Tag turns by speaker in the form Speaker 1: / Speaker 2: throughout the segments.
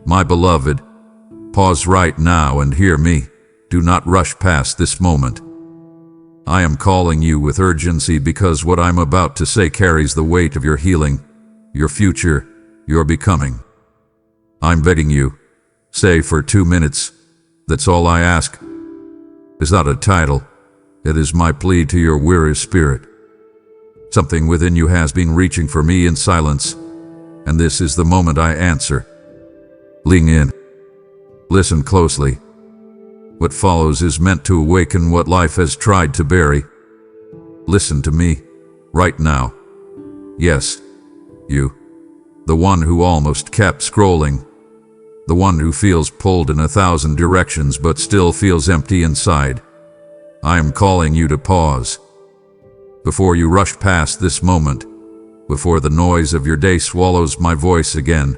Speaker 1: My beloved, pause right now and hear me. Do not rush past this moment. I am calling you with urgency because what I'm about to say carries the weight of your healing, your future, your becoming. I'm begging you, say for 2 minutes. That's all I ask. Is not a title. It is my plea to your weary spirit. Something within you has been reaching for me in silence, and this is the moment I answer. Lean in. Listen closely. What follows is meant to awaken what life has tried to bury. Listen to me, right now. Yes, you. The one who almost kept scrolling. The one who feels pulled in 1,000 directions but still feels empty inside. I am calling you to pause. Before you rush past this moment, before the noise of your day swallows my voice again,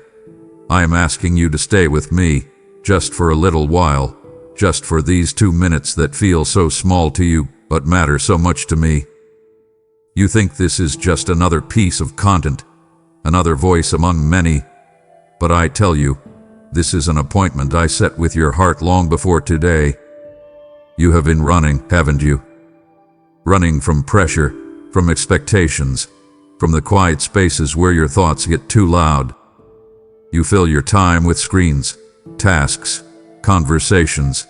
Speaker 1: I am asking you to stay with me, just for a little while, just for these 2 minutes that feel so small to you, but matter so much to me. You think this is just another piece of content, another voice among many, but I tell you, this is an appointment I set with your heart long before today. You have been running, haven't you? Running from pressure, from expectations, from the quiet spaces where your thoughts get too loud. You fill your time with screens, tasks, conversations,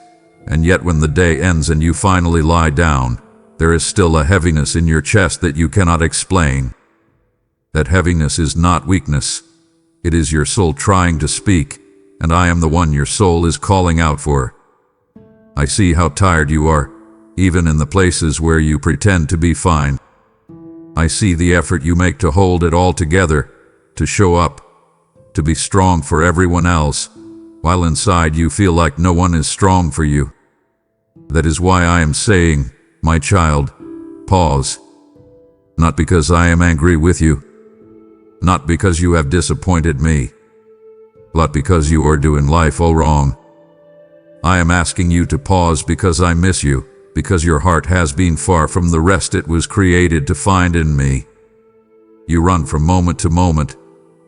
Speaker 1: and yet when the day ends and you finally lie down, there is still a heaviness in your chest that you cannot explain. That heaviness is not weakness. It is your soul trying to speak, and I am the one your soul is calling out for. I see how tired you are, even in the places where you pretend to be fine. I see the effort you make to hold it all together, to show up, to be strong for everyone else, while inside you feel like no one is strong for you. That is why I am saying, my child, pause. Not because I am angry with you, not because you have disappointed me, but because you are doing life all wrong. I am asking you to pause because I miss you, because your heart has been far from the rest it was created to find in me. You run from moment to moment,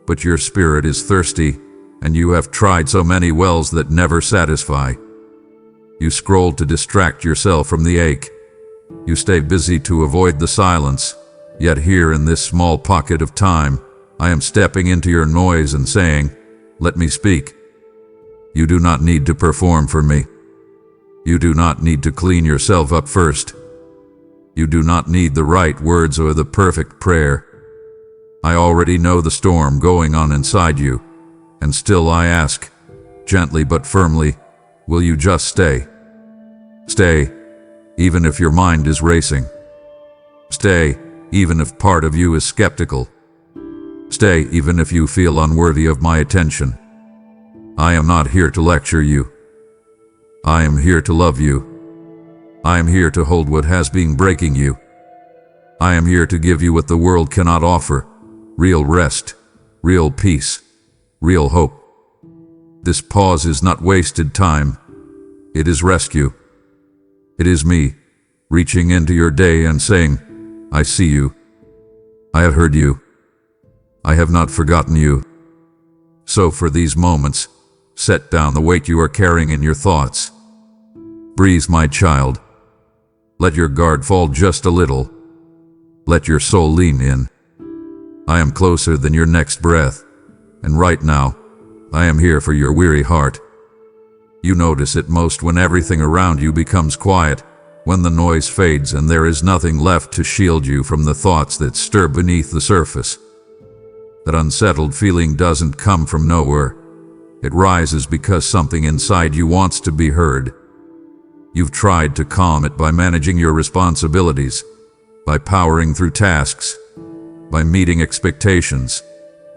Speaker 1: but your spirit is thirsty, and you have tried so many wells that never satisfy. You scroll to distract yourself from the ache. You stay busy to avoid the silence, yet here in this small pocket of time, I am stepping into your noise and saying, let me speak. You do not need to perform for me. You do not need to clean yourself up first. You do not need the right words or the perfect prayer. I already know the storm going on inside you, and still I ask, gently but firmly, will you just stay? Stay, even if your mind is racing. Stay, even if part of you is skeptical. Stay, even if you feel unworthy of my attention. I am not here to lecture you. I am here to love you. I am here to hold what has been breaking you. I am here to give you what the world cannot offer: real rest, real peace, real hope. This pause is not wasted time. It is rescue. It is me, reaching into your day and saying, I see you. I have heard you. I have not forgotten you. So for these moments, set down the weight you are carrying in your thoughts. Breathe, my child. Let your guard fall just a little. Let your soul lean in. I am closer than your next breath, and right now, I am here for your weary heart. You notice it most when everything around you becomes quiet, when the noise fades and there is nothing left to shield you from the thoughts that stir beneath the surface. That unsettled feeling doesn't come from nowhere. It rises because something inside you wants to be heard. You've tried to calm it by managing your responsibilities, by powering through tasks, by meeting expectations.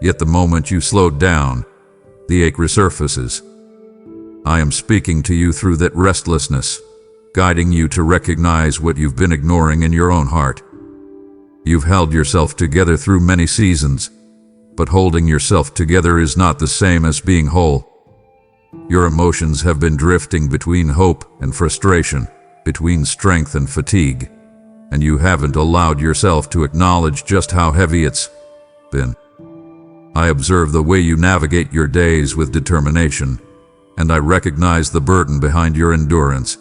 Speaker 1: Yet the moment you slow down, the ache resurfaces. I am speaking to you through that restlessness, guiding you to recognize what you've been ignoring in your own heart. You've held yourself together through many seasons, but holding yourself together is not the same as being whole. Your emotions have been drifting between hope and frustration, between strength and fatigue, and you haven't allowed yourself to acknowledge just how heavy it's been. I observe the way you navigate your days with determination, and I recognize the burden behind your endurance.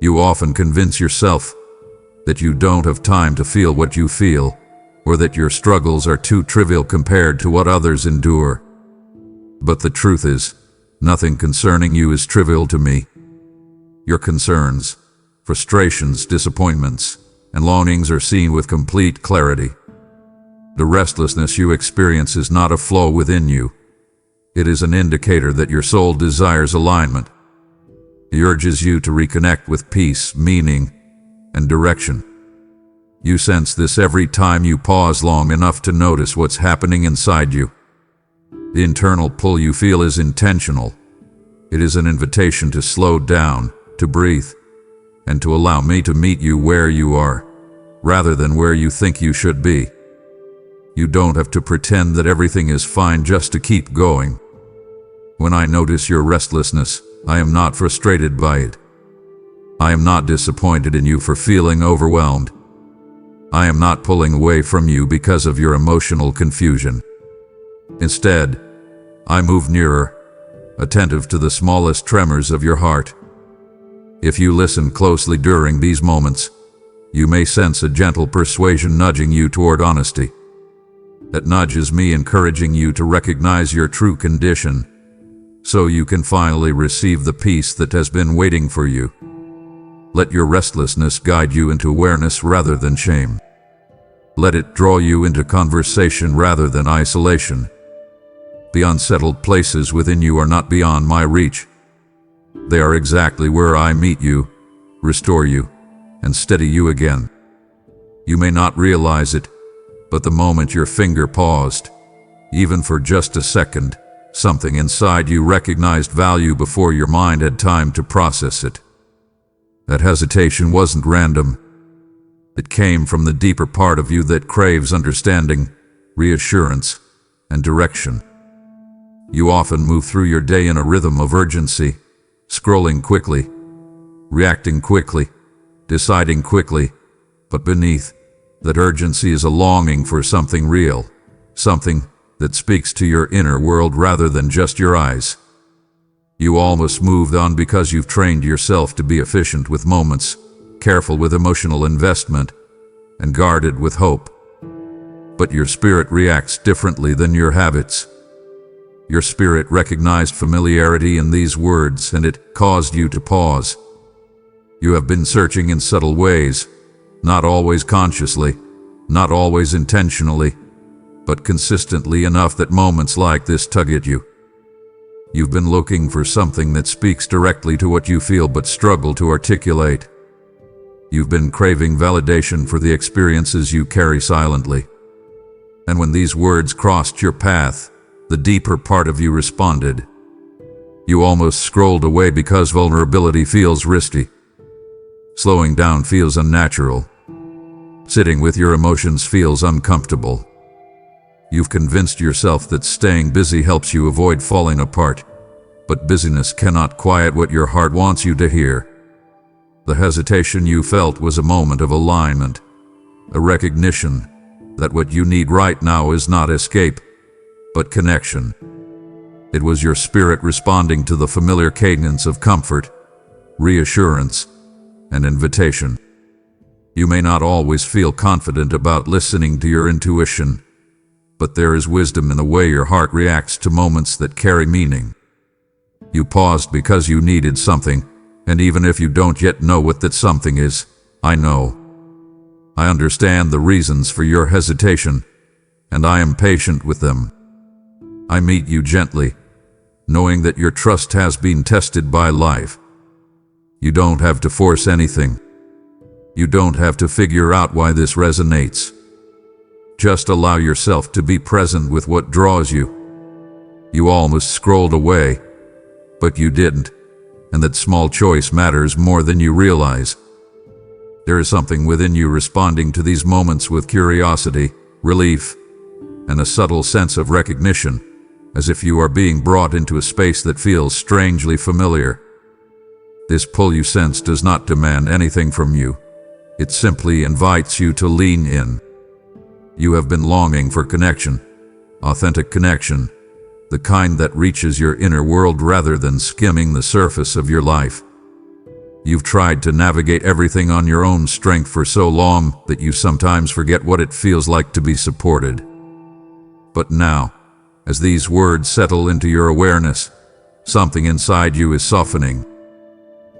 Speaker 1: You often convince yourself that you don't have time to feel what you feel, or that your struggles are too trivial compared to what others endure. But the truth is, nothing concerning you is trivial to me. Your concerns, frustrations, disappointments, and longings are seen with complete clarity. The restlessness you experience is not a flaw within you. It is an indicator that your soul desires alignment. It urges you to reconnect with peace, meaning, and direction. You sense this every time you pause long enough to notice what's happening inside you. The internal pull you feel is intentional. It is an invitation to slow down, to breathe, and to allow me to meet you where you are, rather than where you think you should be. You don't have to pretend that everything is fine just to keep going. When I notice your restlessness, I am not frustrated by it. I am not disappointed in you for feeling overwhelmed. I am not pulling away from you because of your emotional confusion. Instead, I move nearer, attentive to the smallest tremors of your heart. If you listen closely during these moments, you may sense a gentle persuasion nudging you toward honesty. That nudge is me encouraging you to recognize your true condition, so you can finally receive the peace that has been waiting for you. Let your restlessness guide you into awareness rather than shame. Let it draw you into conversation rather than isolation. The unsettled places within you are not beyond my reach. They are exactly where I meet you, restore you, and steady you again. You may not realize it, but the moment your finger paused, even for just a second, something inside you recognized value before your mind had time to process it. That hesitation wasn't random. It came from the deeper part of you that craves understanding, reassurance, and direction. You often move through your day in a rhythm of urgency, scrolling quickly, reacting quickly, deciding quickly, but beneath that urgency is a longing for something real, something that speaks to your inner world rather than just your eyes. You almost moved on because you've trained yourself to be efficient with moments, careful with emotional investment, and guarded with hope. But your spirit reacts differently than your habits. Your spirit recognized familiarity in these words, and it caused you to pause. You have been searching in subtle ways, not always consciously, not always intentionally, but consistently enough that moments like this tug at you. You've been looking for something that speaks directly to what you feel but struggle to articulate. You've been craving validation for the experiences you carry silently. And when these words crossed your path, the deeper part of you responded. You almost scrolled away because vulnerability feels risky. Slowing down feels unnatural. Sitting with your emotions feels uncomfortable. You've convinced yourself that staying busy helps you avoid falling apart, but busyness cannot quiet what your heart wants you to hear. The hesitation you felt was a moment of alignment, a recognition that what you need right now is not escape, but connection. It was your spirit responding to the familiar cadence of comfort, reassurance, and invitation. You may not always feel confident about listening to your intuition, but there is wisdom in the way your heart reacts to moments that carry meaning. You paused because you needed something, and even if you don't yet know what that something is, I know. I understand the reasons for your hesitation, and I am patient with them. I meet you gently, knowing that your trust has been tested by life. You don't have to force anything. You don't have to figure out why this resonates. Just allow yourself to be present with what draws you. You almost scrolled away, but you didn't, and that small choice matters more than you realize. There is something within you responding to these moments with curiosity, relief, and a subtle sense of recognition, as if you are being brought into a space that feels strangely familiar. This pull you sense does not demand anything from you. It simply invites you to lean in. You have been longing for connection, authentic connection, the kind that reaches your inner world rather than skimming the surface of your life. You've tried to navigate everything on your own strength for so long that you sometimes forget what it feels like to be supported. But now, as these words settle into your awareness, something inside you is softening.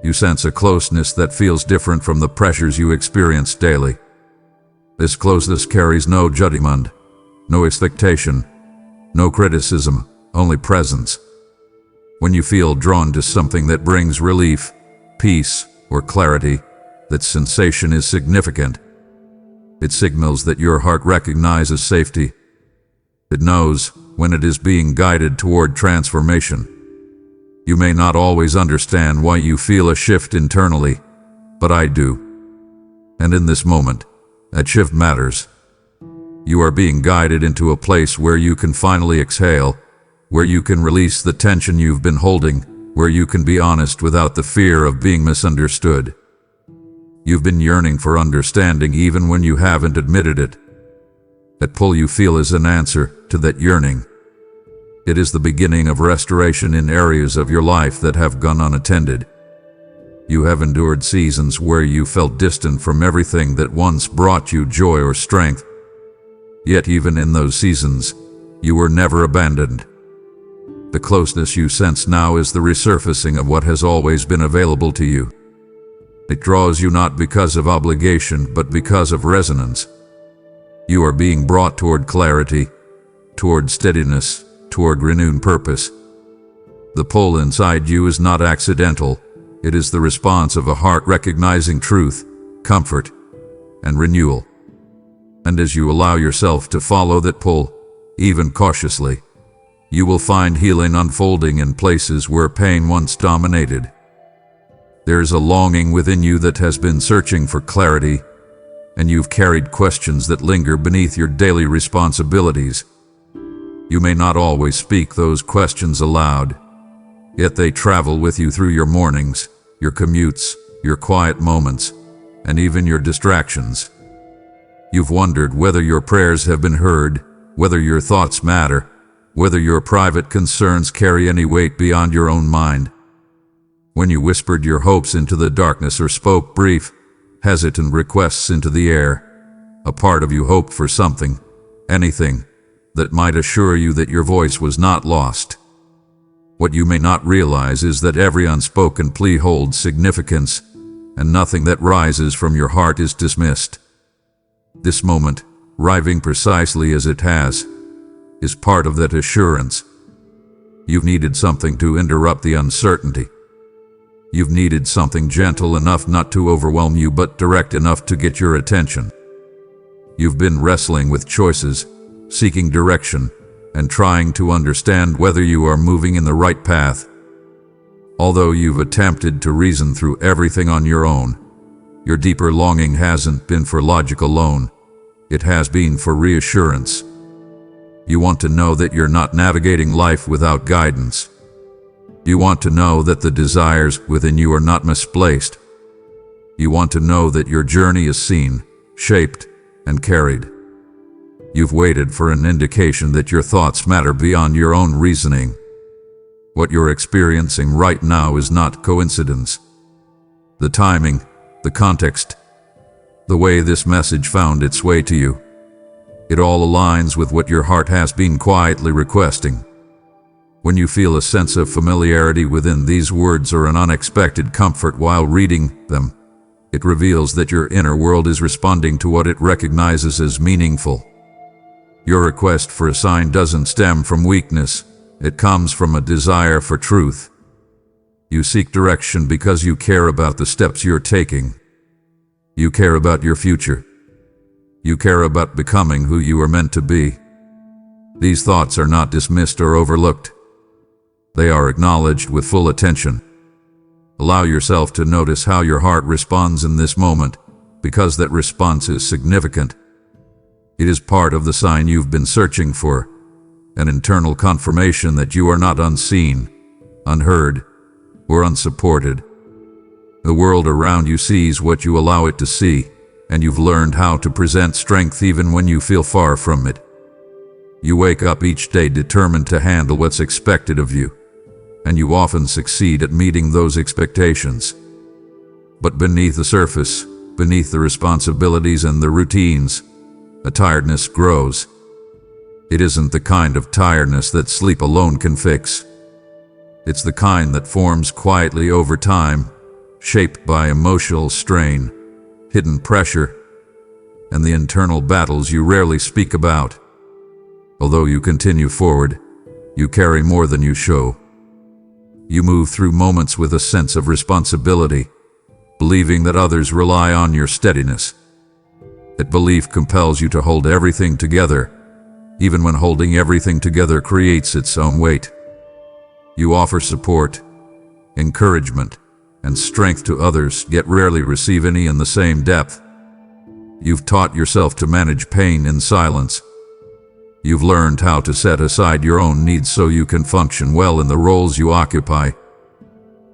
Speaker 1: You sense a closeness that feels different from the pressures you experience daily. This closeness carries no judgment, no expectation, no criticism, only presence. When you feel drawn to something that brings relief, peace, or clarity, that sensation is significant. It signals that your heart recognizes safety. It knows when it is being guided toward transformation. You may not always understand why you feel a shift internally, but I do. And in this moment, that shift matters. You are being guided into a place where you can finally exhale, where you can release the tension you've been holding, where you can be honest without the fear of being misunderstood. You've been yearning for understanding even when you haven't admitted it. That pull you feel is an answer to that yearning. It is the beginning of restoration in areas of your life that have gone unattended. You have endured seasons where you felt distant from everything that once brought you joy or strength. Yet even in those seasons, you were never abandoned. The closeness you sense now is the resurfacing of what has always been available to you. It draws you not because of obligation, but because of resonance. You are being brought toward clarity, toward steadiness, toward renewed purpose. The pull inside you is not accidental. It is the response of a heart recognizing truth, comfort, and renewal. And as you allow yourself to follow that pull, even cautiously, you will find healing unfolding in places where pain once dominated. There is a longing within you that has been searching for clarity, and you've carried questions that linger beneath your daily responsibilities. You may not always speak those questions aloud, yet they travel with you through your mornings, your commutes, your quiet moments, and even your distractions. You've wondered whether your prayers have been heard, whether your thoughts matter, whether your private concerns carry any weight beyond your own mind. When you whispered your hopes into the darkness or spoke brief, hesitant requests into the air, a part of you hoped for something, anything, that might assure you that your voice was not lost. What you may not realize is that every unspoken plea holds significance, and nothing that rises from your heart is dismissed. This moment, arriving precisely as it has, is part of that assurance. You've needed something to interrupt the uncertainty. You've needed something gentle enough not to overwhelm you, but direct enough to get your attention. You've been wrestling with choices, seeking direction, and trying to understand whether you are moving in the right path. Although you've attempted to reason through everything on your own, your deeper longing hasn't been for logic alone. It has been for reassurance. You want to know that you're not navigating life without guidance. You want to know that the desires within you are not misplaced. You want to know that your journey is seen, shaped, and carried. You've waited for an indication that your thoughts matter beyond your own reasoning. What you're experiencing right now is not coincidence. The timing, the context, the way this message found its way to you, it all aligns with what your heart has been quietly requesting. When you feel a sense of familiarity within these words or an unexpected comfort while reading them, it reveals that your inner world is responding to what it recognizes as meaningful. Your request for a sign doesn't stem from weakness, it comes from a desire for truth. You seek direction because you care about the steps you're taking. You care about your future. You care about becoming who you are meant to be. These thoughts are not dismissed or overlooked. They are acknowledged with full attention. Allow yourself to notice how your heart responds in this moment, because that response is significant. It is part of the sign you've been searching for, an internal confirmation that you are not unseen, unheard, or unsupported. The world around you sees what you allow it to see, and you've learned how to present strength even when you feel far from it. You wake up each day determined to handle what's expected of you, and you often succeed at meeting those expectations. But beneath the surface, beneath the responsibilities and the routines, a tiredness grows. It isn't the kind of tiredness that sleep alone can fix. It's the kind that forms quietly over time, shaped by emotional strain, hidden pressure, and the internal battles you rarely speak about. Although you continue forward, you carry more than you show. You move through moments with a sense of responsibility, believing that others rely on your steadiness. That belief compels you to hold everything together, even when holding everything together creates its own weight. You offer support, encouragement, and strength to others, yet rarely receive any in the same depth. You've taught yourself to manage pain in silence. You've learned how to set aside your own needs so you can function well in the roles you occupy.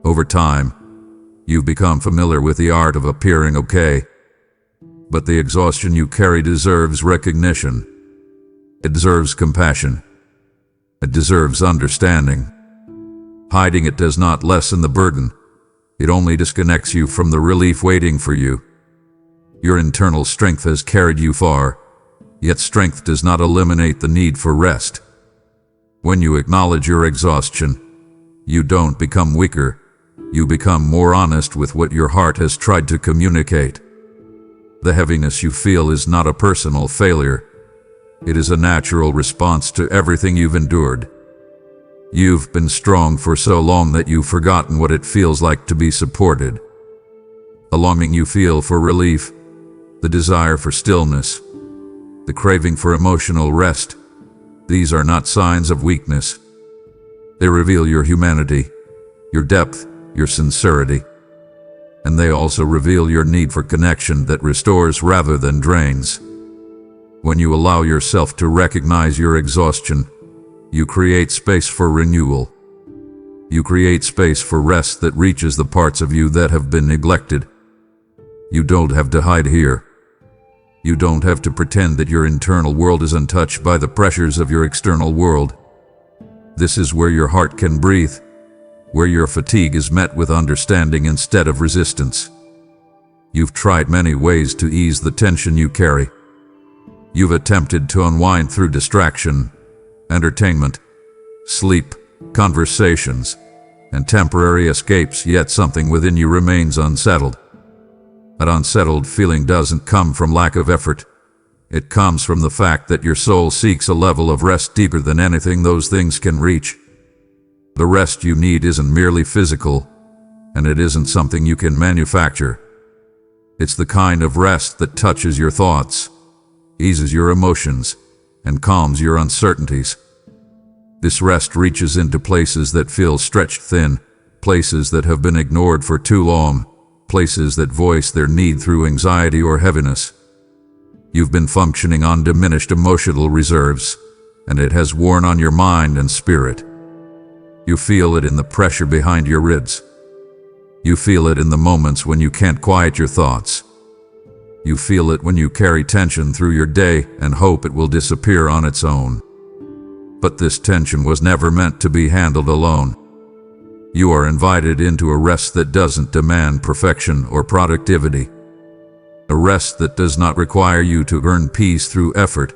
Speaker 1: Over time, you've become familiar with the art of appearing okay. But the exhaustion you carry deserves recognition. It deserves compassion. It deserves understanding. Hiding it does not lessen the burden. It only disconnects you from the relief waiting for you. Your internal strength has carried you far, yet strength does not eliminate the need for rest. When you acknowledge your exhaustion, you don't become weaker. You become more honest with what your heart has tried to communicate. The heaviness you feel is not a personal failure. It is a natural response to everything you've endured. You've been strong for so long that you've forgotten what it feels like to be supported. The longing you feel for relief, the desire for stillness, the craving for emotional rest, these are not signs of weakness. They reveal your humanity, your depth, your sincerity. And they also reveal your need for connection that restores rather than drains. When you allow yourself to recognize your exhaustion, you create space for renewal. You create space for rest that reaches the parts of you that have been neglected. You don't have to hide here. You don't have to pretend that your internal world is untouched by the pressures of your external world. This is where your heart can breathe, where your fatigue is met with understanding instead of resistance. You've tried many ways to ease the tension you carry. You've attempted to unwind through distraction, entertainment, sleep, conversations, and temporary escapes, yet something within you remains unsettled. That unsettled feeling doesn't come from lack of effort. It comes from the fact that your soul seeks a level of rest deeper than anything those things can reach. The rest you need isn't merely physical, and it isn't something you can manufacture. It's the kind of rest that touches your thoughts, eases your emotions, and calms your uncertainties. This rest reaches into places that feel stretched thin, places that have been ignored for too long, places that voice their need through anxiety or heaviness. You've been functioning on diminished emotional reserves, and it has worn on your mind and spirit. You feel it in the pressure behind your ribs. You feel it in the moments when you can't quiet your thoughts. You feel it when you carry tension through your day and hope it will disappear on its own. But this tension was never meant to be handled alone. You are invited into a rest that doesn't demand perfection or productivity. A rest that does not require you to earn peace through effort.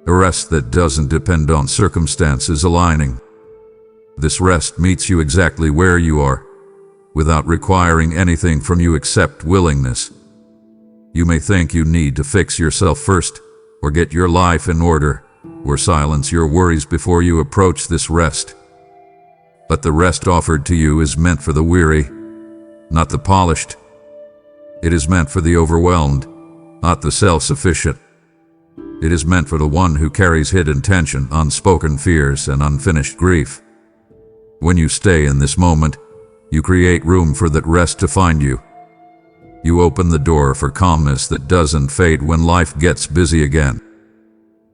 Speaker 1: A rest that doesn't depend on circumstances aligning. This rest meets you exactly where you are, without requiring anything from you except willingness. You may think you need to fix yourself first, or get your life in order, or silence your worries before you approach this rest. But the rest offered to you is meant for the weary, not the polished. It is meant for the overwhelmed, not the self-sufficient. It is meant for the one who carries hidden tension, unspoken fears, and unfinished grief. When you stay in this moment, you create room for that rest to find you. You open the door for calmness that doesn't fade when life gets busy again.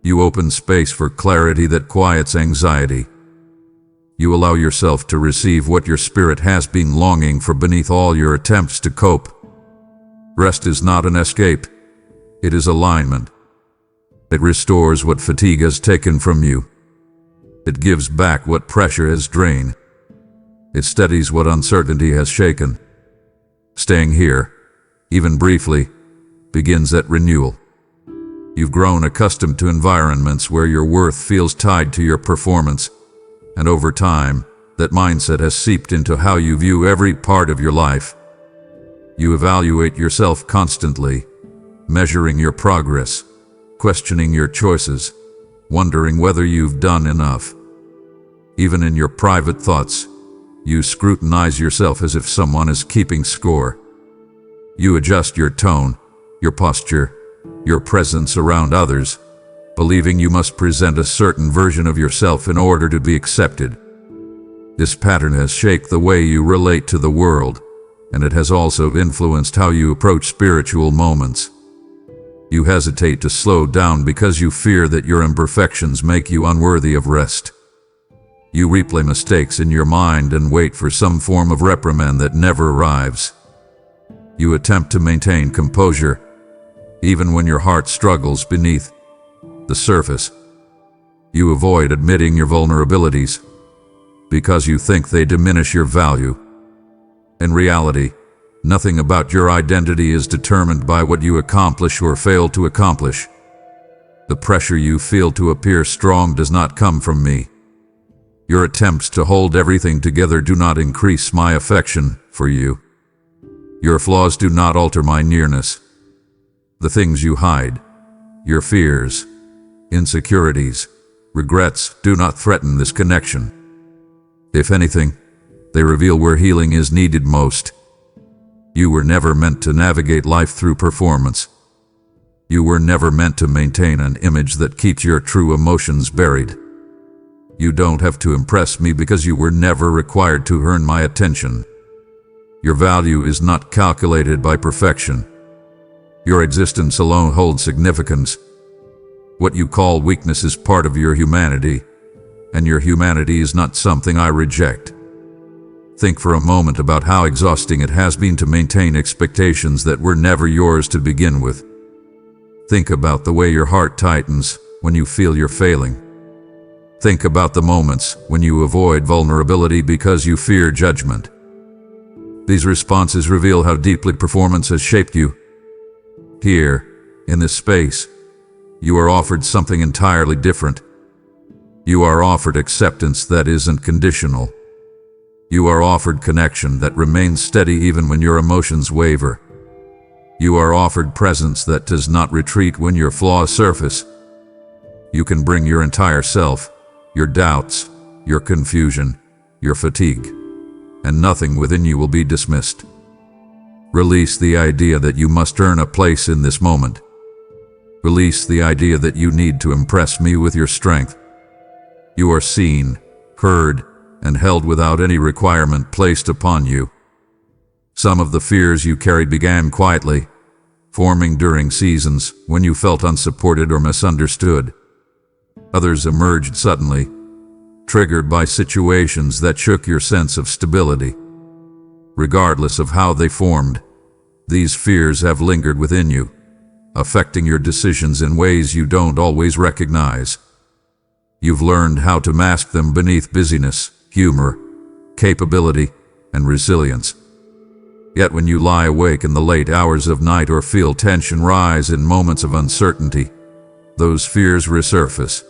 Speaker 1: You open space for clarity that quiets anxiety. You allow yourself to receive what your spirit has been longing for beneath all your attempts to cope. Rest is not an escape. It is alignment. It restores what fatigue has taken from you. It gives back what pressure has drained. It steadies what uncertainty has shaken. Staying here, even briefly, begins at renewal. You've grown accustomed to environments where your worth feels tied to your performance, and over time, that mindset has seeped into how you view every part of your life. You evaluate yourself constantly, measuring your progress, questioning your choices, wondering whether you've done enough. Even in your private thoughts, you scrutinize yourself as if someone is keeping score. You adjust your tone, your posture, your presence around others, believing you must present a certain version of yourself in order to be accepted. This pattern has shaped the way you relate to the world, and it has also influenced how you approach spiritual moments. You hesitate to slow down because you fear that your imperfections make you unworthy of rest. You replay mistakes in your mind and wait for some form of reprimand that never arrives. You attempt to maintain composure, even when your heart struggles beneath the surface. You avoid admitting your vulnerabilities because you think they diminish your value. In reality, nothing about your identity is determined by what you accomplish or fail to accomplish. The pressure you feel to appear strong does not come from me. Your attempts to hold everything together do not increase my affection for you. Your flaws do not alter my nearness. The things you hide, your fears, insecurities, regrets, do not threaten this connection. If anything, they reveal where healing is needed most. You were never meant to navigate life through performance. You were never meant to maintain an image that keeps your true emotions buried. You don't have to impress me because you were never required to earn my attention. Your value is not calculated by perfection. Your existence alone holds significance. What you call weakness is part of your humanity, and your humanity is not something I reject. Think for a moment about how exhausting it has been to maintain expectations that were never yours to begin with. Think about the way your heart tightens when you feel you're failing. Think about the moments when you avoid vulnerability because you fear judgment. These responses reveal how deeply performance has shaped you. Here, in this space, you are offered something entirely different. You are offered acceptance that isn't conditional. You are offered connection that remains steady even when your emotions waver. You are offered presence that does not retreat when your flaws surface. You can bring your entire self, your doubts, your confusion, your fatigue, and nothing within you will be dismissed. Release the idea that you must earn a place in this moment. Release the idea that you need to impress me with your strength. You are seen, heard, and held without any requirement placed upon you. Some of the fears you carried began quietly, forming during seasons when you felt unsupported or misunderstood. Others emerged suddenly, triggered by situations that shook your sense of stability. Regardless of how they formed, these fears have lingered within you, affecting your decisions in ways you don't always recognize. You've learned how to mask them beneath busyness, humor, capability, and resilience. Yet when you lie awake in the late hours of night or feel tension rise in moments of uncertainty, those fears resurface.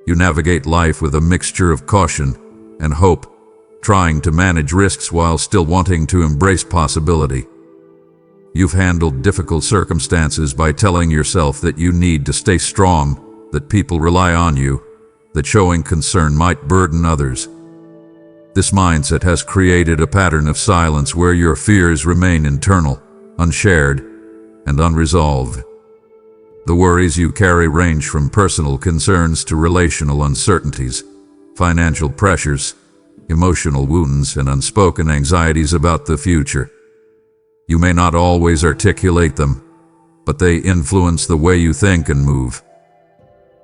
Speaker 1: You navigate life with a mixture of caution and hope, trying to manage risks while still wanting to embrace possibility. You've handled difficult circumstances by telling yourself that you need to stay strong, that people rely on you, that showing concern might burden others. This mindset has created a pattern of silence where your fears remain internal, unshared, and unresolved. The worries you carry range from personal concerns to relational uncertainties, financial pressures, emotional wounds, and unspoken anxieties about the future. You may not always articulate them, but they influence the way you think and move.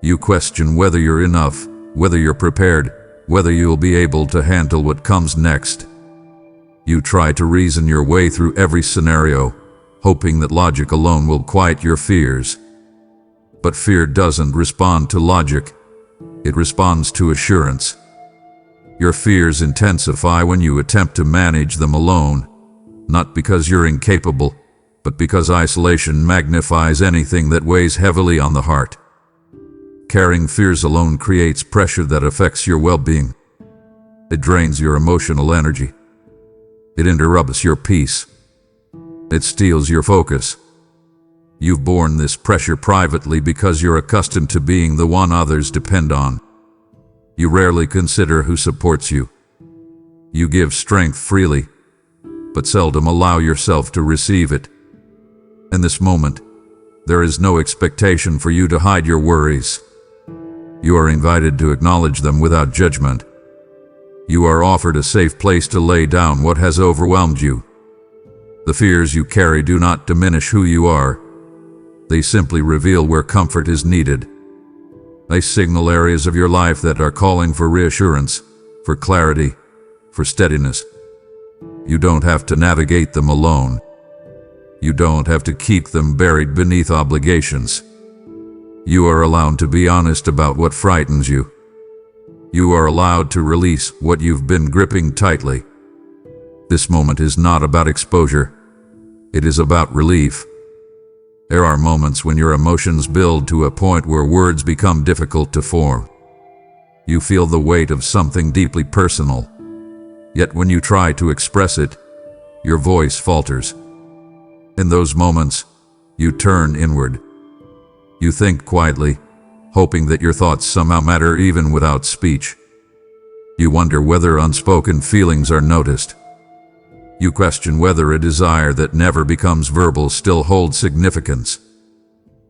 Speaker 1: You question whether you're enough, whether you're prepared, whether you'll be able to handle what comes next. You try to reason your way through every scenario, hoping that logic alone will quiet your fears. But fear doesn't respond to logic. It responds to assurance. Your fears intensify when you attempt to manage them alone, not because you're incapable, but because isolation magnifies anything that weighs heavily on the heart. Carrying fears alone creates pressure that affects your well-being. It drains your emotional energy. It interrupts your peace. It steals your focus. You've borne this pressure privately because you're accustomed to being the one others depend on. You rarely consider who supports you. You give strength freely, but seldom allow yourself to receive it. In this moment, there is no expectation for you to hide your worries. You are invited to acknowledge them without judgment. You are offered a safe place to lay down what has overwhelmed you. The fears you carry do not diminish who you are. They simply reveal where comfort is needed. They signal areas of your life that are calling for reassurance, for clarity, for steadiness. You don't have to navigate them alone. You don't have to keep them buried beneath obligations. You are allowed to be honest about what frightens you. You are allowed to release what you've been gripping tightly. This moment is not about exposure. It is about relief. There are moments when your emotions build to a point where words become difficult to form. You feel the weight of something deeply personal. Yet when you try to express it, your voice falters. In those moments, you turn inward. You think quietly, hoping that your thoughts somehow matter even without speech. You wonder whether unspoken feelings are noticed. You question whether a desire that never becomes verbal still holds significance.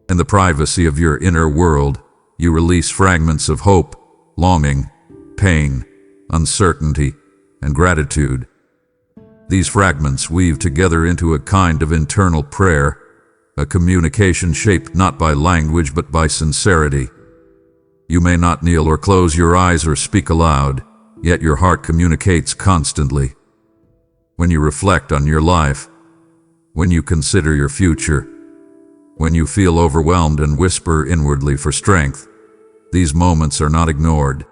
Speaker 1: In the privacy of your inner world, you release fragments of hope, longing, pain, uncertainty, and gratitude. These fragments weave together into a kind of internal prayer, a communication shaped not by language but by sincerity. You may not kneel or close your eyes or speak aloud, yet your heart communicates constantly. When you reflect on your life, when you consider your future, when you feel overwhelmed and whisper inwardly for strength, these moments are not ignored.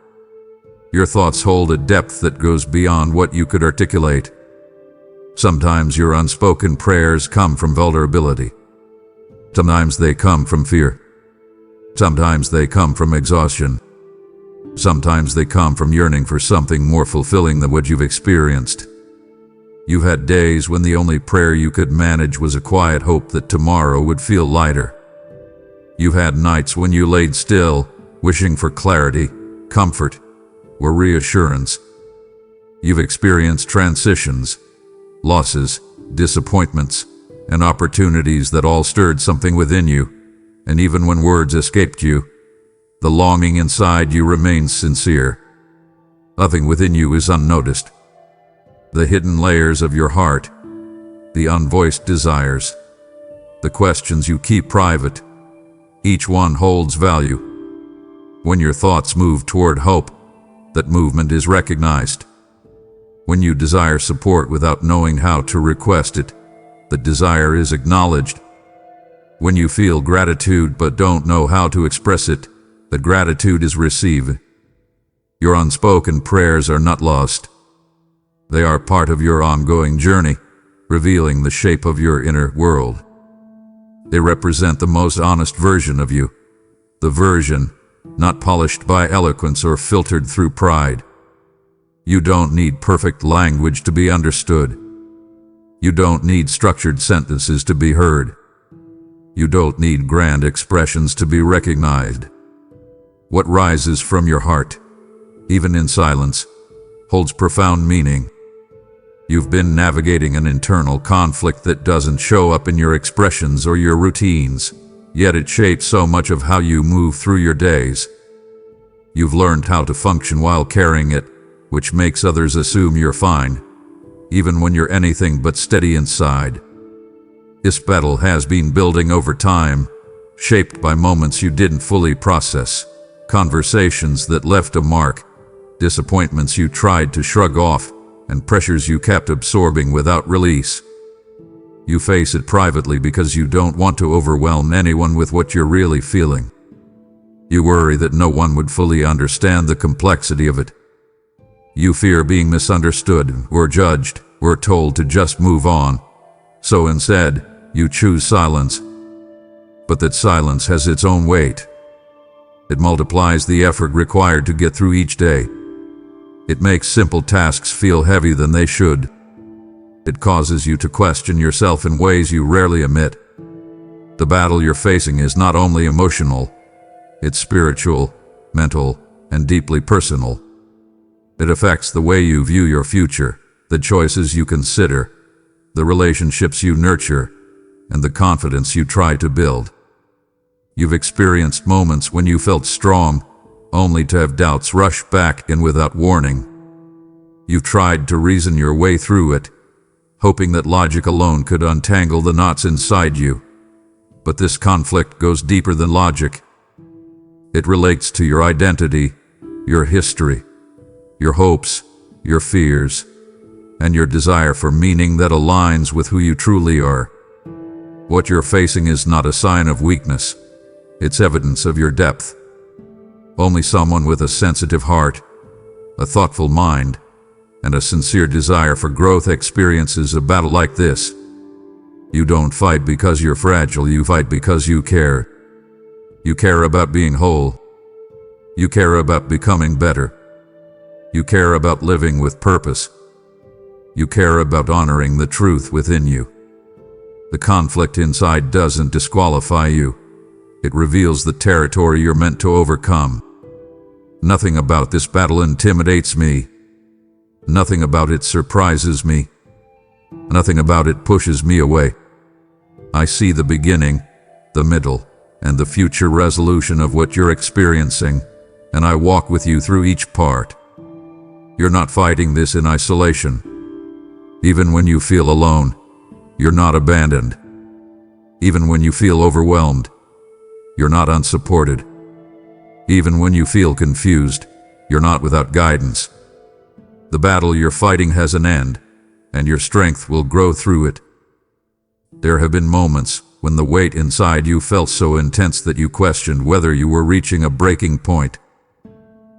Speaker 1: Your thoughts hold a depth that goes beyond what you could articulate. Sometimes your unspoken prayers come from vulnerability. Sometimes they come from fear. Sometimes they come from exhaustion. Sometimes they come from yearning for something more fulfilling than what you've experienced. You've had days when the only prayer you could manage was a quiet hope that tomorrow would feel lighter. You've had nights when you laid still, wishing for clarity, comfort, or reassurance. You've experienced transitions, losses, disappointments, and opportunities that all stirred something within you, and even when words escaped you, the longing inside you remains sincere. Nothing within you is unnoticed. The hidden layers of your heart, the unvoiced desires, the questions you keep private, each one holds value. When your thoughts move toward hope, that movement is recognized. When you desire support without knowing how to request it, the desire is acknowledged. When you feel gratitude but don't know how to express it, the gratitude is received. Your unspoken prayers are not lost. They are part of your ongoing journey, revealing the shape of your inner world. They represent the most honest version of you, the version not polished by eloquence or filtered through pride. You don't need perfect language to be understood. You don't need structured sentences to be heard. You don't need grand expressions to be recognized. What rises from your heart, even in silence, holds profound meaning. You've been navigating an internal conflict that doesn't show up in your expressions or your routines, yet it shapes so much of how you move through your days. You've learned how to function while carrying it, which makes others assume you're fine, even when you're anything but steady inside. This battle has been building over time, shaped by moments you didn't fully process, conversations that left a mark, disappointments you tried to shrug off, and pressures you kept absorbing without release. You face it privately because you don't want to overwhelm anyone with what you're really feeling. You worry that no one would fully understand the complexity of it. You fear being misunderstood or judged or told to just move on. So instead, you choose silence. But that silence has its own weight. It multiplies the effort required to get through each day. It makes simple tasks feel heavier than they should. It causes you to question yourself in ways you rarely admit. The battle you're facing is not only emotional, it's spiritual, mental, and deeply personal. It affects the way you view your future, the choices you consider, the relationships you nurture, and the confidence you try to build. You've experienced moments when you felt strong, only to have doubts rush back in without warning. You've tried to reason your way through it, hoping that logic alone could untangle the knots inside you. But this conflict goes deeper than logic. It relates to your identity, your history, your hopes, your fears, and your desire for meaning that aligns with who you truly are. What you're facing is not a sign of weakness. It's evidence of your depth. Only someone with a sensitive heart, a thoughtful mind, and a sincere desire for growth experiences a battle like this. You don't fight because you're fragile, you fight because you care. You care about being whole. You care about becoming better. You care about living with purpose. You care about honoring the truth within you. The conflict inside doesn't disqualify you. It reveals the territory you're meant to overcome. Nothing about this battle intimidates me. Nothing about it surprises me. Nothing about it pushes me away. I see the beginning, the middle, and the future resolution of what you're experiencing, and I walk with you through each part. You're not fighting this in isolation. Even when you feel alone, you're not abandoned. Even when you feel overwhelmed, you're not unsupported. Even when you feel confused, you're not without guidance. The battle you're fighting has an end, and your strength will grow through it. There have been moments when the weight inside you felt so intense that you questioned whether you were reaching a breaking point.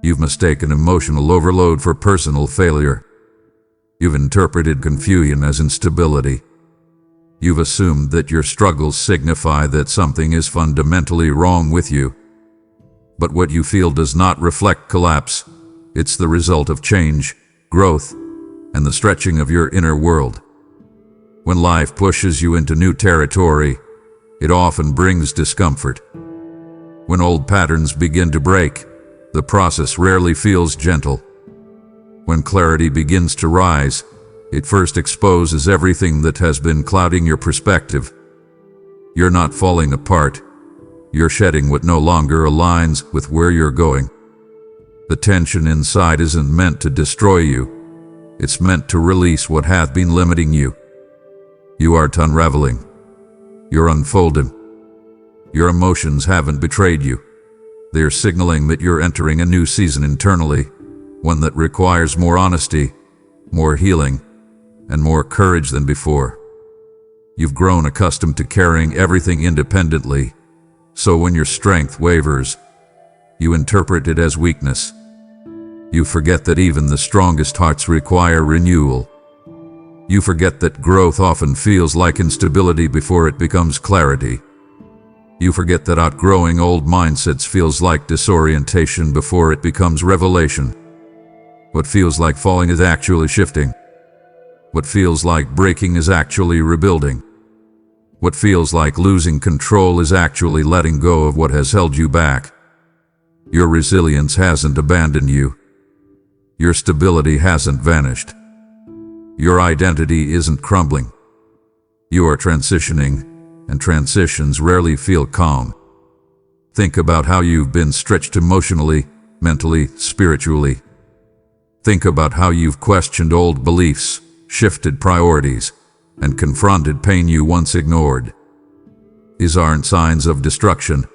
Speaker 1: You've mistaken emotional overload for personal failure. You've interpreted confusion as instability. You've assumed that your struggles signify that something is fundamentally wrong with you. But what you feel does not reflect collapse. It's the result of change, growth, and the stretching of your inner world. When life pushes you into new territory, it often brings discomfort. When old patterns begin to break, the process rarely feels gentle. When clarity begins to rise, it first exposes everything that has been clouding your perspective. You're not falling apart. You're shedding what no longer aligns with where you're going. The tension inside isn't meant to destroy you. It's meant to release what hath been limiting you. You aren't unraveling. You're unfolding. Your emotions haven't betrayed you. They're signaling that you're entering a new season internally, one that requires more honesty, more healing, and more courage than before. You've grown accustomed to carrying everything independently, so when your strength wavers, you interpret it as weakness. You forget that even the strongest hearts require renewal. You forget that growth often feels like instability before it becomes clarity. You forget that outgrowing old mindsets feels like disorientation before it becomes revelation. What feels like falling is actually shifting. What feels like breaking is actually rebuilding. What feels like losing control is actually letting go of what has held you back. Your resilience hasn't abandoned you. Your stability hasn't vanished. Your identity isn't crumbling. You are transitioning, and transitions rarely feel calm. Think about how you've been stretched emotionally, mentally, spiritually. Think about how you've questioned old beliefs, shifted priorities, and confronted pain you once ignored. These aren't signs of destruction.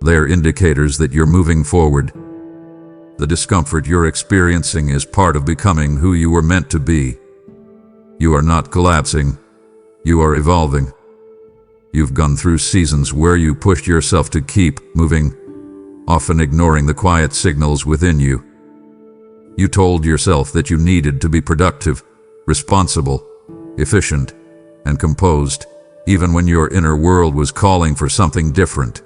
Speaker 1: They're indicators that you're moving forward. The discomfort you're experiencing is part of becoming who you were meant to be. You are not collapsing. You are evolving. You've gone through seasons where you pushed yourself to keep moving, often ignoring the quiet signals within you. You told yourself that you needed to be productive, responsible, efficient, and composed, even when your inner world was calling for something different.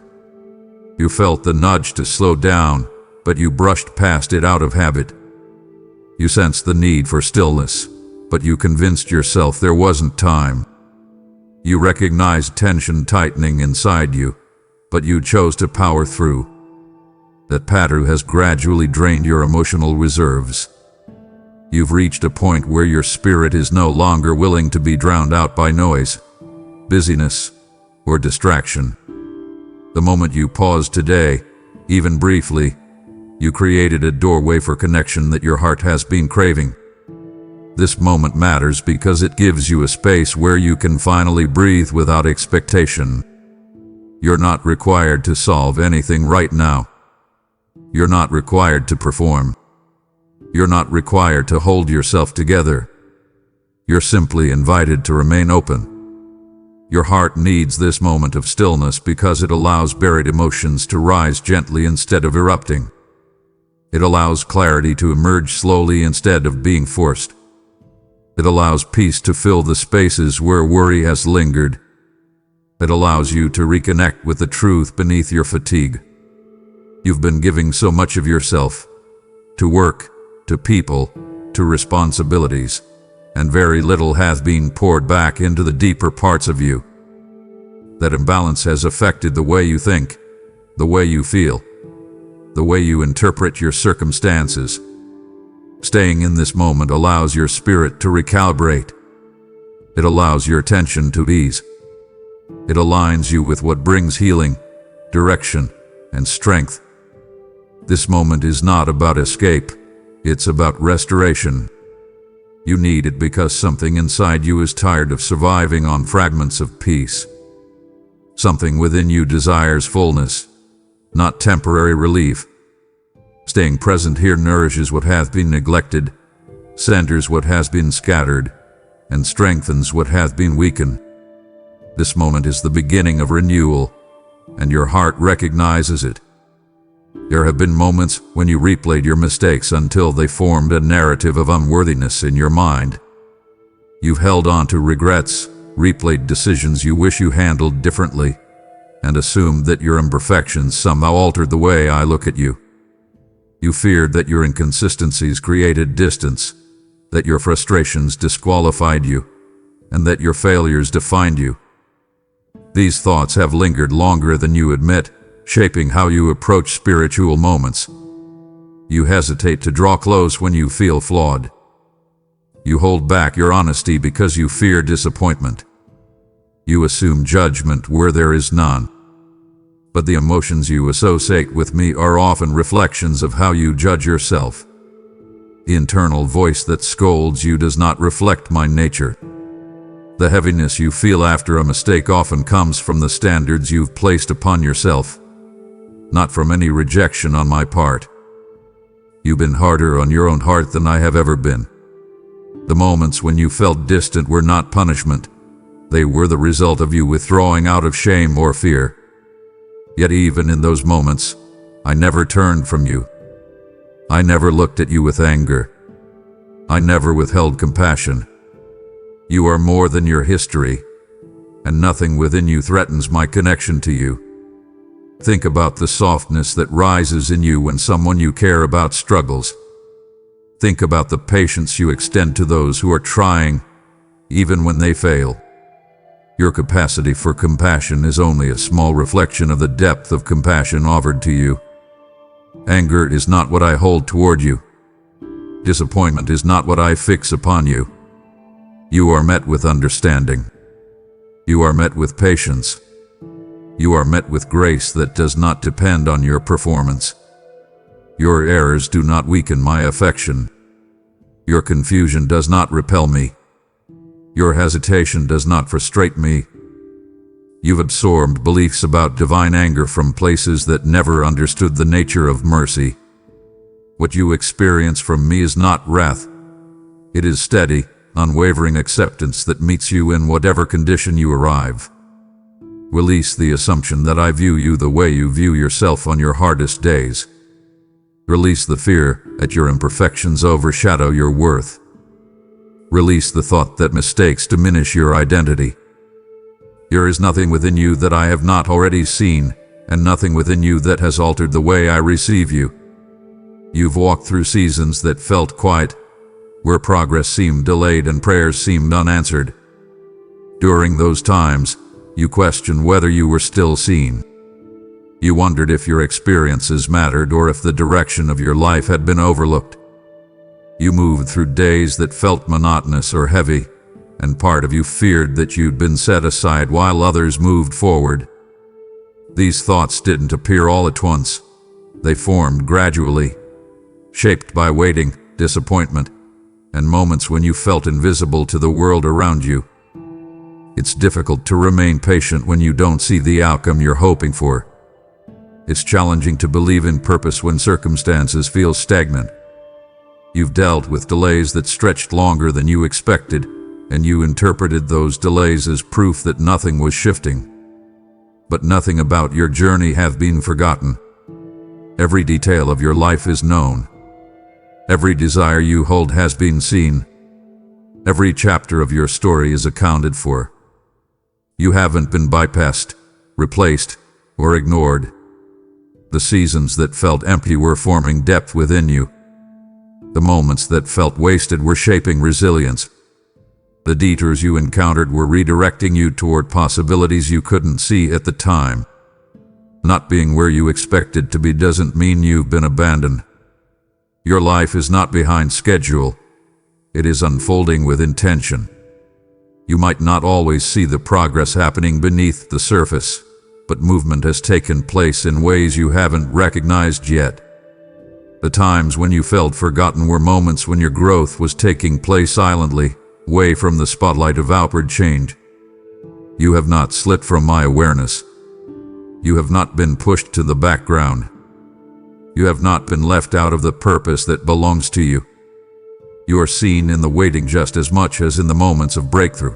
Speaker 1: You felt the nudge to slow down, but you brushed past it out of habit. You sensed the need for stillness, but you convinced yourself there wasn't time. You recognized tension tightening inside you, but you chose to power through. That pattern has gradually drained your emotional reserves. You've reached a point where your spirit is no longer willing to be drowned out by noise, busyness, or distraction. The moment you paused today, even briefly, you created a doorway for connection that your heart has been craving. This moment matters because it gives you a space where you can finally breathe without expectation. You're not required to solve anything right now. You're not required to perform. You're not required to hold yourself together. You're simply invited to remain open. Your heart needs this moment of stillness because it allows buried emotions to rise gently instead of erupting. It allows clarity to emerge slowly instead of being forced. It allows peace to fill the spaces where worry has lingered. It allows you to reconnect with the truth beneath your fatigue. You've been giving so much of yourself to work, to people, to responsibilities, and very little has been poured back into the deeper parts of you. That imbalance has affected the way you think, the way you feel, the way you interpret your circumstances. Staying in this moment allows your spirit to recalibrate. It allows your attention to ease. It aligns you with what brings healing, direction, and strength. This moment is not about escape, it's about restoration. You need it because something inside you is tired of surviving on fragments of peace. Something within you desires fullness, not temporary relief. Staying present here nourishes what has been neglected, centers what has been scattered, and strengthens what has been weakened. This moment is the beginning of renewal, and your heart recognizes it. There have been moments when you replayed your mistakes until they formed a narrative of unworthiness in your mind. You've held on to regrets, replayed decisions you wish you handled differently, and assumed that your imperfections somehow altered the way I look at you. You feared that your inconsistencies created distance, that your frustrations disqualified you, and that your failures defined you. These thoughts have lingered longer than you admit, shaping how you approach spiritual moments. You hesitate to draw close when you feel flawed. You hold back your honesty because you fear disappointment. You assume judgment where there is none. But the emotions you associate with me are often reflections of how you judge yourself. The internal voice that scolds you does not reflect my nature. The heaviness you feel after a mistake often comes from the standards you've placed upon yourself, not from any rejection on my part. You've been harder on your own heart than I have ever been. The moments when you felt distant were not punishment. They were the result of you withdrawing out of shame or fear. Yet even in those moments, I never turned from you. I never looked at you with anger. I never withheld compassion. You are more than your history, and nothing within you threatens my connection to you. Think about the softness that rises in you when someone you care about struggles. Think about the patience you extend to those who are trying, even when they fail. Your capacity for compassion is only a small reflection of the depth of compassion offered to you. Anger is not what I hold toward you. Disappointment is not what I fix upon you. You are met with understanding. You are met with patience. You are met with grace that does not depend on your performance. Your errors do not weaken my affection. Your confusion does not repel me. Your hesitation does not frustrate me. You've absorbed beliefs about divine anger from places that never understood the nature of mercy. What you experience from me is not wrath. It is steady, unwavering acceptance that meets you in whatever condition you arrive. Release the assumption that I view you the way you view yourself on your hardest days. Release the fear that your imperfections overshadow your worth. Release the thought that mistakes diminish your identity. There is nothing within you that I have not already seen, and nothing within you that has altered the way I receive you. You've walked through seasons that felt quiet, where progress seemed delayed and prayers seemed unanswered. During those times, you questioned whether you were still seen. You wondered if your experiences mattered or if the direction of your life had been overlooked. You moved through days that felt monotonous or heavy, and part of you feared that you'd been set aside while others moved forward. These thoughts didn't appear all at once. They formed gradually, shaped by waiting, disappointment, and moments when you felt invisible to the world around you. It's difficult to remain patient when you don't see the outcome you're hoping for. It's challenging to believe in purpose when circumstances feel stagnant. You've dealt with delays that stretched longer than you expected, and you interpreted those delays as proof that nothing was shifting. But nothing about your journey has been forgotten. Every detail of your life is known. Every desire you hold has been seen. Every chapter of your story is accounted for. You haven't been bypassed, replaced, or ignored. The seasons that felt empty were forming depth within you. The moments that felt wasted were shaping resilience. The detours you encountered were redirecting you toward possibilities you couldn't see at the time. Not being where you expected to be doesn't mean you've been abandoned. Your life is not behind schedule. It is unfolding with intention. You might not always see the progress happening beneath the surface, but movement has taken place in ways you haven't recognized yet. The times when you felt forgotten were moments when your growth was taking place silently, away from the spotlight of outward change. You have not slipped from my awareness. You have not been pushed to the background. You have not been left out of the purpose that belongs to you. You are seen in the waiting just as much as in the moments of breakthrough.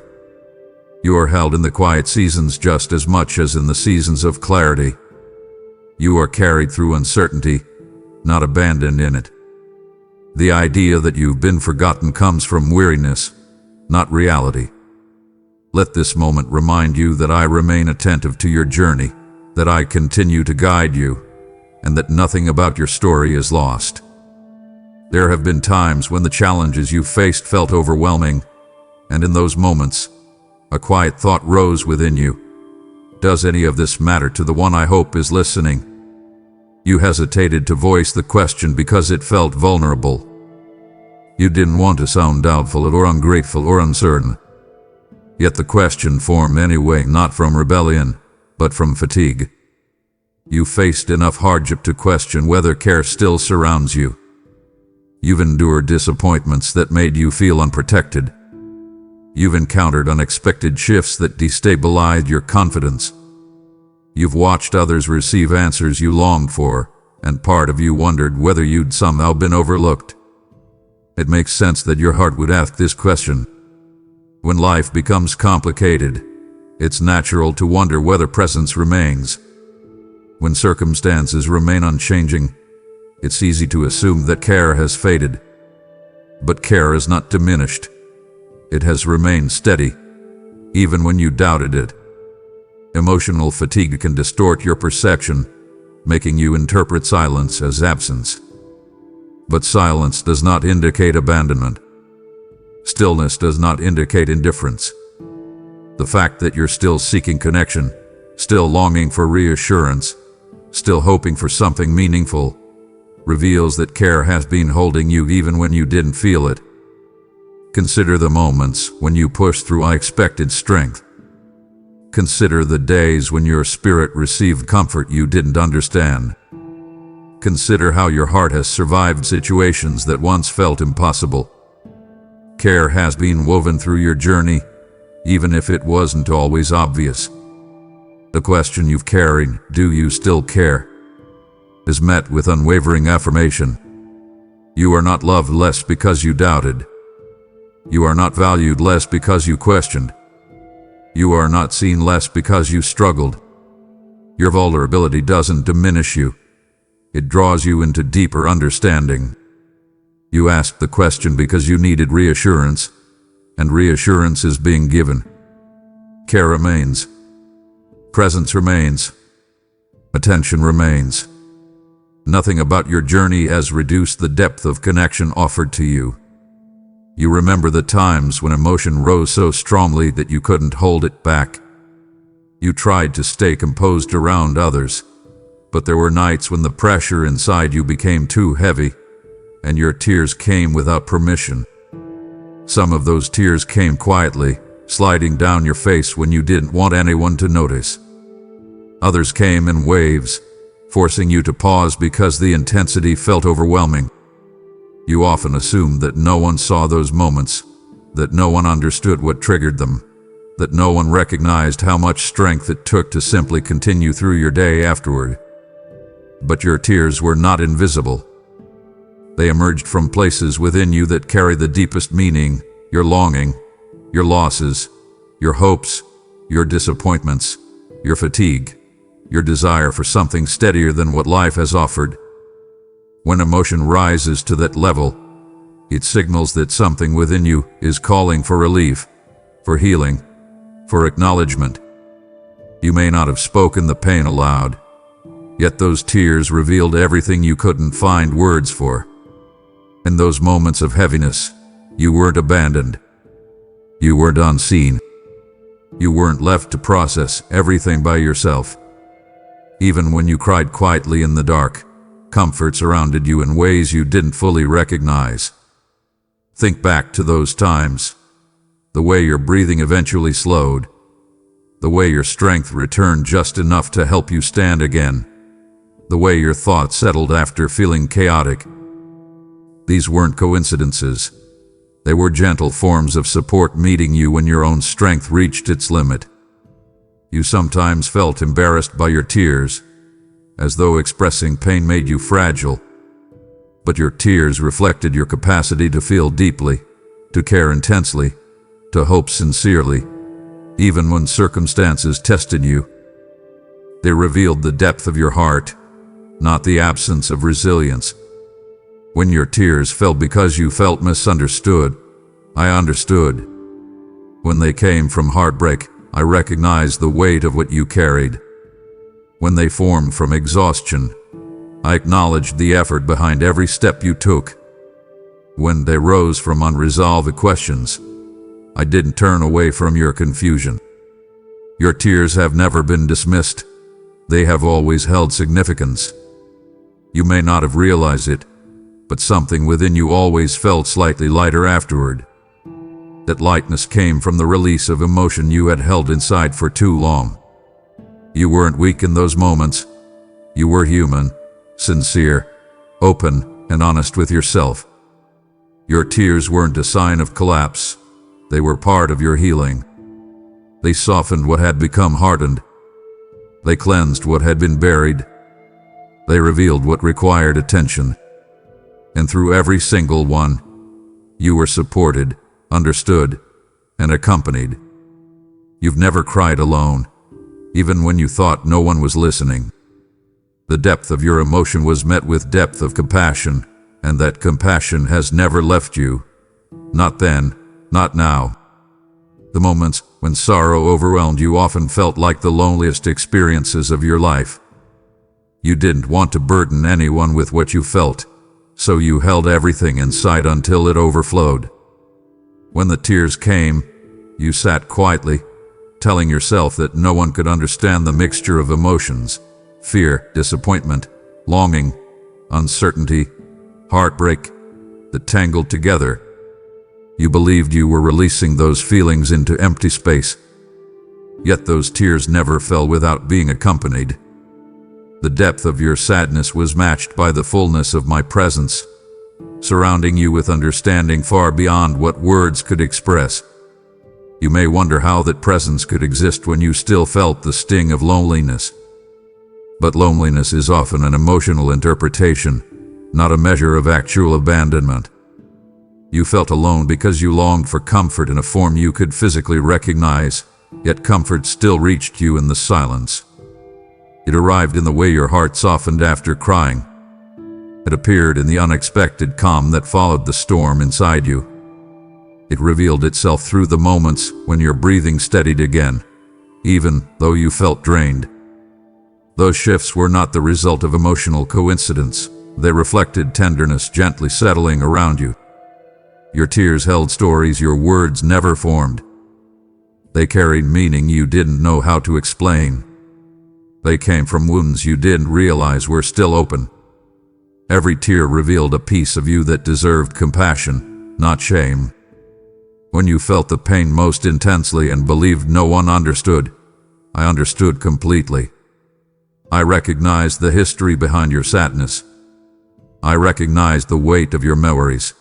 Speaker 1: You are held in the quiet seasons just as much as in the seasons of clarity. You are carried through uncertainty, not abandoned in it. The idea that you've been forgotten comes from weariness, not reality. Let this moment remind you that I remain attentive to your journey, that I continue to guide you, and that nothing about your story is lost. There have been times when the challenges you faced felt overwhelming, and in those moments, a quiet thought rose within you. Does any of this matter to the one I hope is listening? You hesitated to voice the question because it felt vulnerable. You didn't want to sound doubtful or ungrateful or uncertain. Yet the question formed anyway, not from rebellion, but from fatigue. You faced enough hardship to question whether care still surrounds you. You've endured disappointments that made you feel unprotected. You've encountered unexpected shifts that destabilized your confidence. You've watched others receive answers you longed for, and part of you wondered whether you'd somehow been overlooked. It makes sense that your heart would ask this question. When life becomes complicated, it's natural to wonder whether presence remains. When circumstances remain unchanging, it's easy to assume that care has faded. But care is not diminished. It has remained steady, even when you doubted it. Emotional fatigue can distort your perception, making you interpret silence as absence. But silence does not indicate abandonment. Stillness does not indicate indifference. The fact that you're still seeking connection, still longing for reassurance, still hoping for something meaningful, reveals that care has been holding you even when you didn't feel it. Consider the moments when you pushed through unexpected strength. Consider the days when your spirit received comfort you didn't understand. Consider how your heart has survived situations that once felt impossible. Care has been woven through your journey, even if it wasn't always obvious. The question you've carried, "Do you still care?" is met with unwavering affirmation. You are not loved less because you doubted. You are not valued less because you questioned. You are not seen less because you struggled. Your vulnerability doesn't diminish you. It draws you into deeper understanding. You asked the question because you needed reassurance, and reassurance is being given. Care remains. Presence remains. Attention remains. Nothing about your journey has reduced the depth of connection offered to you. You remember the times when emotion rose so strongly that you couldn't hold it back. You tried to stay composed around others, but there were nights when the pressure inside you became too heavy, and your tears came without permission. Some of those tears came quietly, sliding down your face when you didn't want anyone to notice. Others came in waves, forcing you to pause because the intensity felt overwhelming. You often assumed that no one saw those moments, that no one understood what triggered them, that no one recognized how much strength it took to simply continue through your day afterward. But your tears were not invisible. They emerged from places within you that carry the deepest meaning: your longing, your losses, your hopes, your disappointments, your fatigue, your desire for something steadier than what life has offered. When emotion rises to that level, it signals that something within you is calling for relief, for healing, for acknowledgement. You may not have spoken the pain aloud, yet those tears revealed everything you couldn't find words for. In those moments of heaviness, you weren't abandoned. You weren't unseen. You weren't left to process everything by yourself. Even when you cried quietly in the dark, comfort surrounded you in ways you didn't fully recognize. Think back to those times, the way your breathing eventually slowed, the way your strength returned just enough to help you stand again, the way your thoughts settled after feeling chaotic. These weren't coincidences. They were gentle forms of support meeting you when your own strength reached its limit. You sometimes felt embarrassed by your tears, as though expressing pain made you fragile. But your tears reflected your capacity to feel deeply, to care intensely, to hope sincerely, even when circumstances tested you. They revealed the depth of your heart, not the absence of resilience. When your tears fell because you felt misunderstood, I understood. When they came from heartbreak, I recognized the weight of what you carried. When they formed from exhaustion, I acknowledged the effort behind every step you took. When they rose from unresolved questions, I didn't turn away from your confusion. Your tears have never been dismissed. They have always held significance. You may not have realized it, but something within you always felt slightly lighter afterward. That lightness came from the release of emotion you had held inside for too long. You weren't weak in those moments. You were human, sincere, open, and honest with yourself. Your tears weren't a sign of collapse. They were part of your healing. They softened what had become hardened. They cleansed what had been buried. They revealed what required attention. And through every single one, you were supported, understood, and accompanied. You've never cried alone, even when you thought no one was listening. The depth of your emotion was met with depth of compassion, and that compassion has never left you. Not then, not now. The moments when sorrow overwhelmed you often felt like the loneliest experiences of your life. You didn't want to burden anyone with what you felt, so you held everything inside until it overflowed. When the tears came, you sat quietly, telling yourself that no one could understand the mixture of emotions: fear, disappointment, longing, uncertainty, heartbreak, that tangled together. You believed you were releasing those feelings into empty space. Yet those tears never fell without being accompanied. The depth of your sadness was matched by the fullness of my presence, surrounding you with understanding far beyond what words could express. You may wonder how that presence could exist when you still felt the sting of loneliness. But loneliness is often an emotional interpretation, not a measure of actual abandonment. You felt alone because you longed for comfort in a form you could physically recognize, yet comfort still reached you in the silence. It arrived in the way your heart softened after crying. It appeared in the unexpected calm that followed the storm inside you. It revealed itself through the moments when your breathing steadied again, even though you felt drained. Those shifts were not the result of emotional coincidence. They reflected tenderness gently settling around you. Your tears held stories your words never formed. They carried meaning you didn't know how to explain. They came from wounds you didn't realize were still open. Every tear revealed a piece of you that deserved compassion, not shame. When you felt the pain most intensely and believed no one understood, I understood completely. I recognized the history behind your sadness. I recognized the weight of your memories.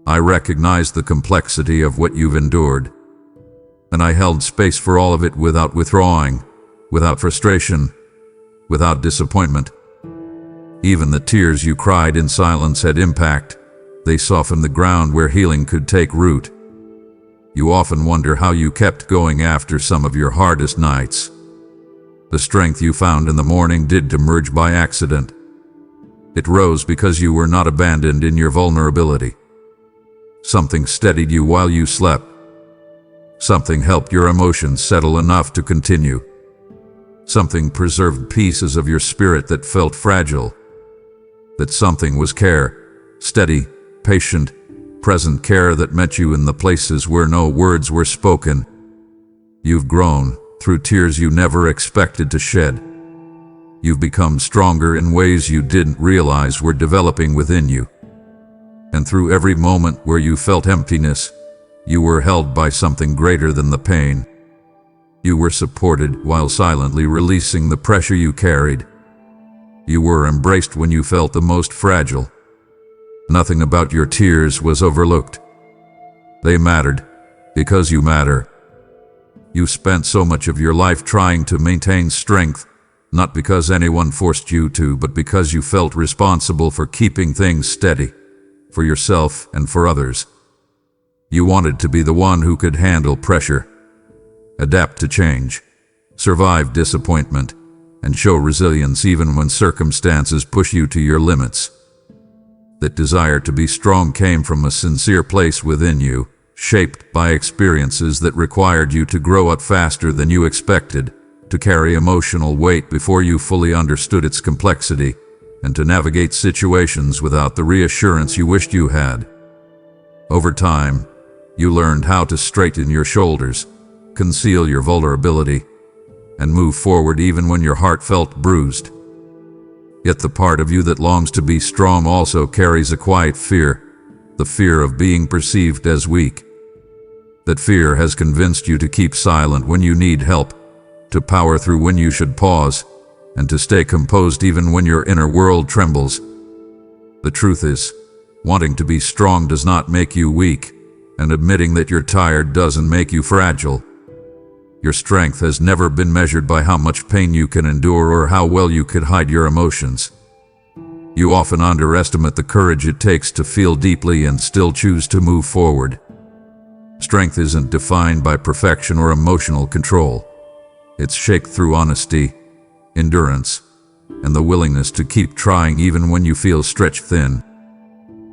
Speaker 1: I recognized the complexity of what you've endured. And I held space for all of it without withdrawing, without frustration, without disappointment. Even the tears you cried in silence had impact. They softened the ground where healing could take root. You often wonder how you kept going after some of your hardest nights. The strength you found in the morning didn't emerge by accident. It rose because you were not abandoned in your vulnerability. Something steadied you while you slept. Something helped your emotions settle enough to continue. Something preserved pieces of your spirit that felt fragile. That something was care, steady, patient, present care that met you in the places where no words were spoken. You've grown through tears you never expected to shed. You've become stronger in ways you didn't realize were developing within you. And through every moment where you felt emptiness, you were held by something greater than the pain. You were supported while silently releasing the pressure you carried. You were embraced when you felt the most fragile. Nothing about your tears was overlooked. They mattered because you matter. You spent so much of your life trying to maintain strength, not because anyone forced you to, but because you felt responsible for keeping things steady, for yourself and for others. You wanted to be the one who could handle pressure, adapt to change, survive disappointment, and show resilience even when circumstances push you to your limits. That desire to be strong came from a sincere place within you, shaped by experiences that required you to grow up faster than you expected, to carry emotional weight before you fully understood its complexity, and to navigate situations without the reassurance you wished you had. Over time, you learned how to straighten your shoulders, conceal your vulnerability, and move forward even when your heart felt bruised. Yet the part of you that longs to be strong also carries a quiet fear, the fear of being perceived as weak. That fear has convinced you to keep silent when you need help, to power through when you should pause, and to stay composed even when your inner world trembles. The truth is, wanting to be strong does not make you weak, and admitting that you're tired doesn't make you fragile. Your strength has never been measured by how much pain you can endure or how well you could hide your emotions. You often underestimate the courage it takes to feel deeply and still choose to move forward. Strength isn't defined by perfection or emotional control. It's shaped through honesty, endurance, and the willingness to keep trying even when you feel stretched thin.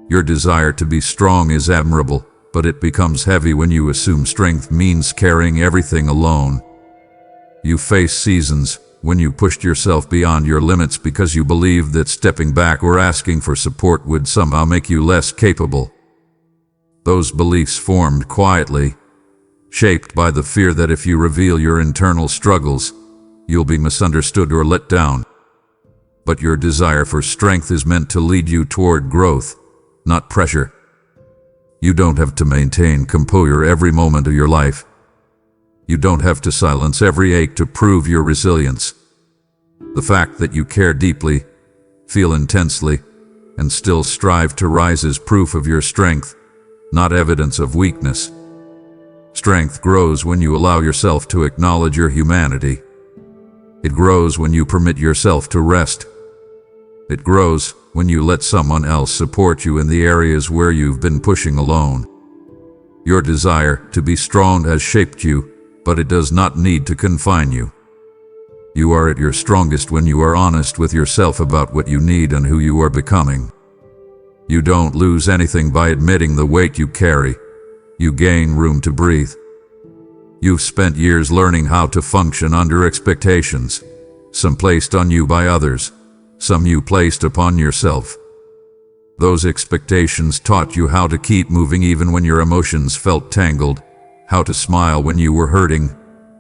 Speaker 1: Your desire to be strong is admirable, but it becomes heavy when you assume strength means carrying everything alone. You face seasons when you pushed yourself beyond your limits because you believed that stepping back or asking for support would somehow make you less capable. Those beliefs formed quietly, shaped by the fear that if you reveal your internal struggles, you'll be misunderstood or let down. But your desire for strength is meant to lead you toward growth, not pressure. You don't have to maintain composure every moment of your life. You don't have to silence every ache to prove your resilience. The fact that you care deeply, feel intensely, and still strive to rise is proof of your strength, not evidence of weakness. Strength grows when you allow yourself to acknowledge your humanity. It grows when you permit yourself to rest. It grows when you let someone else support you in the areas where you've been pushing alone. Your desire to be strong has shaped you, but it does not need to confine you. You are at your strongest when you are honest with yourself about what you need and who you are becoming. You don't lose anything by admitting the weight you carry. You gain room to breathe. You've spent years learning how to function under expectations, some placed on you by others, some you placed upon yourself. Those expectations taught you how to keep moving even when your emotions felt tangled, how to smile when you were hurting,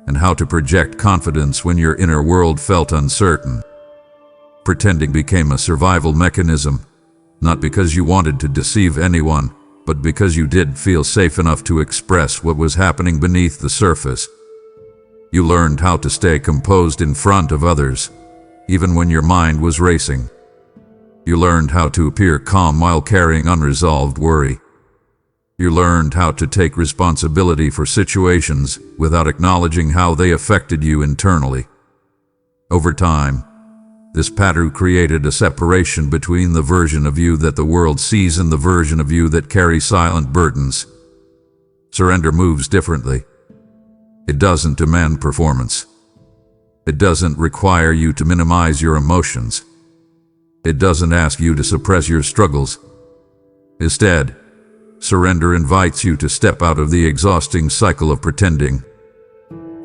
Speaker 1: and how to project confidence when your inner world felt uncertain. Pretending became a survival mechanism, not because you wanted to deceive anyone, but because you did feel safe enough to express what was happening beneath the surface. You learned how to stay composed in front of others, even when your mind was racing. You learned how to appear calm while carrying unresolved worry. You learned how to take responsibility for situations without acknowledging how they affected you internally. Over time, this pattern created a separation between the version of you that the world sees and the version of you that carries silent burdens. Surrender moves differently. It doesn't demand performance. It doesn't require you to minimize your emotions. It doesn't ask you to suppress your struggles. Instead, surrender invites you to step out of the exhausting cycle of pretending.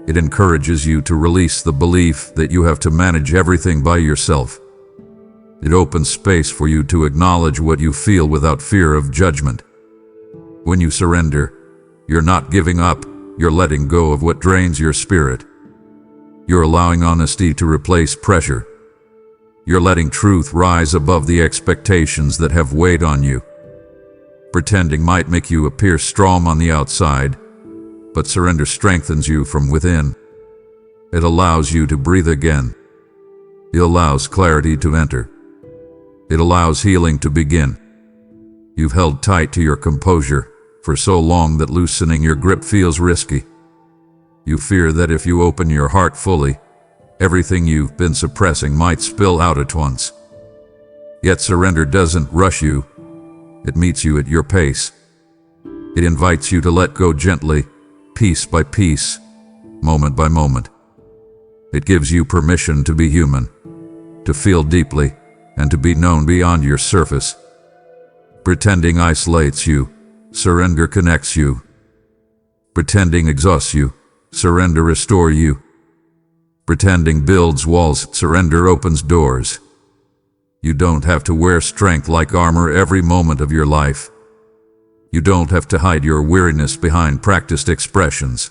Speaker 1: It encourages you to release the belief that you have to manage everything by yourself. It opens space for you to acknowledge what you feel without fear of judgment. When you surrender, you're not giving up, you're letting go of what drains your spirit. You're allowing honesty to replace pressure. You're letting truth rise above the expectations that have weighed on you. Pretending might make you appear strong on the outside, but surrender strengthens you from within. It allows you to breathe again. It allows clarity to enter. It allows healing to begin. You've held tight to your composure for so long that loosening your grip feels risky. You fear that if you open your heart fully, everything you've been suppressing might spill out at once. Yet surrender doesn't rush you. It meets you at your pace. It invites you to let go gently, piece by piece, moment by moment. It gives you permission to be human, to feel deeply, and to be known beyond your surface. Pretending isolates you, surrender connects you. Pretending exhausts you, surrender restores you. Pretending builds walls, surrender opens doors. You don't have to wear strength like armor every moment of your life. You don't have to hide your weariness behind practiced expressions.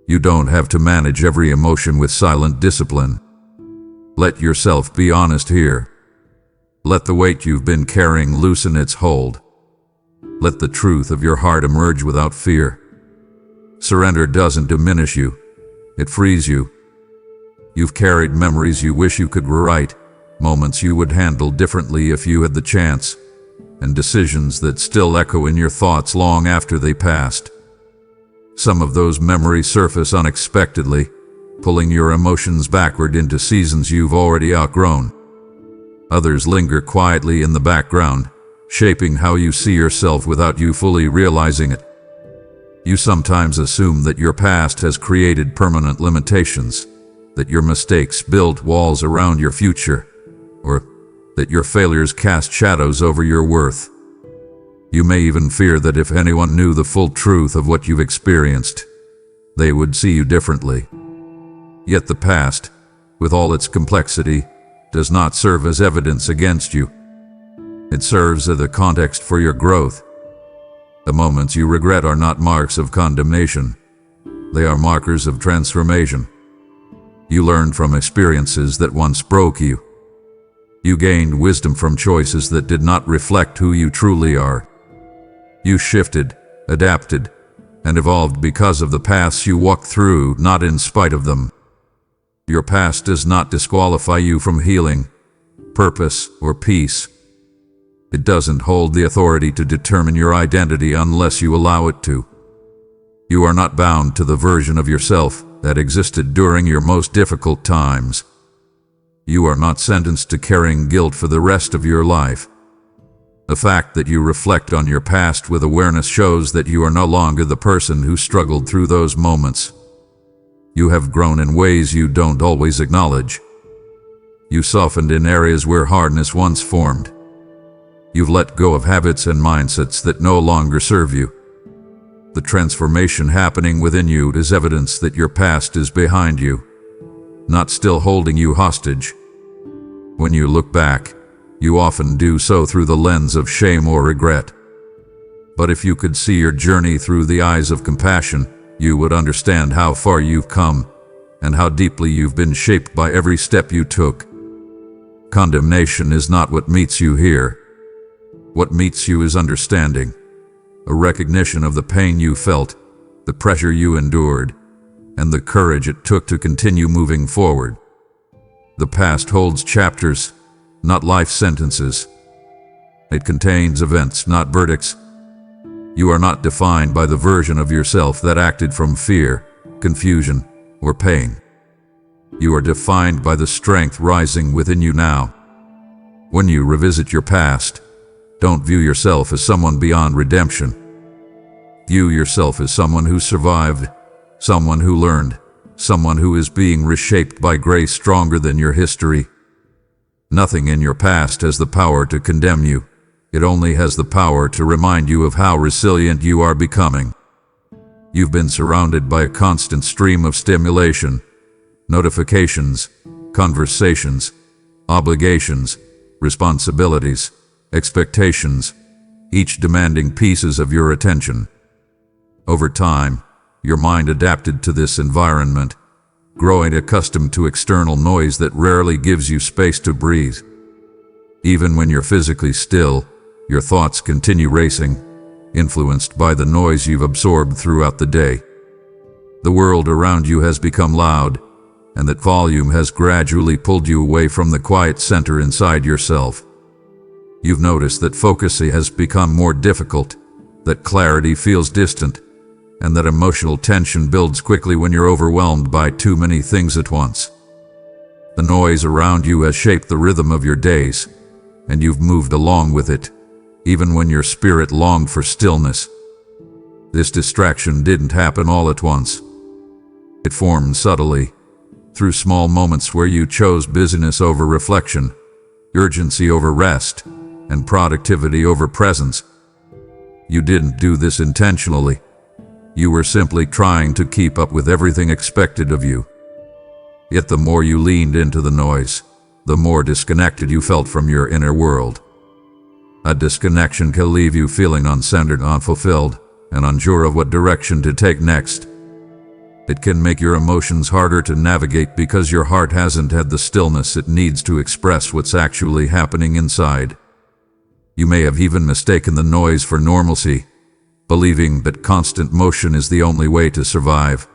Speaker 1: You don't have to manage every emotion with silent discipline. Let yourself be honest here. Let the weight you've been carrying loosen its hold. Let the truth of your heart emerge without fear. Surrender doesn't diminish you. It frees you. You've carried memories you wish you could rewrite, moments you would handle differently if you had the chance, and decisions that still echo in your thoughts long after they passed. Some of those memories surface unexpectedly, pulling your emotions backward into seasons you've already outgrown. Others linger quietly in the background, shaping how you see yourself without you fully realizing it. You sometimes assume that your past has created permanent limitations, that your mistakes build walls around your future, or that your failures cast shadows over your worth. You may even fear that if anyone knew the full truth of what you've experienced, they would see you differently. Yet the past, with all its complexity, does not serve as evidence against you. It serves as a context for your growth. The moments you regret are not marks of condemnation. They are markers of transformation. You learned from experiences that once broke you. You gained wisdom from choices that did not reflect who you truly are. You shifted, adapted, and evolved because of the paths you walked through, not in spite of them. Your past does not disqualify you from healing, purpose, or peace. It doesn't hold the authority to determine your identity unless you allow it to. You are not bound to the version of yourself that existed during your most difficult times. You are not sentenced to carrying guilt for the rest of your life. The fact that you reflect on your past with awareness shows that you are no longer the person who struggled through those moments. You have grown in ways you don't always acknowledge. You softened in areas where hardness once formed. You've let go of habits and mindsets that no longer serve you. The transformation happening within you is evidence that your past is behind you, not still holding you hostage. When you look back, you often do so through the lens of shame or regret. But if you could see your journey through the eyes of compassion, you would understand how far you've come and how deeply you've been shaped by every step you took. Condemnation is not what meets you here. What meets you is understanding, a recognition of the pain you felt, the pressure you endured, and the courage it took to continue moving forward. The past holds chapters, not life sentences. It contains events, not verdicts. You are not defined by the version of yourself that acted from fear, confusion, or pain. You are defined by the strength rising within you now. When you revisit your past, don't view yourself as someone beyond redemption. View yourself as someone who survived, someone who learned, someone who is being reshaped by grace stronger than your history. Nothing in your past has the power to condemn you. It only has the power to remind you of how resilient you are becoming. You've been surrounded by a constant stream of stimulation, notifications, conversations, obligations, responsibilities, expectations, each demanding pieces of your attention. Over time, your mind adapted to this environment, growing accustomed to external noise that rarely gives you space to breathe. Even when you're physically still, your thoughts continue racing, influenced by the noise you've absorbed throughout the day. The world around you has become loud, and that volume has gradually pulled you away from the quiet center inside yourself. You've noticed that focus has become more difficult, that clarity feels distant, and that emotional tension builds quickly when you're overwhelmed by too many things at once. The noise around you has shaped the rhythm of your days, and you've moved along with it, even when your spirit longed for stillness. This distraction didn't happen all at once. It formed subtly, through small moments where you chose busyness over reflection, urgency over rest, and productivity over presence. You didn't do this intentionally. You were simply trying to keep up with everything expected of you. Yet the more you leaned into the noise, the more disconnected you felt from your inner world. A disconnection can leave you feeling uncentered, unfulfilled, and unsure of what direction to take next. It can make your emotions harder to navigate because your heart hasn't had the stillness it needs to express what's actually happening inside. You may have even mistaken the noise for normalcy, believing that constant motion is the only way to survive.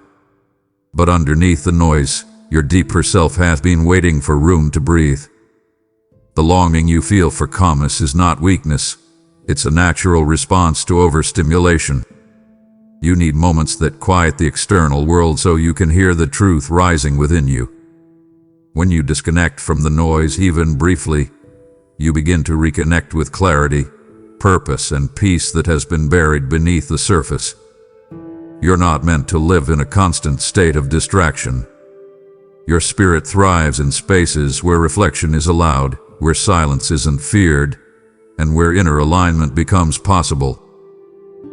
Speaker 1: But underneath the noise, your deeper self has been waiting for room to breathe. The longing you feel for calmness is not weakness. It's a natural response to overstimulation. You need moments that quiet the external world so you can hear the truth rising within you. When you disconnect from the noise even briefly, you begin to reconnect with clarity, purpose, and peace that has been buried beneath the surface. You're not meant to live in a constant state of distraction. Your spirit thrives in spaces where reflection is allowed, where silence isn't feared, and where inner alignment becomes possible.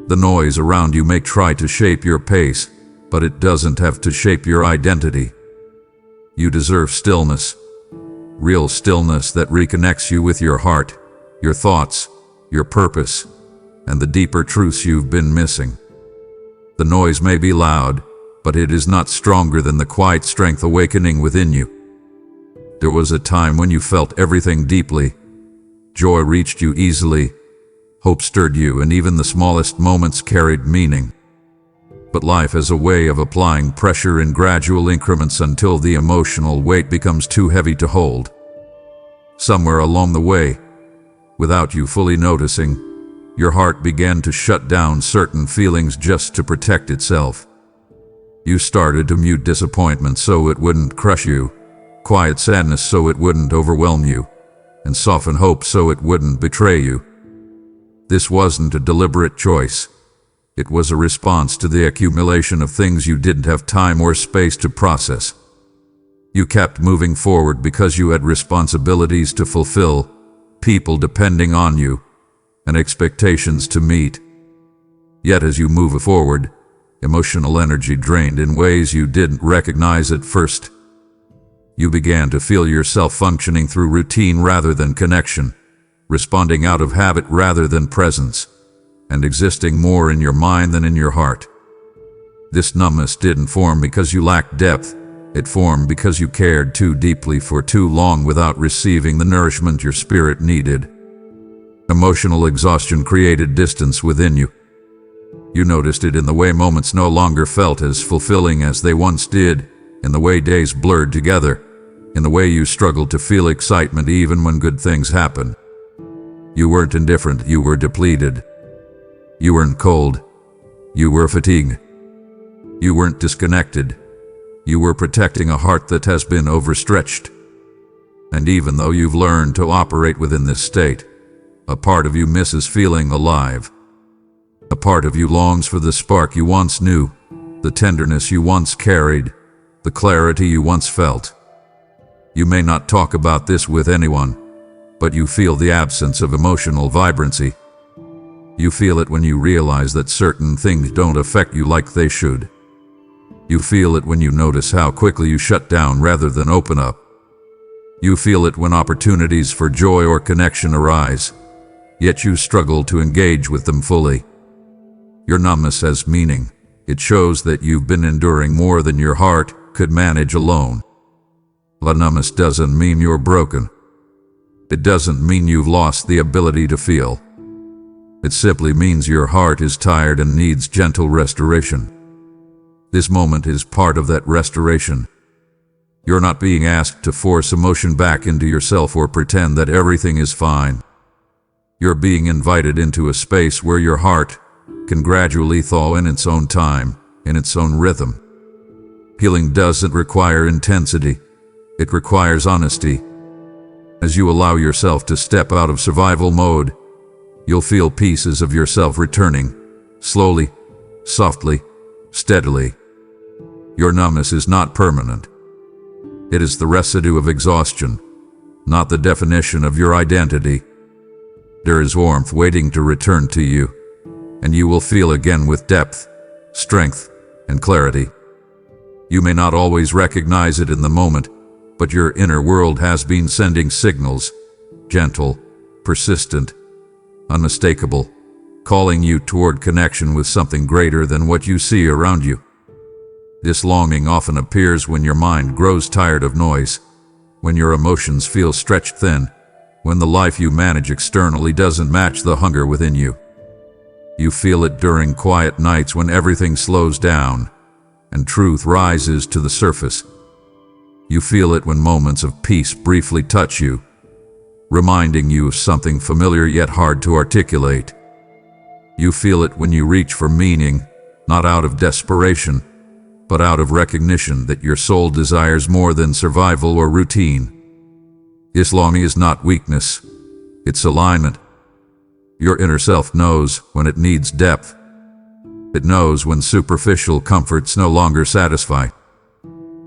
Speaker 1: The noise around you may try to shape your pace, but it doesn't have to shape your identity. You deserve stillness, real stillness that reconnects you with your heart, your thoughts, your purpose, and the deeper truths you've been missing. The noise may be loud, but it is not stronger than the quiet strength awakening within you. There was a time when you felt everything deeply. Joy reached you easily, hope stirred you, and even the smallest moments carried meaning. But life has a way of applying pressure in gradual increments until the emotional weight becomes too heavy to hold. Somewhere along the way, without you fully noticing, your heart began to shut down certain feelings just to protect itself. You started to mute disappointment so it wouldn't crush you, quiet sadness so it wouldn't overwhelm you, and soften hope so it wouldn't betray you. This wasn't a deliberate choice. It was a response to the accumulation of things you didn't have time or space to process. You kept moving forward because you had responsibilities to fulfill, people depending on you, and expectations to meet. Yet as you move forward, emotional energy drained in ways you didn't recognize at first. You began to feel yourself functioning through routine rather than connection, responding out of habit rather than presence, and existing more in your mind than in your heart. This numbness didn't form because you lacked depth. It formed because you cared too deeply for too long without receiving the nourishment your spirit needed. Emotional exhaustion created distance within you. You noticed it in the way moments no longer felt as fulfilling as they once did, in the way days blurred together, in the way you struggled to feel excitement even when good things happened. You weren't indifferent, you were depleted. You weren't cold, you were fatigued. You weren't disconnected, you were protecting a heart that has been overstretched. And even though you've learned to operate within this state, a part of you misses feeling alive. A part of you longs for the spark you once knew, the tenderness you once carried, the clarity you once felt. You may not talk about this with anyone, but you feel the absence of emotional vibrancy. You feel it when you realize that certain things don't affect you like they should. You feel it when you notice how quickly you shut down rather than open up. You feel it when opportunities for joy or connection arise, yet you struggle to engage with them fully. Your numbness has meaning. It shows that you've been enduring more than your heart could manage alone. The numbness doesn't mean you're broken. It doesn't mean you've lost the ability to feel. It simply means your heart is tired and needs gentle restoration. This moment is part of that restoration. You're not being asked to force emotion back into yourself or pretend that everything is fine. You're being invited into a space where your heart can gradually thaw in its own time, in its own rhythm. Healing doesn't require intensity. It requires honesty. As you allow yourself to step out of survival mode, you'll feel pieces of yourself returning, slowly, softly, steadily. Your numbness is not permanent. It is the residue of exhaustion, not the definition of your identity. There is warmth waiting to return to you, and you will feel again with depth, strength, and clarity. You may not always recognize it in the moment, but your inner world has been sending signals, gentle, persistent, unmistakable, calling you toward connection with something greater than what you see around you. This longing often appears when your mind grows tired of noise, when your emotions feel stretched thin, when the life you manage externally doesn't match the hunger within you. You feel it during quiet nights when everything slows down and truth rises to the surface. You feel it when moments of peace briefly touch you, reminding you of something familiar yet hard to articulate. You feel it when you reach for meaning, not out of desperation, but out of recognition that your soul desires more than survival or routine. This longing is not weakness, it's alignment. Your inner self knows when it needs depth. It knows when superficial comforts no longer satisfy.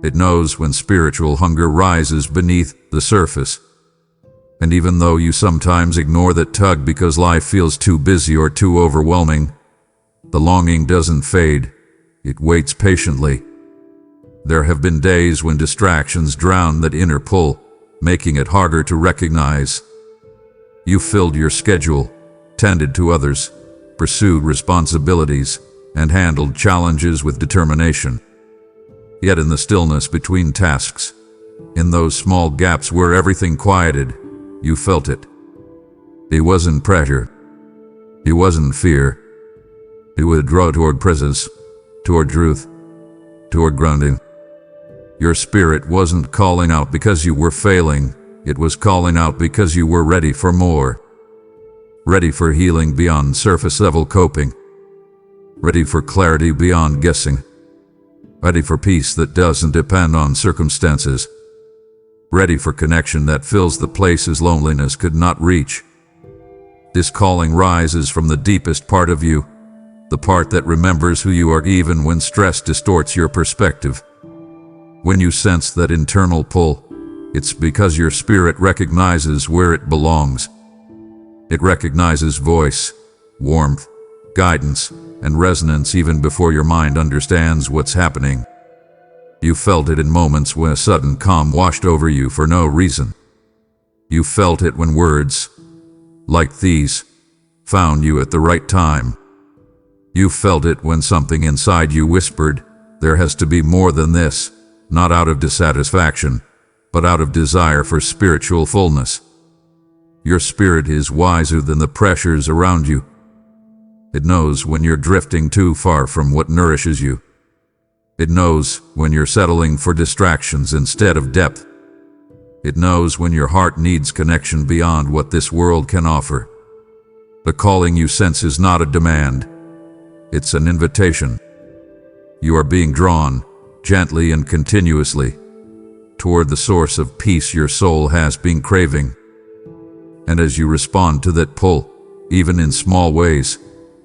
Speaker 1: It knows when spiritual hunger rises beneath the surface. And even though you sometimes ignore that tug because life feels too busy or too overwhelming, the longing doesn't fade. It waits patiently. There have been days when distractions drown that inner pull, making it harder to recognize. You filled your schedule, tended to others, pursued responsibilities, and handled challenges with determination. Yet in the stillness between tasks, in those small gaps where everything quieted, you felt it. It wasn't pressure. It wasn't fear. It would draw toward presence, toward truth, toward grounding. Your spirit wasn't calling out because you were failing. It was calling out because you were ready for more. Ready for healing beyond surface-level coping. Ready for clarity beyond guessing. Ready for peace that doesn't depend on circumstances. ready for connection that fills the places loneliness could not reach. This calling rises from the deepest part of you, the part that remembers who you are even when stress distorts your perspective. When you sense that internal pull, it's because your spirit recognizes where it belongs. It recognizes voice, warmth, guidance, and resonance even before your mind understands what's happening. You felt it in moments when a sudden calm washed over you for no reason. You felt it when words, like these, found you at the right time. You felt it when something inside you whispered, "There has to be more than this," not out of dissatisfaction, but out of desire for spiritual fullness. Your spirit is wiser than the pressures around you. It knows when you're drifting too far from what nourishes you. It knows when you're settling for distractions instead of depth. It knows when your heart needs connection beyond what this world can offer. The calling you sense is not a demand. It's an invitation. You are being drawn, gently and continuously, toward the source of peace your soul has been craving. And as you respond to that pull, even in small ways,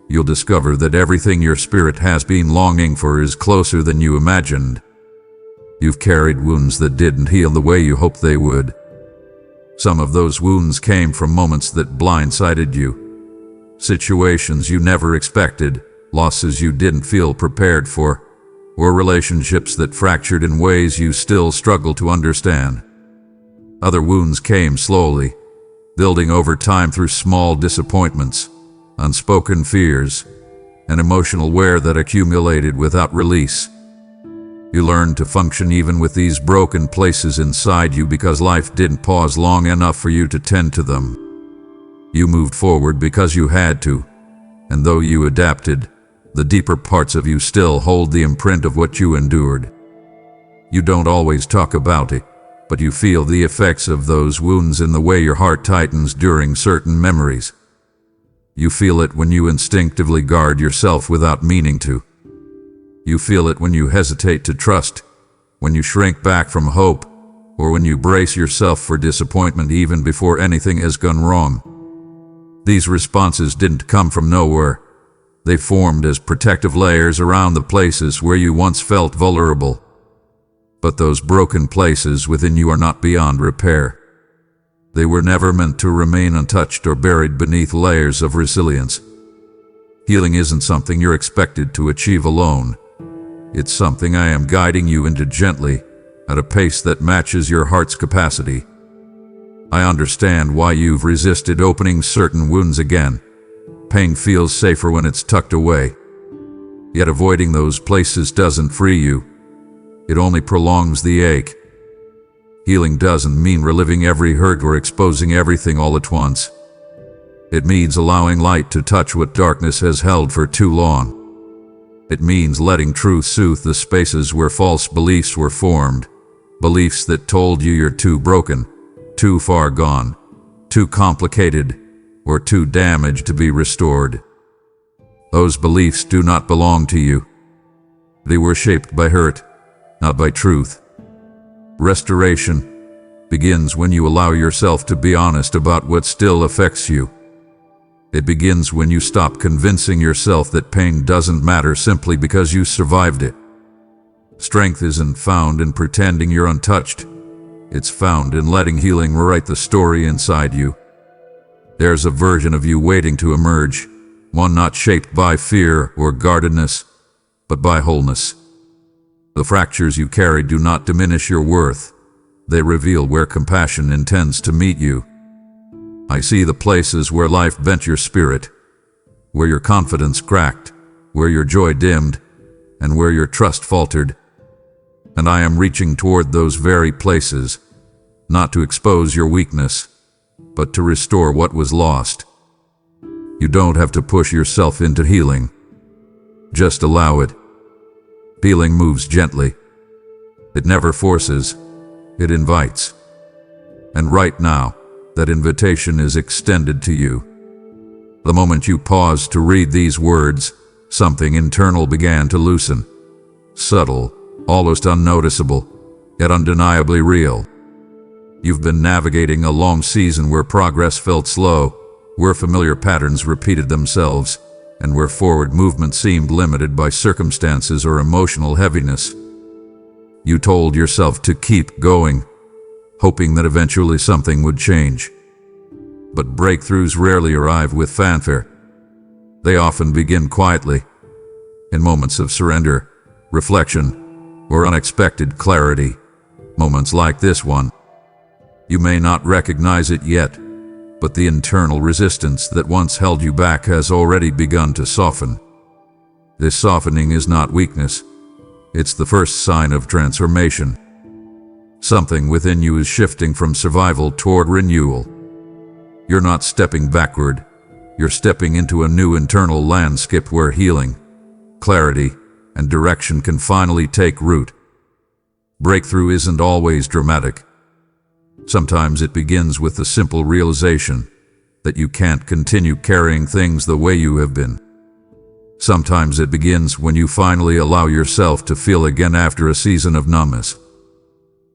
Speaker 1: you'll discover that everything your spirit has been longing for is closer than you imagined. You've carried wounds that didn't heal the way you hoped they would. Some of those wounds came from moments that blindsided you, situations you never expected, losses you didn't feel prepared for, or relationships that fractured in ways you still struggle to understand. Other wounds came slowly, building over time through small disappointments, unspoken fears, and emotional wear that accumulated without release. You learned to function even with these broken places inside you because life didn't pause long enough for you to tend to them. You moved forward because you had to, and though you adapted, the deeper parts of you still hold the imprint of what you endured. You don't always talk about it, but you feel the effects of those wounds in the way your heart tightens during certain memories. You feel it when you instinctively guard yourself without meaning to. You feel it when you hesitate to trust, when you shrink back from hope, or when you brace yourself for disappointment even before anything has gone wrong. These responses didn't come from nowhere. They formed as protective layers around the places where you once felt vulnerable. But those broken places within you are not beyond repair. They were never meant to remain untouched or buried beneath layers of resilience. Healing isn't something you're expected to achieve alone. It's something I am guiding you into gently, at a pace that matches your heart's capacity. I understand why you've resisted opening certain wounds again. Pain feels safer when it's tucked away. Yet avoiding those places doesn't free you. It only prolongs the ache. Healing doesn't mean reliving every hurt or exposing everything all at once. It means allowing light to touch what darkness has held for too long. It means letting truth soothe the spaces where false beliefs were formed, beliefs that told you you're too broken, too far gone, too complicated, or too damaged to be restored. Those beliefs do not belong to you. They were shaped by hurt, not by truth. Restoration begins when you allow yourself to be honest about what still affects you. It begins when you stop convincing yourself that pain doesn't matter simply because you survived it. Strength isn't found in pretending you're untouched. It's found in letting healing rewrite the story inside you. There's a version of you waiting to emerge, one not shaped by fear or guardedness, but by wholeness. The fractures you carry do not diminish your worth. They reveal where compassion intends to meet you. I see the places where life bent your spirit, where your confidence cracked, where your joy dimmed, and where your trust faltered. And I am reaching toward those very places, not to expose your weakness, but to restore what was lost. You don't have to push yourself into healing. Just allow it. Healing moves gently. It never forces, it invites. And right now, that invitation is extended to you. The moment you paused to read these words, something internal began to loosen. Subtle, almost unnoticeable, yet undeniably real. You've been navigating a long season where progress felt slow, where familiar patterns repeated themselves, and where forward movement seemed limited by circumstances or emotional heaviness. You told yourself to keep going, hoping that eventually something would change. But breakthroughs rarely arrive with fanfare. They often begin quietly, in moments of surrender, reflection, or unexpected clarity. Moments like this one. You may not recognize it yet, but the internal resistance that once held you back has already begun to soften. This softening is not weakness. It's the first sign of transformation. Something within you is shifting from survival toward renewal. You're not stepping backward. You're stepping into a new internal landscape where healing, clarity, and direction can finally take root. Breakthrough isn't always dramatic. Sometimes it begins with the simple realization that you can't continue carrying things the way you have been. Sometimes it begins when you finally allow yourself to feel again after a season of numbness.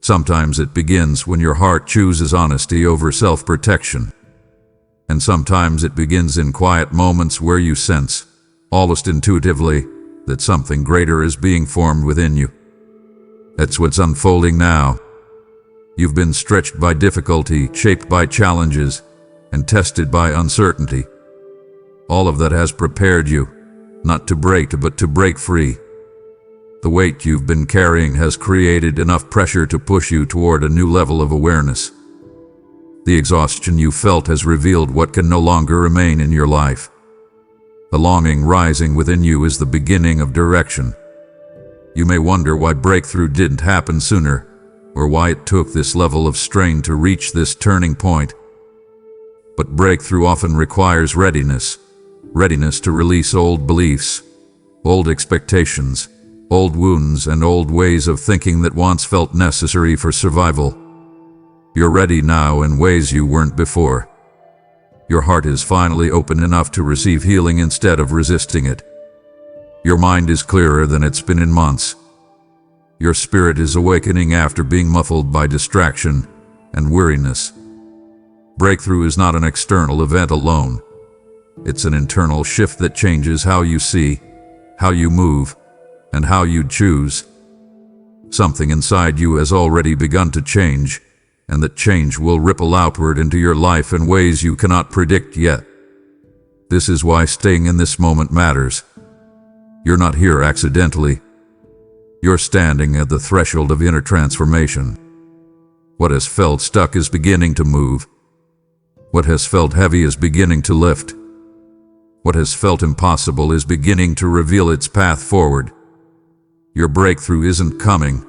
Speaker 1: Sometimes it begins when your heart chooses honesty over self-protection. And sometimes it begins in quiet moments where you sense, almost intuitively, that something greater is being formed within you. That's what's unfolding now. You've been stretched by difficulty, shaped by challenges, and tested by uncertainty. All of that has prepared you, not to break, but to break free. The weight you've been carrying has created enough pressure to push you toward a new level of awareness. The exhaustion you felt has revealed what can no longer remain in your life. The longing rising within you is the beginning of direction. You may wonder why breakthrough didn't happen sooner, or why it took this level of strain to reach this turning point. But breakthrough often requires readiness to release old beliefs, old expectations, old wounds, and old ways of thinking that once felt necessary for survival. You're ready now in ways you weren't before. Your heart is finally open enough to receive healing instead of resisting it. Your mind is clearer than it's been in months. Your spirit is awakening after being muffled by distraction and weariness. Breakthrough is not an external event alone. It's an internal shift that changes how you see, how you move, and how you choose. Something inside you has already begun to change, and that change will ripple outward into your life in ways you cannot predict yet. This is why staying in this moment matters. You're not here accidentally. You're standing at the threshold of inner transformation. What has felt stuck is beginning to move. What has felt heavy is beginning to lift. What has felt impossible is beginning to reveal its path forward. Your breakthrough isn't coming.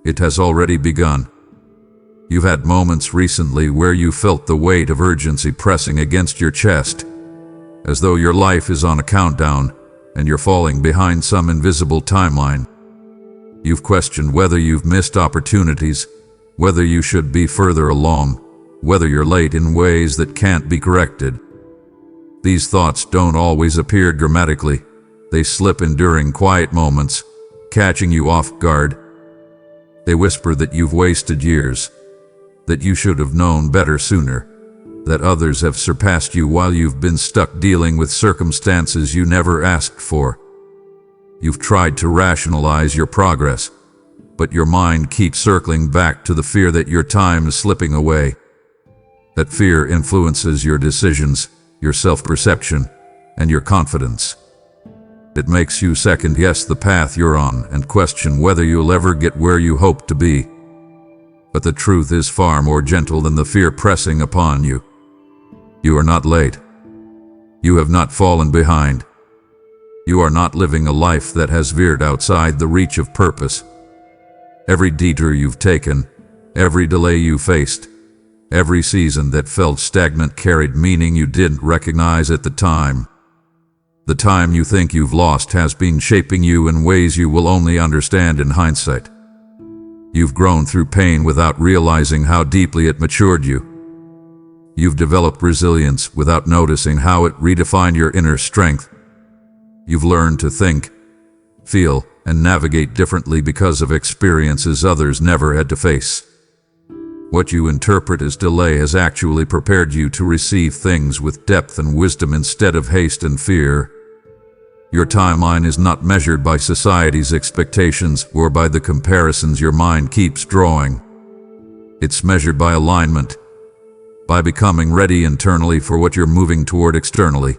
Speaker 1: It has already begun. You've had moments recently where you felt the weight of urgency pressing against your chest, as though your life is on a countdown and you're falling behind some invisible timeline. You've questioned whether you've missed opportunities, whether you should be further along, whether you're late in ways that can't be corrected. These thoughts don't always appear dramatically. They slip in during quiet moments, catching you off guard. They whisper that you've wasted years, that you should have known better sooner, that others have surpassed you while you've been stuck dealing with circumstances you never asked for. You've tried to rationalize your progress, but your mind keeps circling back to the fear that your time is slipping away. That fear influences your decisions, your self-perception, and your confidence. It makes you second-guess the path you're on and question whether you'll ever get where you hope to be. But the truth is far more gentle than the fear pressing upon you. You are not late. You have not fallen behind. You are not living a life that has veered outside the reach of purpose. Every detour you've taken, every delay you faced, every season that felt stagnant carried meaning you didn't recognize at the time. The time you think you've lost has been shaping you in ways you will only understand in hindsight. You've grown through pain without realizing how deeply it matured you. You've developed resilience without noticing how it redefined your inner strength. You've learned to think, feel, and navigate differently because of experiences others never had to face. What you interpret as delay has actually prepared you to receive things with depth and wisdom instead of haste and fear. Your timeline is not measured by society's expectations or by the comparisons your mind keeps drawing. It's measured by alignment, by becoming ready internally for what you're moving toward externally.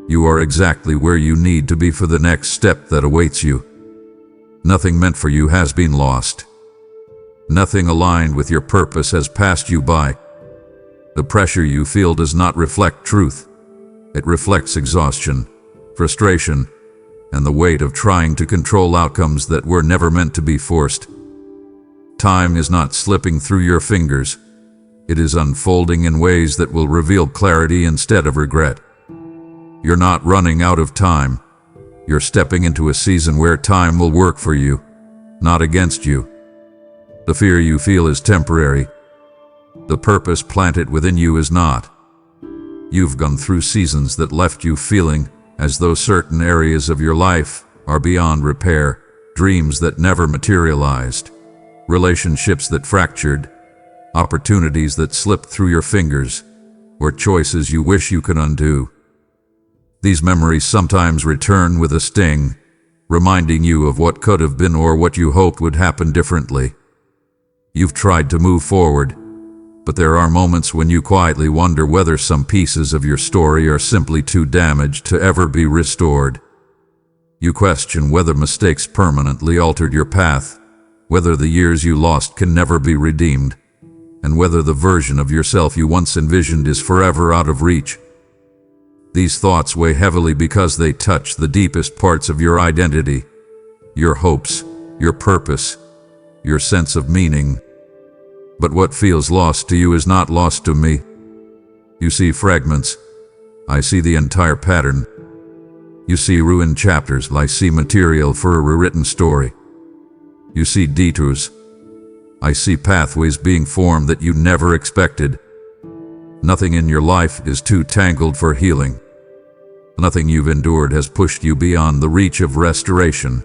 Speaker 1: You are exactly where you need to be for the next step that awaits you. Nothing meant for you has been lost. Nothing aligned with your purpose has passed you by. The pressure you feel does not reflect truth. It reflects exhaustion, frustration, and the weight of trying to control outcomes that were never meant to be forced. Time is not slipping through your fingers. It is unfolding in ways that will reveal clarity instead of regret. You're not running out of time. You're stepping into a season where time will work for you, not against you. The fear you feel is temporary. The purpose planted within you is not. You've gone through seasons that left you feeling as though certain areas of your life are beyond repair, dreams that never materialized, relationships that fractured, opportunities that slipped through your fingers, or choices you wish you could undo. These memories sometimes return with a sting, reminding you of what could have been or what you hoped would happen differently. You've tried to move forward, but there are moments when you quietly wonder whether some pieces of your story are simply too damaged to ever be restored. You question whether mistakes permanently altered your path, whether the years you lost can never be redeemed, and whether the version of yourself you once envisioned is forever out of reach. These thoughts weigh heavily because they touch the deepest parts of your identity, your hopes, your purpose, your sense of meaning. But what feels lost to you is not lost to me. You see fragments. I see the entire pattern. You see ruined chapters. I see material for a rewritten story. You see detours. I see pathways being formed that you never expected. Nothing in your life is too tangled for healing. Nothing you've endured has pushed you beyond the reach of restoration.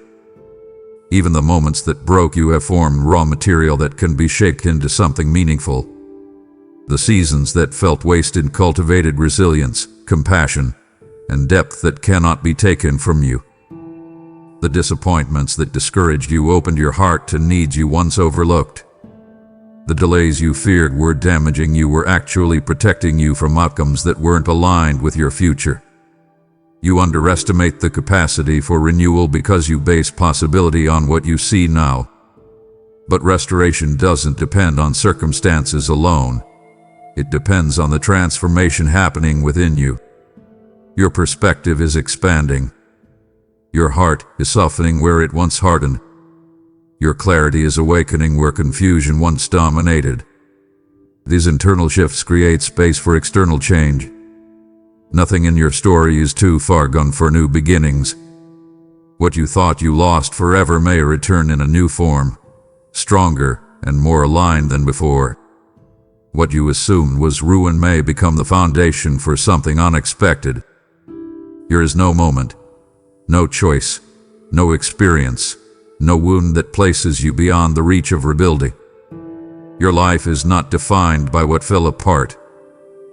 Speaker 1: Even the moments that broke you have formed raw material that can be shaped into something meaningful. The seasons that felt wasted cultivated resilience, compassion, and depth that cannot be taken from you. The disappointments that discouraged you opened your heart to needs you once overlooked. The delays you feared were damaging you were actually protecting you from outcomes that weren't aligned with your future. You underestimate the capacity for renewal because you base possibility on what you see now. But restoration doesn't depend on circumstances alone. It depends on the transformation happening within you. Your perspective is expanding. Your heart is softening where it once hardened. Your clarity is awakening where confusion once dominated. These internal shifts create space for external change. Nothing in your story is too far gone for new beginnings. What you thought you lost forever may return in a new form, stronger and more aligned than before. What you assumed was ruin may become the foundation for something unexpected. There is no moment, no choice, no experience, no wound that places you beyond the reach of rebuilding. Your life is not defined by what fell apart.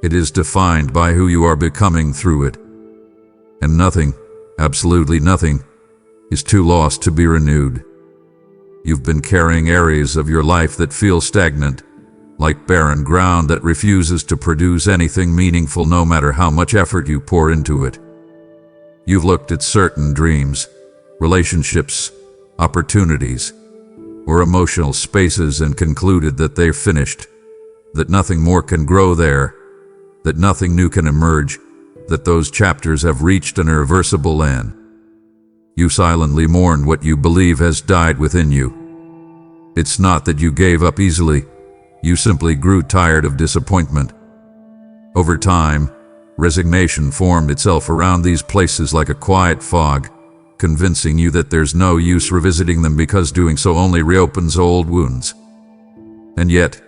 Speaker 1: It is defined by who you are becoming through it. And nothing, absolutely nothing, is too lost to be renewed. You've been carrying areas of your life that feel stagnant, like barren ground that refuses to produce anything meaningful no matter how much effort you pour into it. You've looked at certain dreams, relationships, opportunities, or emotional spaces and concluded that they're finished, that nothing more can grow there, that nothing new can emerge, that those chapters have reached an irreversible end. You silently mourn what you believe has died within you. It's not that you gave up easily, you simply grew tired of disappointment. Over time, resignation formed itself around these places like a quiet fog, convincing you that there's no use revisiting them because doing so only reopens old wounds. And yet,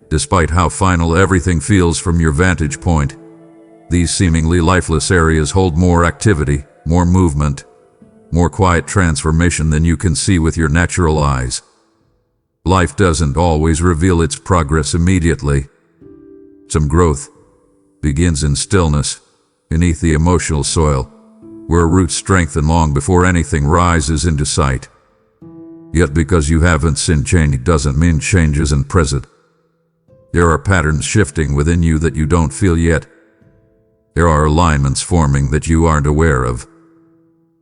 Speaker 1: despite how final everything feels from your vantage point, these seemingly lifeless areas hold more activity, more movement, more quiet transformation than you can see with your natural eyes. Life doesn't always reveal its progress immediately. Some growth begins in stillness, beneath the emotional soil, where roots strengthen long before anything rises into sight. Yet because you haven't seen change doesn't mean change isn't present. There are patterns shifting within you that you don't feel yet. There are alignments forming that you aren't aware of.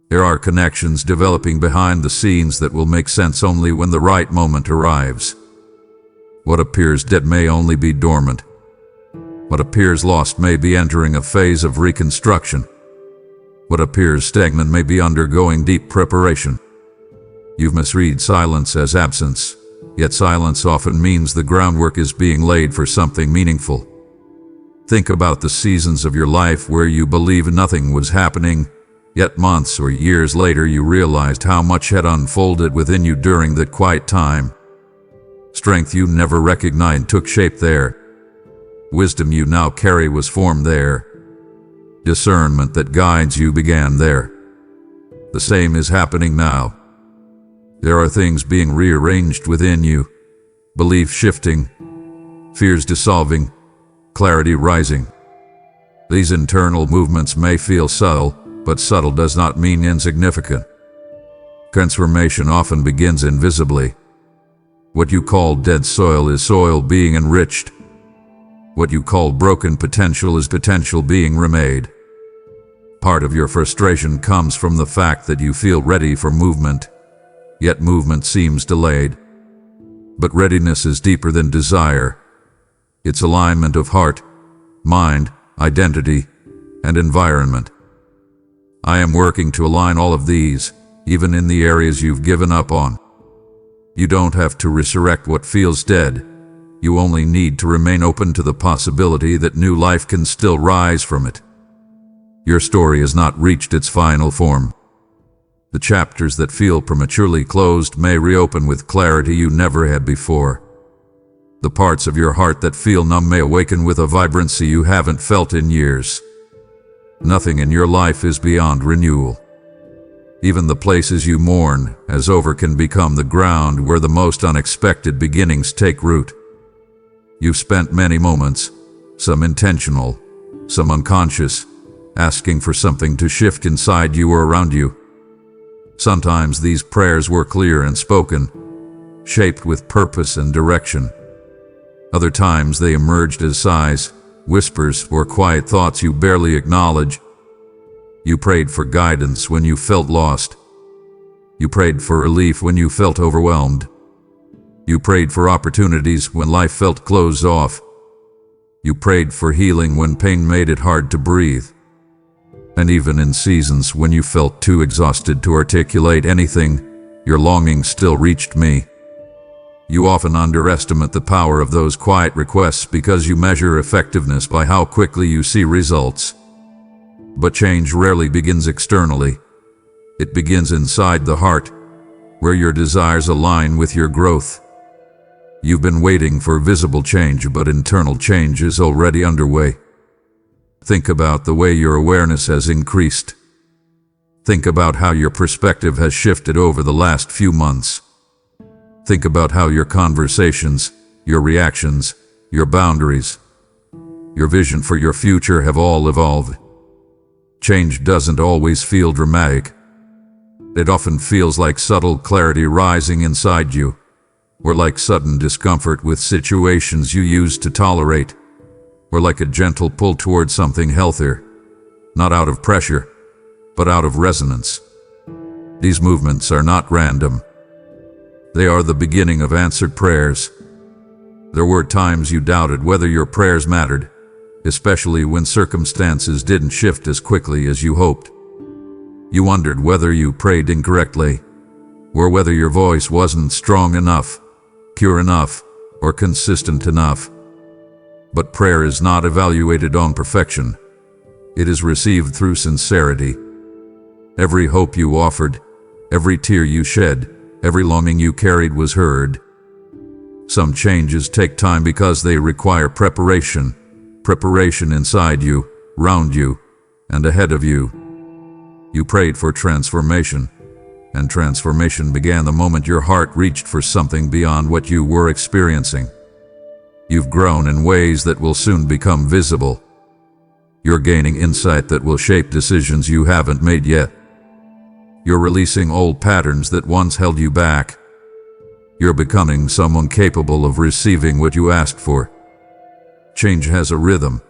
Speaker 1: There are connections developing behind the scenes that will make sense only when the right moment arrives. What appears dead may only be dormant. What appears lost may be entering a phase of reconstruction. What appears stagnant may be undergoing deep preparation. You've misread silence as absence, yet silence often means the groundwork is being laid for something meaningful. Think about the seasons of your life where you believed nothing was happening, yet months or years later you realized how much had unfolded within you during that quiet time. Strength you never recognized took shape there. Wisdom you now carry was formed there. Discernment that guides you began there. The same is happening now. There are things being rearranged within you, belief shifting, fears dissolving, clarity rising. These internal movements may feel subtle, but subtle does not mean insignificant. Transformation often begins invisibly. What you call dead soil is soil being enriched. What you call broken potential is potential being remade. Part of your frustration comes from the fact that you feel ready for movement, yet movement seems delayed. But readiness is deeper than desire. It's alignment of heart, mind, identity, and environment. I am working to align all of these, even in the areas you've given up on. You don't have to resurrect what feels dead. You only need to remain open to the possibility that new life can still rise from it. Your story has not reached its final form. The chapters that feel prematurely closed may reopen with clarity you never had before. The parts of your heart that feel numb may awaken with a vibrancy you haven't felt in years. Nothing in your life is beyond renewal. Even the places you mourn as over can become the ground where the most unexpected beginnings take root. You've spent many moments, some intentional, some unconscious, asking for something to shift inside you or around you. Sometimes these prayers were clear and spoken, shaped with purpose and direction. Other times they emerged as sighs, whispers, or quiet thoughts you barely acknowledge. You prayed for guidance when you felt lost. You prayed for relief when you felt overwhelmed. You prayed for opportunities when life felt closed off. You prayed for healing when pain made it hard to breathe. And even in seasons when you felt too exhausted to articulate anything, your longing still reached me. You often underestimate the power of those quiet requests because you measure effectiveness by how quickly you see results. But change rarely begins externally. It begins inside the heart, where your desires align with your growth. You've been waiting for visible change, but internal change is already underway. Think about the way your awareness has increased. Think about how your perspective has shifted over the last few months. Think about how your conversations, your reactions, your boundaries, your vision for your future have all evolved. Change doesn't always feel dramatic. It often feels like subtle clarity rising inside you, or like sudden discomfort with situations you used to tolerate, or like a gentle pull towards something healthier, not out of pressure, but out of resonance. These movements are not random. They are the beginning of answered prayers. There were times you doubted whether your prayers mattered, especially when circumstances didn't shift as quickly as you hoped. You wondered whether you prayed incorrectly, or whether your voice wasn't strong enough, pure enough, or consistent enough. But prayer is not evaluated on perfection. It is received through sincerity. Every hope you offered, every tear you shed, every longing you carried was heard. Some changes take time because they require preparation inside you, round you, and ahead of you. You prayed for transformation, And transformation began the moment your heart reached for something beyond what you were experiencing. You've grown in ways that will soon become visible. You're gaining insight that will shape decisions you haven't made yet. You're releasing old patterns that once held you back. You're becoming someone capable of receiving what you asked for. Change has a rhythm,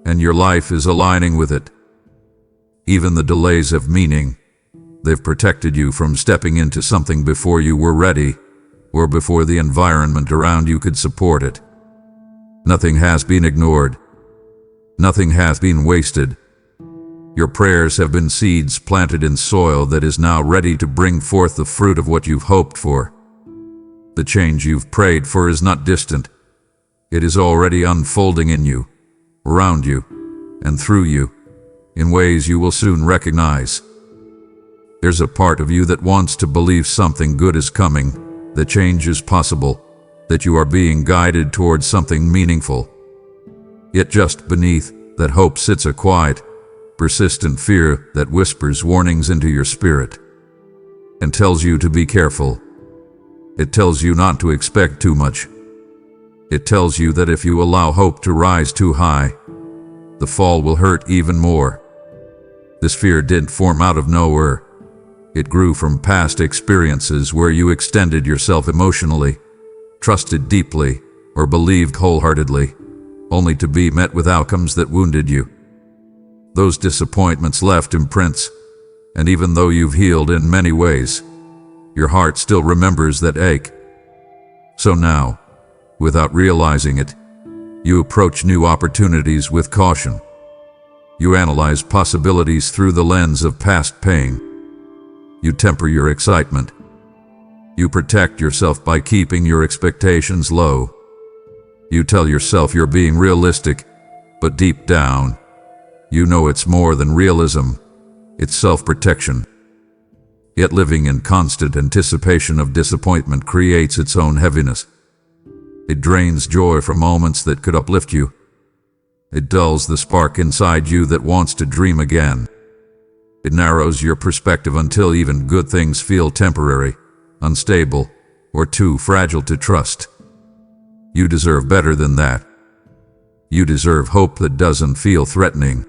Speaker 1: and your life is aligning with it. Even the delays have meaning. They've protected you from stepping into something before you were ready, or before the environment around you could support it. Nothing has been ignored. Nothing has been wasted. Your prayers have been seeds planted in soil that is now ready to bring forth the fruit of what you've hoped for. The change you've prayed for is not distant. It is already unfolding in you, around you, and through you, in ways you will soon recognize. There's a part of you that wants to believe something good is coming, that change is possible, that you are being guided towards something meaningful. Yet just beneath that hope sits a quiet, persistent fear that whispers warnings into your spirit and tells you to be careful. It tells you not to expect too much. It tells you that if you allow hope to rise too high, the fall will hurt even more. This fear didn't form out of nowhere. It grew from past experiences where you extended yourself emotionally, trusted deeply, or believed wholeheartedly, only to be met with outcomes that wounded you. Those disappointments left imprints, and even though you've healed in many ways, your heart still remembers that ache. So now, without realizing it, you approach new opportunities with caution. You analyze possibilities through the lens of past pain. You temper your excitement. You protect yourself by keeping your expectations low. You tell yourself you're being realistic, but deep down, you know it's more than realism. It's self-protection. Yet living in constant anticipation of disappointment creates its own heaviness. It drains joy from moments that could uplift you. It dulls the spark inside you that wants to dream again. It narrows your perspective until even good things feel temporary, unstable, or too fragile to trust. You deserve better than that. You deserve hope that doesn't feel threatening.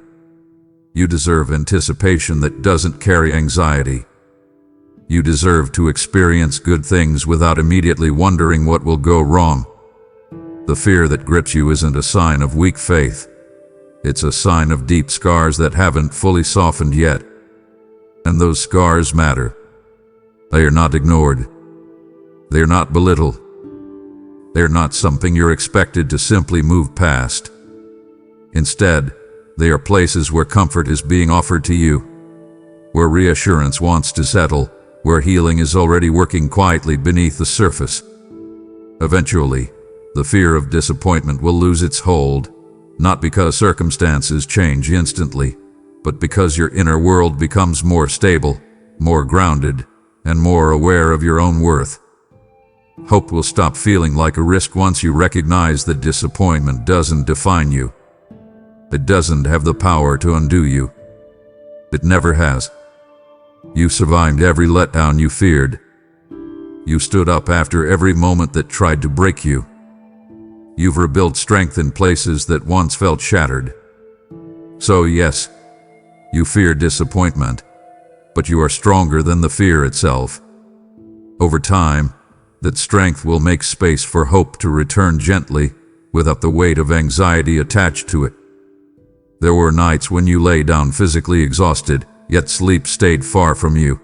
Speaker 1: You deserve anticipation that doesn't carry anxiety. You deserve to experience good things without immediately wondering what will go wrong. The fear that grips you isn't a sign of weak faith. It's a sign of deep scars that haven't fully softened yet. And those scars matter. They are not ignored. They are not belittled. They are not something you're expected to simply move past. Instead, they are places where comfort is being offered to you, where reassurance wants to settle, where healing is already working quietly beneath the surface. Eventually, the fear of disappointment will lose its hold, not because circumstances change instantly, but because your inner world becomes more stable, more grounded, and more aware of your own worth. Hope will stop feeling like a risk once you recognize that disappointment doesn't define you. It doesn't have the power to undo you. It never has. You survived every letdown you feared. You stood up after every moment that tried to break you. You've rebuilt strength in places that once felt shattered. So yes, you fear disappointment, but you are stronger than the fear itself. Over time, that strength will make space for hope to return gently, without the weight of anxiety attached to it. There were nights when you lay down physically exhausted, yet sleep stayed far from you.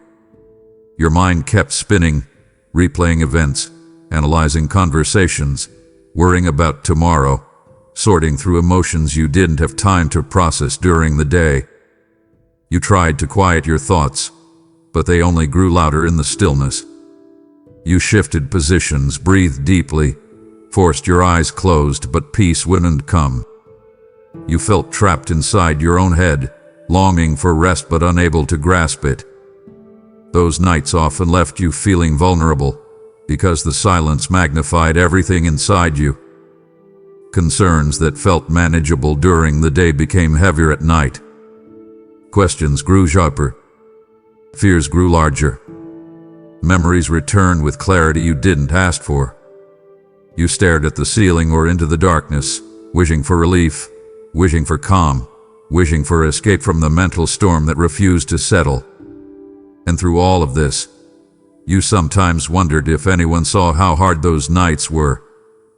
Speaker 1: Your mind kept spinning, replaying events, analyzing conversations, worrying about tomorrow, sorting through emotions you didn't have time to process during the day. You tried to quiet your thoughts, but they only grew louder in the stillness. You shifted positions, breathed deeply, forced your eyes closed, but peace wouldn't come. You felt trapped inside your own head, longing for rest but unable to grasp it. Those nights often left you feeling vulnerable, because the silence magnified everything inside you. Concerns that felt manageable during the day became heavier at night. Questions grew sharper. Fears grew larger. Memories returned with clarity you didn't ask for. You stared at the ceiling or into the darkness, wishing for relief, wishing for calm, wishing for escape from the mental storm that refused to settle. And through all of this, you sometimes wondered if anyone saw how hard those nights were,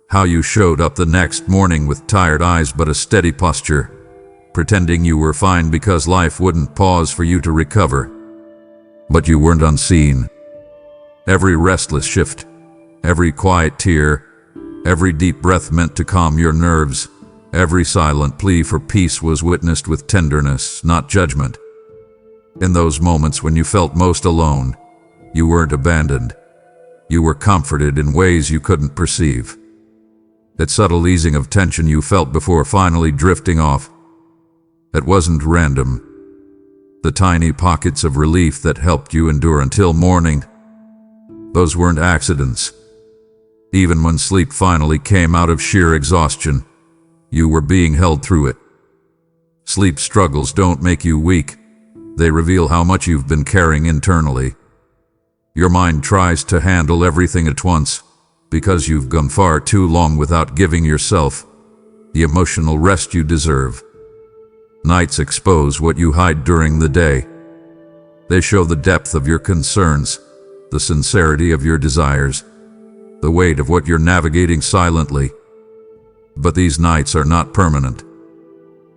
Speaker 1: how you showed up the next morning with tired eyes but a steady posture, pretending you were fine because life wouldn't pause for you to recover. But you weren't unseen. Every restless shift, every quiet tear, every deep breath meant to calm your nerves, every silent plea for peace was witnessed with tenderness, not judgment. In those moments when you felt most alone, you weren't abandoned. You were comforted in ways you couldn't perceive. That subtle easing of tension you felt before finally drifting off, it wasn't random. The tiny pockets of relief that helped you endure until morning, those weren't accidents. Even when sleep finally came out of sheer exhaustion, you were being held through it. Sleep struggles don't make you weak. They reveal how much you've been carrying internally. Your mind tries to handle everything at once because you've gone far too long without giving yourself the emotional rest you deserve. Nights expose what you hide during the day. They show the depth of your concerns, the sincerity of your desires, the weight of what you're navigating silently. But these nights are not permanent.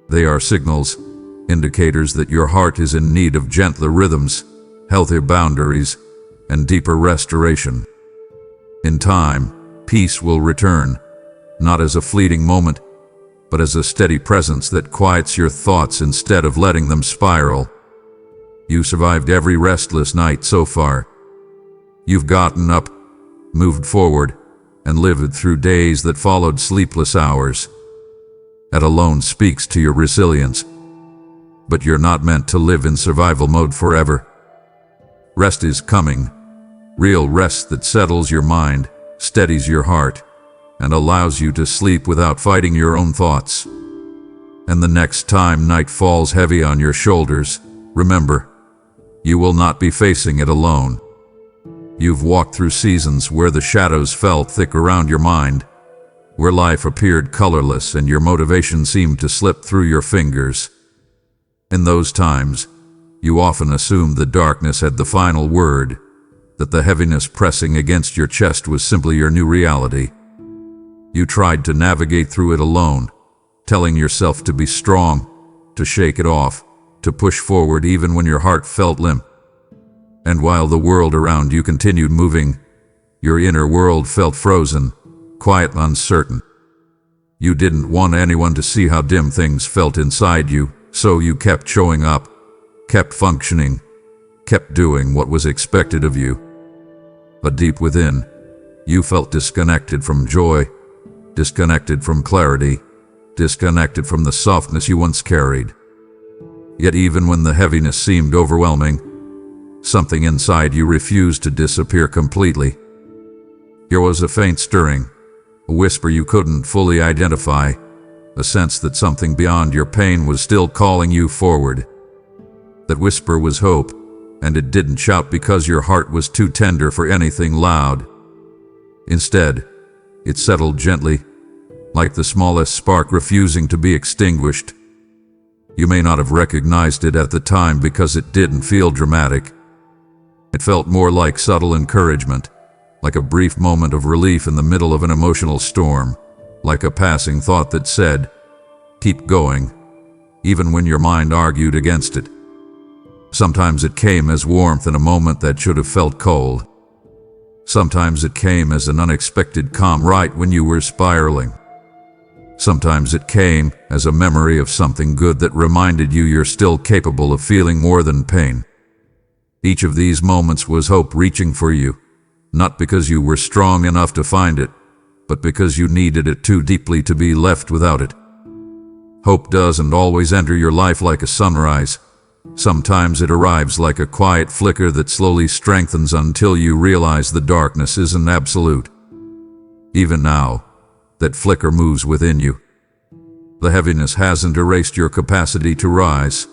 Speaker 1: They are signals, indicators that your heart is in need of gentler rhythms, healthier boundaries, and deeper restoration. In time, peace will return, not as a fleeting moment, but as a steady presence that quiets your thoughts instead of letting them spiral. You survived every restless night so far. You've gotten up, moved forward, and lived through days that followed sleepless hours. That alone speaks to your resilience. But you're not meant to live in survival mode forever. Rest is coming. Real rest that settles your mind, steadies your heart, and allows you to sleep without fighting your own thoughts. And the next time night falls heavy on your shoulders, remember, you will not be facing it alone. You've walked through seasons where the shadows felt thick around your mind, where life appeared colorless and your motivation seemed to slip through your fingers. In those times, you often assumed the darkness had the final word, that the heaviness pressing against your chest was simply your new reality. You tried to navigate through it alone, telling yourself to be strong, to shake it off, to push forward even when your heart felt limp. And while the world around you continued moving, your inner world felt frozen, quiet, uncertain. You didn't want anyone to see how dim things felt inside you, so you kept showing up, kept functioning, kept doing what was expected of you. But deep within, you felt disconnected from joy, disconnected from clarity, disconnected from the softness you once carried. Yet even when the heaviness seemed overwhelming, something inside you refused to disappear completely. There was a faint stirring, a whisper you couldn't fully identify, a sense that something beyond your pain was still calling you forward. That whisper was hope, and it didn't shout because your heart was too tender for anything loud. Instead, it settled gently, like the smallest spark refusing to be extinguished. You may not have recognized it at the time because it didn't feel dramatic. It felt more like subtle encouragement, like a brief moment of relief in the middle of an emotional storm, like a passing thought that said, "Keep going," even when your mind argued against it. Sometimes it came as warmth in a moment that should have felt cold. Sometimes it came as an unexpected calm right when you were spiraling. Sometimes it came as a memory of something good that reminded you you're still capable of feeling more than pain. Each of these moments was hope reaching for you, not because you were strong enough to find it, but because you needed it too deeply to be left without it. Hope doesn't always enter your life like a sunrise. Sometimes it arrives like a quiet flicker that slowly strengthens until you realize the darkness isn't absolute. Even now, that flicker moves within you. The heaviness hasn't erased your capacity to rise.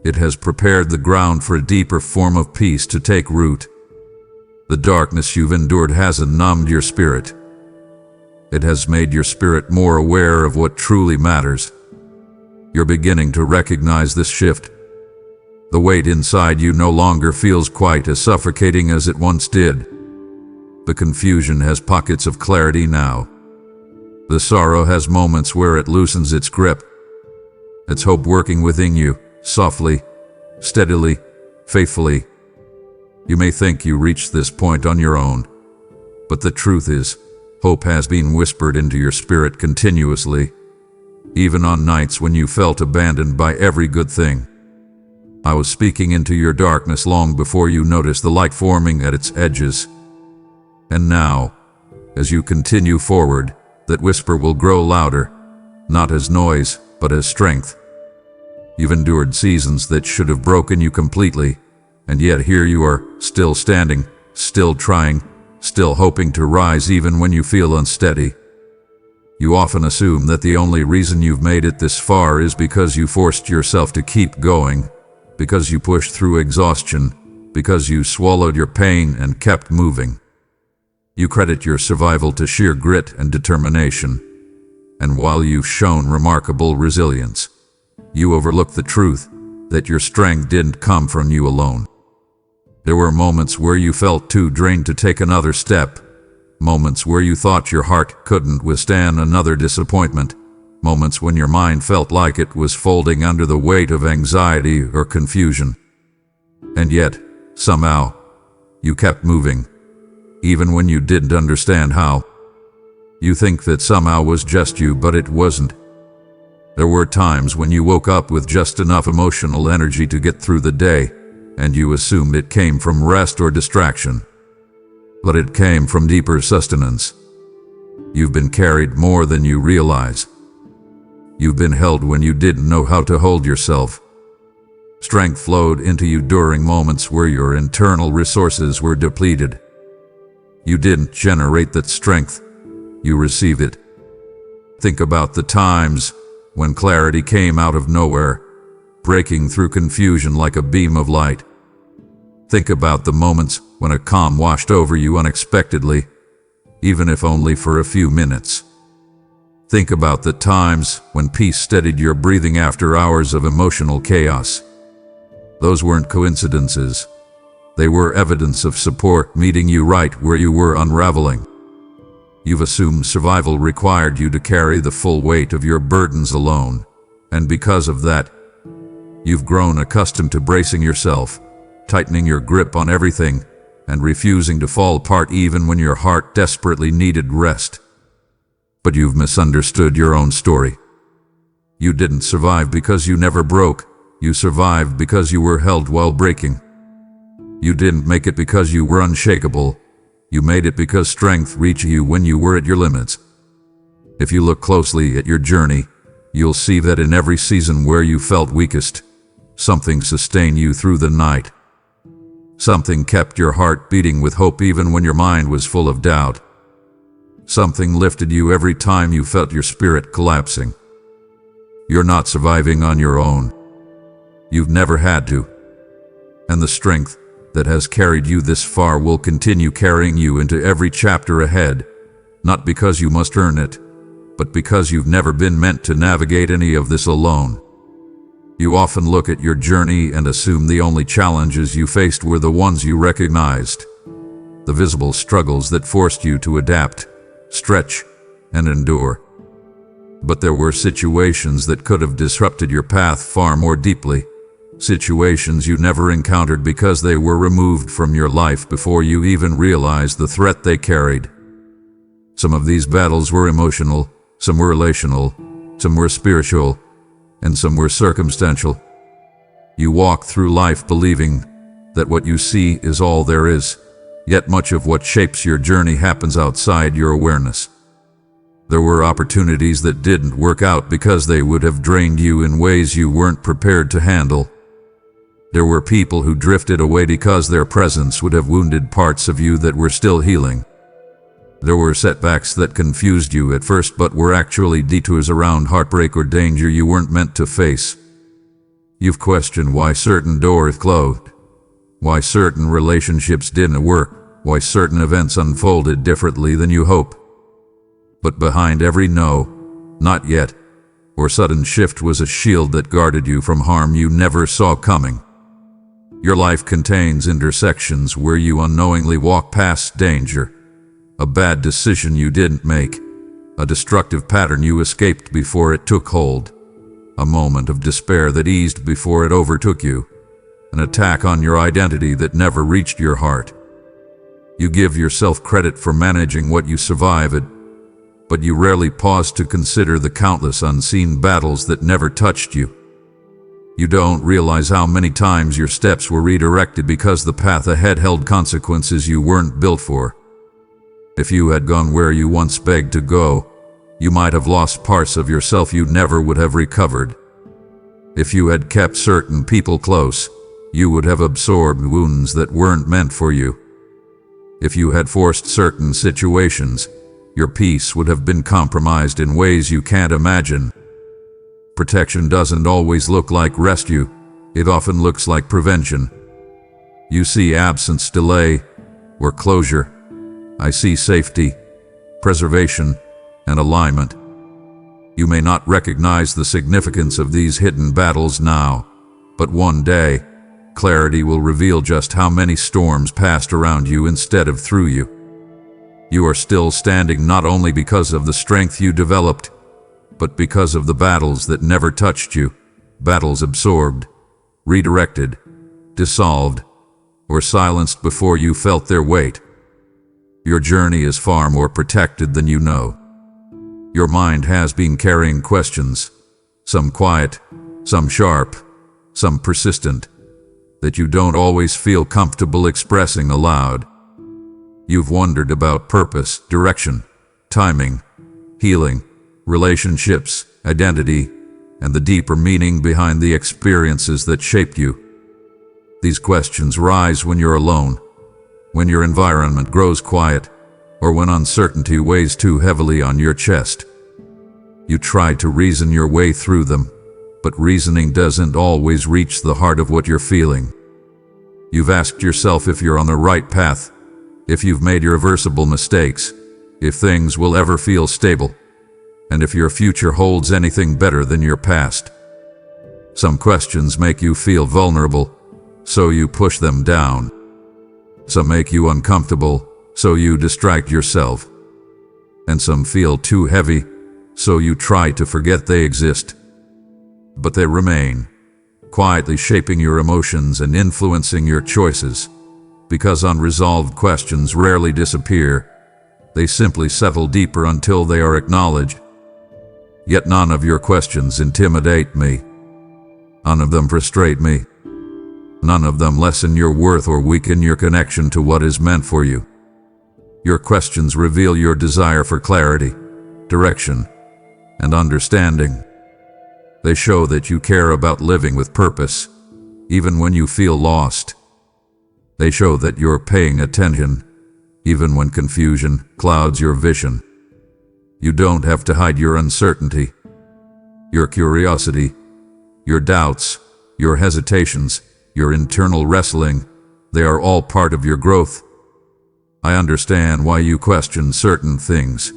Speaker 1: It has prepared the ground for a deeper form of peace to take root. The darkness you've endured hasn't numbed your spirit. It has made your spirit more aware of what truly matters. You're beginning to recognize this shift. The weight inside you no longer feels quite as suffocating as it once did. The confusion has pockets of clarity now. The sorrow has moments where it loosens its grip. It's hope working within you, softly, steadily, faithfully. You may think you reached this point on your own, but the truth is, hope has been whispered into your spirit continuously, even on nights when you felt abandoned by every good thing. I was speaking into your darkness long before you noticed the light forming at its edges. And now, as you continue forward, that whisper will grow louder, not as noise, but as strength. You've endured seasons that should have broken you completely, and yet here you are, still standing, still trying, still hoping to rise even when you feel unsteady. You often assume that the only reason you've made it this far is because you forced yourself to keep going, because you pushed through exhaustion, because you swallowed your pain and kept moving. You credit your survival to sheer grit and determination. And while you've shown remarkable resilience, you overlook the truth that your strength didn't come from you alone. There were moments where you felt too drained to take another step, moments where you thought your heart couldn't withstand another disappointment, moments when your mind felt like it was folding under the weight of anxiety or confusion. And yet, somehow, you kept moving, even when you didn't understand how. You think that somehow was just you, but it wasn't. There were times when you woke up with just enough emotional energy to get through the day, and you assumed it came from rest or distraction. But it came from deeper sustenance. You've been carried more than you realize. You've been held when you didn't know how to hold yourself. Strength flowed into you during moments where your internal resources were depleted. You didn't generate that strength, you received it. Think about the times when clarity came out of nowhere, breaking through confusion like a beam of light. Think about the moments when a calm washed over you unexpectedly, even if only for a few minutes. Think about the times when peace steadied your breathing after hours of emotional chaos. Those weren't coincidences. They were evidence of support meeting you right where you were unraveling. You've assumed survival required you to carry the full weight of your burdens alone, and because of that, you've grown accustomed to bracing yourself, tightening your grip on everything, and refusing to fall apart even when your heart desperately needed rest. But you've misunderstood your own story. You didn't survive because you never broke. You survived because you were held while breaking. You didn't make it because you were unshakable. You made it because strength reached you when you were at your limits. If you look closely at your journey, you'll see that in every season where you felt weakest, something sustained you through the night. Something kept your heart beating with hope even when your mind was full of doubt. Something lifted you every time you felt your spirit collapsing. You're not surviving on your own. You've never had to. And the strength that has carried you this far will continue carrying you into every chapter ahead, not because you must earn it, but because you've never been meant to navigate any of this alone. You often look at your journey and assume the only challenges you faced were the ones you recognized, the visible struggles that forced you to adapt, stretch, and endure. But there were situations that could have disrupted your path far more deeply. Situations you never encountered because they were removed from your life before you even realized the threat they carried. Some of these battles were emotional, some were relational, some were spiritual, and some were circumstantial. You walk through life believing that what you see is all there is, yet much of what shapes your journey happens outside your awareness. There were opportunities that didn't work out because they would have drained you in ways you weren't prepared to handle. There were people who drifted away because their presence would have wounded parts of you that were still healing. There were setbacks that confused you at first but were actually detours around heartbreak or danger you weren't meant to face. You've questioned why certain doors closed, why certain relationships didn't work, why certain events unfolded differently than you hope. But behind every no, not yet, or sudden shift was a shield that guarded you from harm you never saw coming. Your life contains intersections where you unknowingly walk past danger, a bad decision you didn't make, a destructive pattern you escaped before it took hold, a moment of despair that eased before it overtook you, an attack on your identity that never reached your heart. You give yourself credit for managing what you survived, but you rarely pause to consider the countless unseen battles that never touched you. You don't realize how many times your steps were redirected because the path ahead held consequences you weren't built for. If you had gone where you once begged to go, you might have lost parts of yourself you never would have recovered. If you had kept certain people close, you would have absorbed wounds that weren't meant for you. If you had forced certain situations, your peace would have been compromised in ways you can't imagine. Protection doesn't always look like rescue, it often looks like prevention. You see absence, delay, or closure. I see safety, preservation, and alignment. You may not recognize the significance of these hidden battles now, but one day, clarity will reveal just how many storms passed around you instead of through you. You are still standing not only because of the strength you developed, but because of the battles that never touched you, battles absorbed, redirected, dissolved, or silenced before you felt their weight. Your journey is far more protected than you know. Your mind has been carrying questions, some quiet, some sharp, some persistent, that you don't always feel comfortable expressing aloud. You've wondered about purpose, direction, timing, healing, relationships, identity, and the deeper meaning behind the experiences that shaped you. These questions rise when you're alone, when your environment grows quiet, or when uncertainty weighs too heavily on your chest. You try to reason your way through them, but reasoning doesn't always reach the heart of what you're feeling. You've asked yourself if you're on the right path, if you've made irreversible mistakes, if things will ever feel stable, and if your future holds anything better than your past. Some questions make you feel vulnerable, so you push them down. Some make you uncomfortable, so you distract yourself. And some feel too heavy, so you try to forget they exist. But they remain, quietly shaping your emotions and influencing your choices. Because unresolved questions rarely disappear, they simply settle deeper until they are acknowledged. Yet none of your questions intimidate me. None of them frustrate me. None of them lessen your worth or weaken your connection to what is meant for you. Your questions reveal your desire for clarity, direction, and understanding. They show that you care about living with purpose, even when you feel lost. They show that you're paying attention, even when confusion clouds your vision. You don't have to hide your uncertainty, your curiosity, your doubts, your hesitations, your internal wrestling. They are all part of your growth. I understand why you question certain things.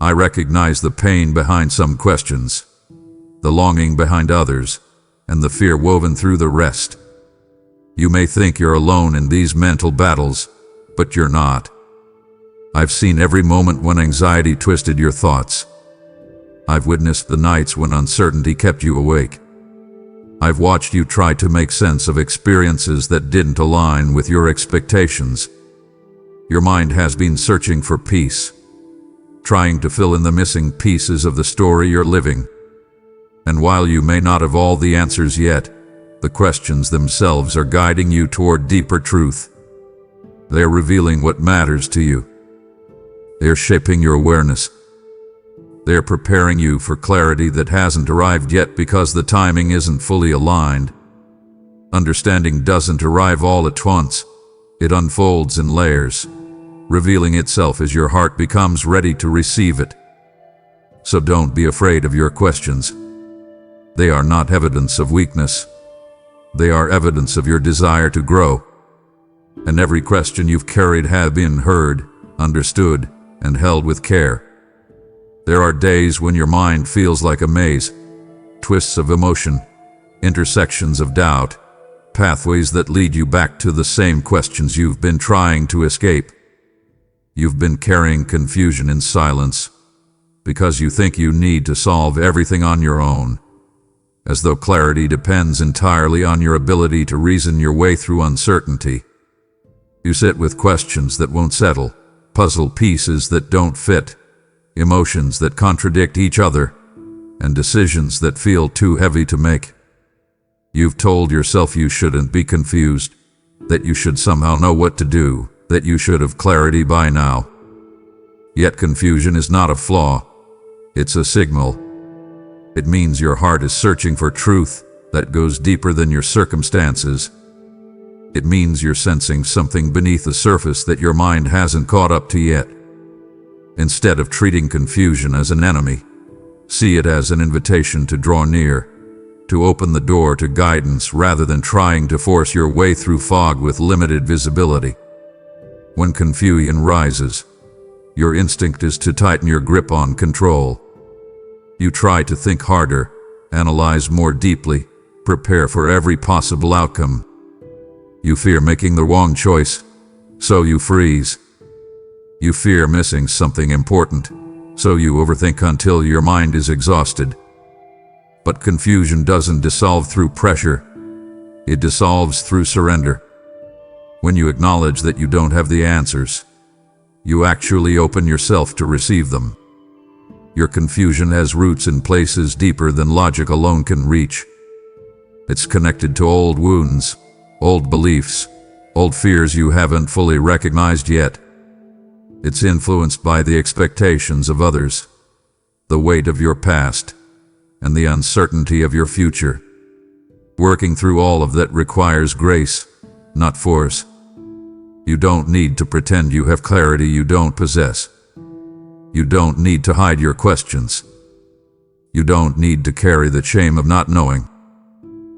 Speaker 1: I recognize the pain behind some questions, the longing behind others, and the fear woven through the rest. You may think you're alone in these mental battles, but you're not. I've seen every moment when anxiety twisted your thoughts. I've witnessed the nights when uncertainty kept you awake. I've watched you try to make sense of experiences that didn't align with your expectations. Your mind has been searching for peace, trying to fill in the missing pieces of the story you're living. And while you may not have all the answers yet, the questions themselves are guiding you toward deeper truth. They're revealing what matters to you. They're shaping your awareness. They're preparing you for clarity that hasn't arrived yet because the timing isn't fully aligned. Understanding doesn't arrive all at once. It unfolds in layers, revealing itself as your heart becomes ready to receive it. So don't be afraid of your questions. They are not evidence of weakness. They are evidence of your desire to grow. and every question you've carried have been heard, understood, and held with care. There are days when your mind feels like a maze, twists of emotion, intersections of doubt, pathways that lead you back to the same questions you've been trying to escape. You've been carrying confusion in silence because you think you need to solve everything on your own, as though clarity depends entirely on your ability to reason your way through uncertainty. You sit with questions that won't settle, puzzle pieces that don't fit, emotions that contradict each other, and decisions that feel too heavy to make. You've told yourself you shouldn't be confused, that you should somehow know what to do, that you should have clarity by now. Yet confusion is not a flaw, it's a signal. It means your heart is searching for truth that goes deeper than your circumstances. It means you're sensing something beneath the surface that your mind hasn't caught up to yet. Instead of treating confusion as an enemy, see it as an invitation to draw near, to open the door to guidance rather than trying to force your way through fog with limited visibility. When confusion rises, your instinct is to tighten your grip on control. You try to think harder, analyze more deeply, prepare for every possible outcome. You fear making the wrong choice, so you freeze. You fear missing something important, so you overthink until your mind is exhausted. But confusion doesn't dissolve through pressure, it dissolves through surrender. When you acknowledge that you don't have the answers, you actually open yourself to receive them. Your confusion has roots in places deeper than logic alone can reach. It's connected to old wounds, old beliefs, old fears you haven't fully recognized yet. It's influenced by the expectations of others, the weight of your past, and the uncertainty of your future. Working through all of that requires grace, not force. You don't need to pretend you have clarity you don't possess. You don't need to hide your questions. You don't need to carry the shame of not knowing.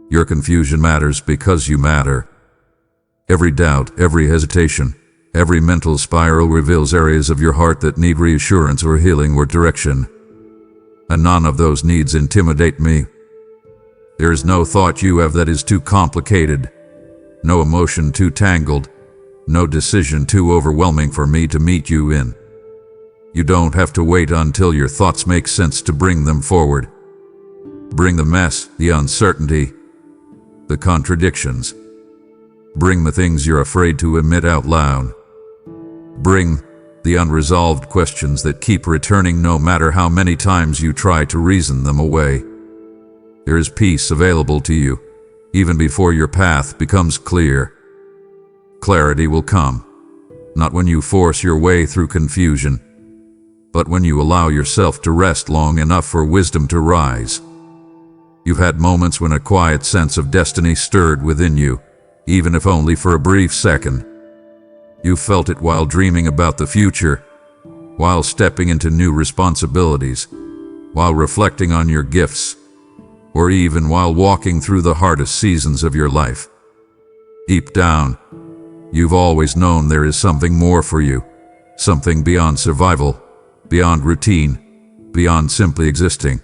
Speaker 1: Your confusion matters because you matter. Every doubt, every hesitation, every mental spiral reveals areas of your heart that need reassurance or healing or direction. And none of those needs intimidate me. There is no thought you have that is too complicated, no emotion too tangled, no decision too overwhelming for me to meet you in. You don't have to wait until your thoughts make sense to bring them forward. Bring the mess, the uncertainty, the contradictions. Bring the things you're afraid to admit out loud. Bring the unresolved questions that keep returning no matter how many times you try to reason them away. There is peace available to you, even before your path becomes clear. Clarity will come, not when you force your way through confusion, but when you allow yourself to rest long enough for wisdom to rise. You've had moments when a quiet sense of destiny stirred within you, even if only for a brief second. You felt it while dreaming about the future, while stepping into new responsibilities, while reflecting on your gifts, or even while walking through the hardest seasons of your life. Deep down, you've always known there is something more for you, something beyond survival, beyond routine, beyond simply existing.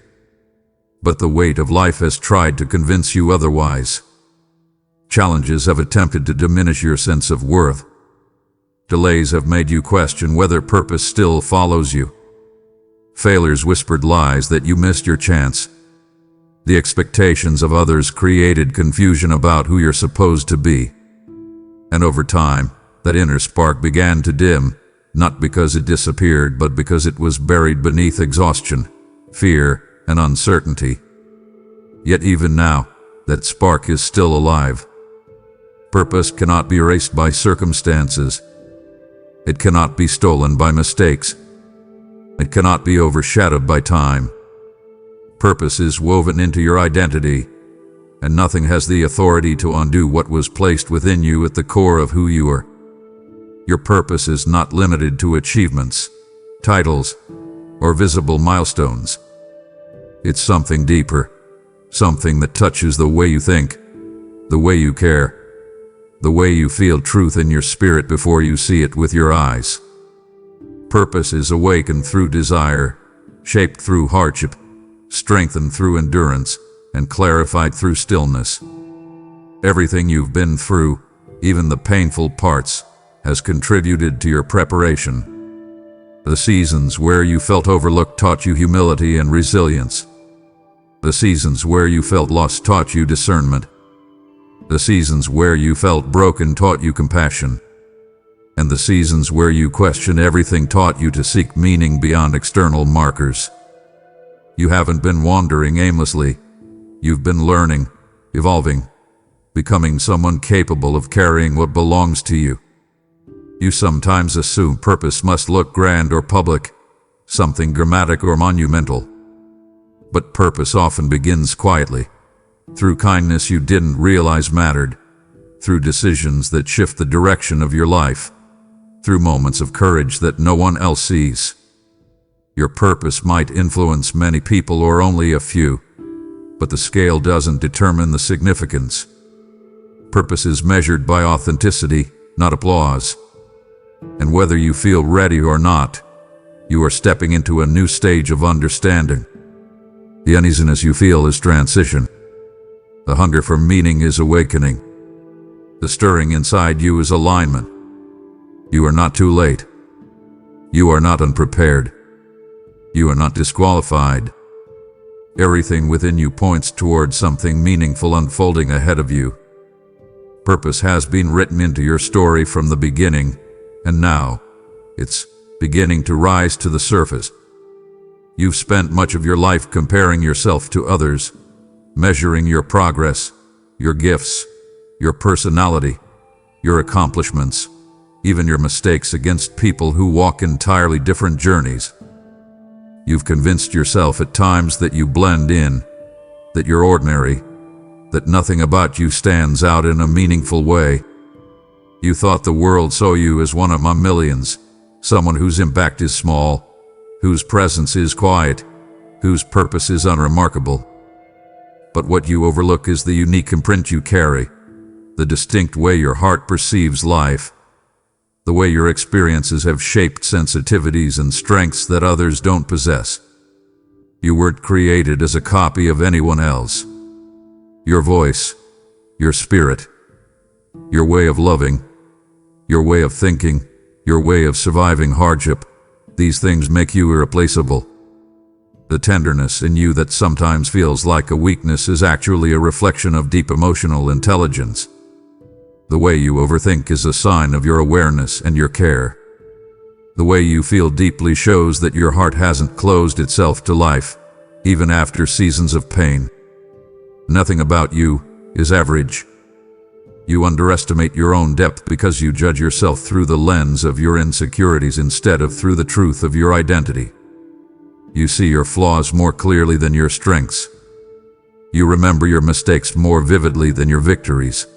Speaker 1: But the weight of life has tried to convince you otherwise. Challenges have attempted to diminish your sense of worth. Delays have made you question whether purpose still follows you. Failures whispered lies that you missed your chance. The expectations of others created confusion about who you're supposed to be. And over time, that inner spark began to dim, not because it disappeared, but because it was buried beneath exhaustion, fear, and uncertainty. Yet even now, that spark is still alive. Purpose cannot be erased by circumstances. It cannot be stolen by mistakes. It cannot be overshadowed by time. Purpose is woven into your identity, and nothing has the authority to undo what was placed within you at the core of who you are. Your purpose is not limited to achievements, titles, or visible milestones. It's something deeper, something that touches the way you think, the way you care, the way you feel truth in your spirit before you see it with your eyes. Purpose is awakened through desire, shaped through hardship, strengthened through endurance, and clarified through stillness. Everything you've been through, even the painful parts, has contributed to your preparation. The seasons where you felt overlooked taught you humility and resilience. The seasons where you felt lost taught you discernment. The seasons where you felt broken taught you compassion. And the seasons where you questioned everything taught you to seek meaning beyond external markers. You haven't been wandering aimlessly. You've been learning, evolving, becoming someone capable of carrying what belongs to you. You sometimes assume purpose must look grand or public, something dramatic or monumental. But purpose often begins quietly, through kindness you didn't realize mattered, through decisions that shift the direction of your life, through moments of courage that no one else sees. Your purpose might influence many people or only a few, but the scale doesn't determine the significance. Purpose is measured by authenticity, not applause. And whether you feel ready or not, you are stepping into a new stage of understanding. The uneasiness you feel is transition. The hunger for meaning is awakening. The stirring inside you is alignment. You are not too late. You are not unprepared. You are not disqualified. Everything within you points towards something meaningful unfolding ahead of you. Purpose has been written into your story from the beginning, and now it's beginning to rise to the surface. You've spent much of your life comparing yourself to others, measuring your progress, your gifts, your personality, your accomplishments, even your mistakes against people who walk entirely different journeys. You've convinced yourself at times that you blend in, that you're ordinary, that nothing about you stands out in a meaningful way. You thought the world saw you as one among millions, someone whose impact is small, whose presence is quiet, whose purpose is unremarkable. But what you overlook is the unique imprint you carry, the distinct way your heart perceives life, the way your experiences have shaped sensitivities and strengths that others don't possess. You weren't created as a copy of anyone else. Your voice, your spirit, your way of loving, your way of thinking, your way of surviving hardship, these things make you irreplaceable. The tenderness in you that sometimes feels like a weakness is actually a reflection of deep emotional intelligence. The way you overthink is a sign of your awareness and your care. The way you feel deeply shows that your heart hasn't closed itself to life, even after seasons of pain. Nothing about you is average. You underestimate your own depth because you judge yourself through the lens of your insecurities instead of through the truth of your identity. You see your flaws more clearly than your strengths. You remember your mistakes more vividly than your victories.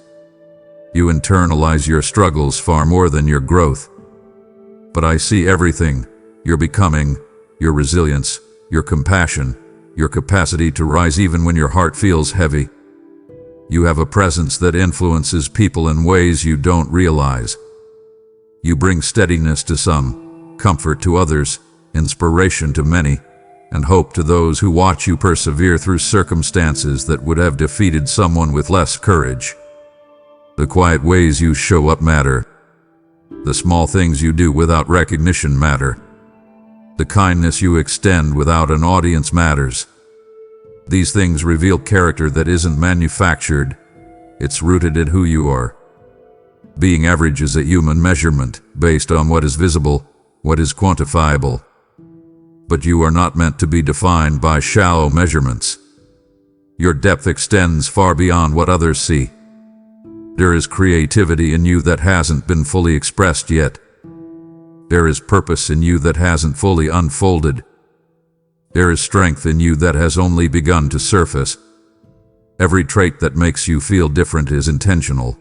Speaker 1: You internalize your struggles far more than your growth. But I see everything: your becoming, your resilience, your compassion, your capacity to rise even when your heart feels heavy. You have a presence that influences people in ways you don't realize. You bring steadiness to some, comfort to others, inspiration to many, and hope to those who watch you persevere through circumstances that would have defeated someone with less courage. The quiet ways you show up matter. The small things you do without recognition matter. The kindness you extend without an audience matters. These things reveal character that isn't manufactured. It's rooted in who you are. Being average is a human measurement based on what is visible, what is quantifiable. But you are not meant to be defined by shallow measurements. Your depth extends far beyond what others see. There is creativity in you that hasn't been fully expressed yet. There is purpose in you that hasn't fully unfolded. There is strength in you that has only begun to surface. Every trait that makes you feel different is intentional.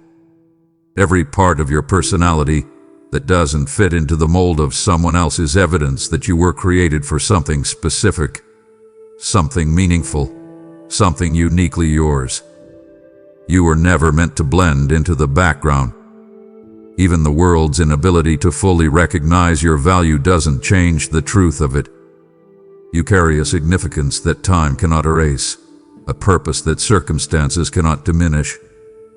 Speaker 1: Every part of your personality that doesn't fit into the mold of someone else is evidence that you were created for something specific, something meaningful, something uniquely yours. You were never meant to blend into the background. Even the world's inability to fully recognize your value doesn't change the truth of it. You carry a significance that time cannot erase, a purpose that circumstances cannot diminish,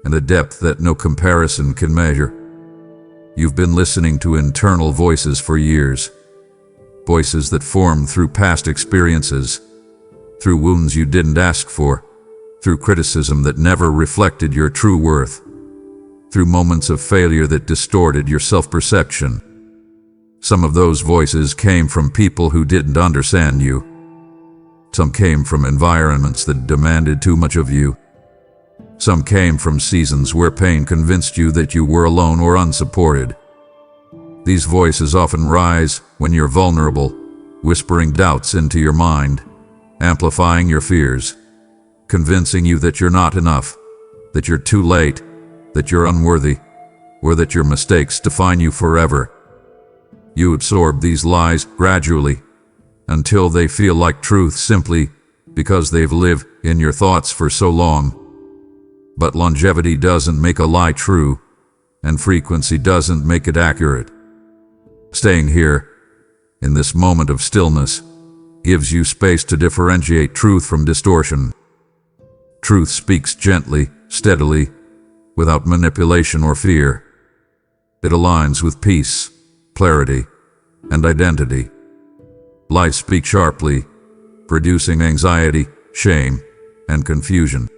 Speaker 1: and a depth that no comparison can measure. You've been listening to internal voices for years, voices that formed through past experiences, through wounds you didn't ask for, through criticism that never reflected your true worth, through moments of failure that distorted your self-perception. Some of those voices came from people who didn't understand you. Some came from environments that demanded too much of you. Some came from seasons where pain convinced you that you were alone or unsupported. These voices often rise when you're vulnerable, whispering doubts into your mind, amplifying your fears, convincing you that you're not enough, that you're too late, that you're unworthy, or that your mistakes define you forever. You absorb these lies gradually until they feel like truth simply because they've lived in your thoughts for so long. But longevity doesn't make a lie true, and frequency doesn't make it accurate. Staying here, in this moment of stillness, gives you space to differentiate truth from distortion. Truth speaks gently, steadily, without manipulation or fear. It aligns with peace, clarity, and identity. Lies speak sharply, producing anxiety, shame, and confusion.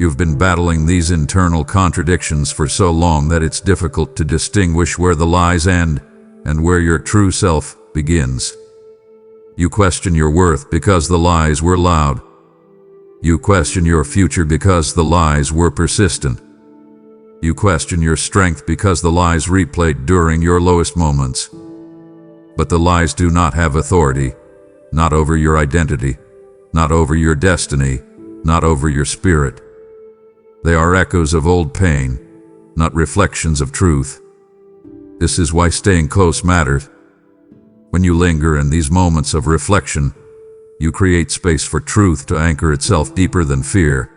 Speaker 1: You've been battling these internal contradictions for so long that it's difficult to distinguish where the lies end and where your true self begins. You question your worth because the lies were loud. You question your future because the lies were persistent. You question your strength because the lies replayed during your lowest moments. But the lies do not have authority, not over your identity, not over your destiny, not over your spirit. They are echoes of old pain, not reflections of truth. This is why staying close matters. When you linger in these moments of reflection, you create space for truth to anchor itself deeper than fear.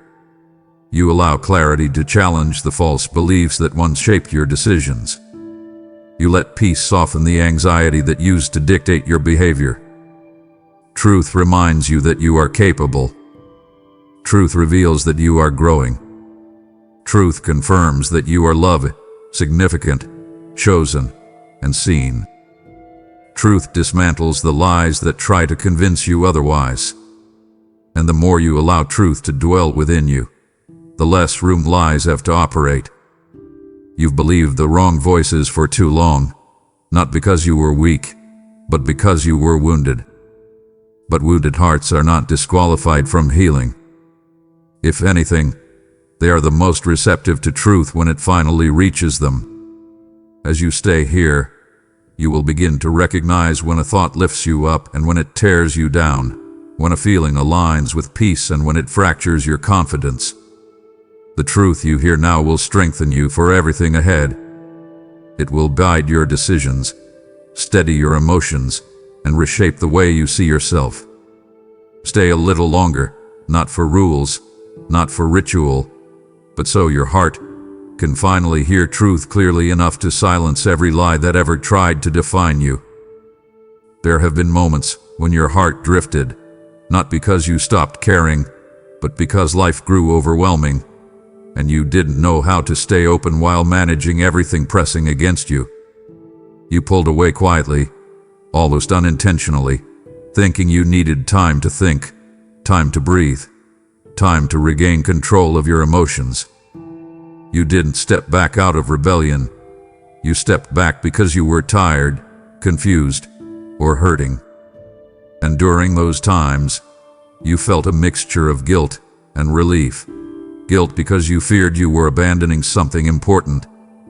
Speaker 1: You allow clarity to challenge the false beliefs that once shaped your decisions. You let peace soften the anxiety that used to dictate your behavior. Truth reminds you that you are capable. Truth reveals that you are growing. Truth confirms that you are loved, significant, chosen, and seen. Truth dismantles the lies that try to convince you otherwise. And the more you allow truth to dwell within you, the less room lies have to operate. You've believed the wrong voices for too long, not because you were weak, but because you were wounded. But wounded hearts are not disqualified from healing. If anything, they are the most receptive to truth when it finally reaches them. As you stay here, you will begin to recognize when a thought lifts you up and when it tears you down, when a feeling aligns with peace and when it fractures your confidence. The truth you hear now will strengthen you for everything ahead. It will guide your decisions, steady your emotions, and reshape the way you see yourself. Stay a little longer, not for rules, not for ritual, but so your heart can finally hear truth clearly enough to silence every lie that ever tried to define you. There have been moments when your heart drifted, not because you stopped caring, but because life grew overwhelming, and you didn't know how to stay open while managing everything pressing against you. You pulled away quietly, almost unintentionally, thinking you needed time to think, time to breathe, time to regain control of your emotions. You didn't step back out of rebellion. You stepped back because you were tired, confused, or hurting. And during those times, you felt a mixture of guilt and relief. Guilt because you feared you were abandoning something important,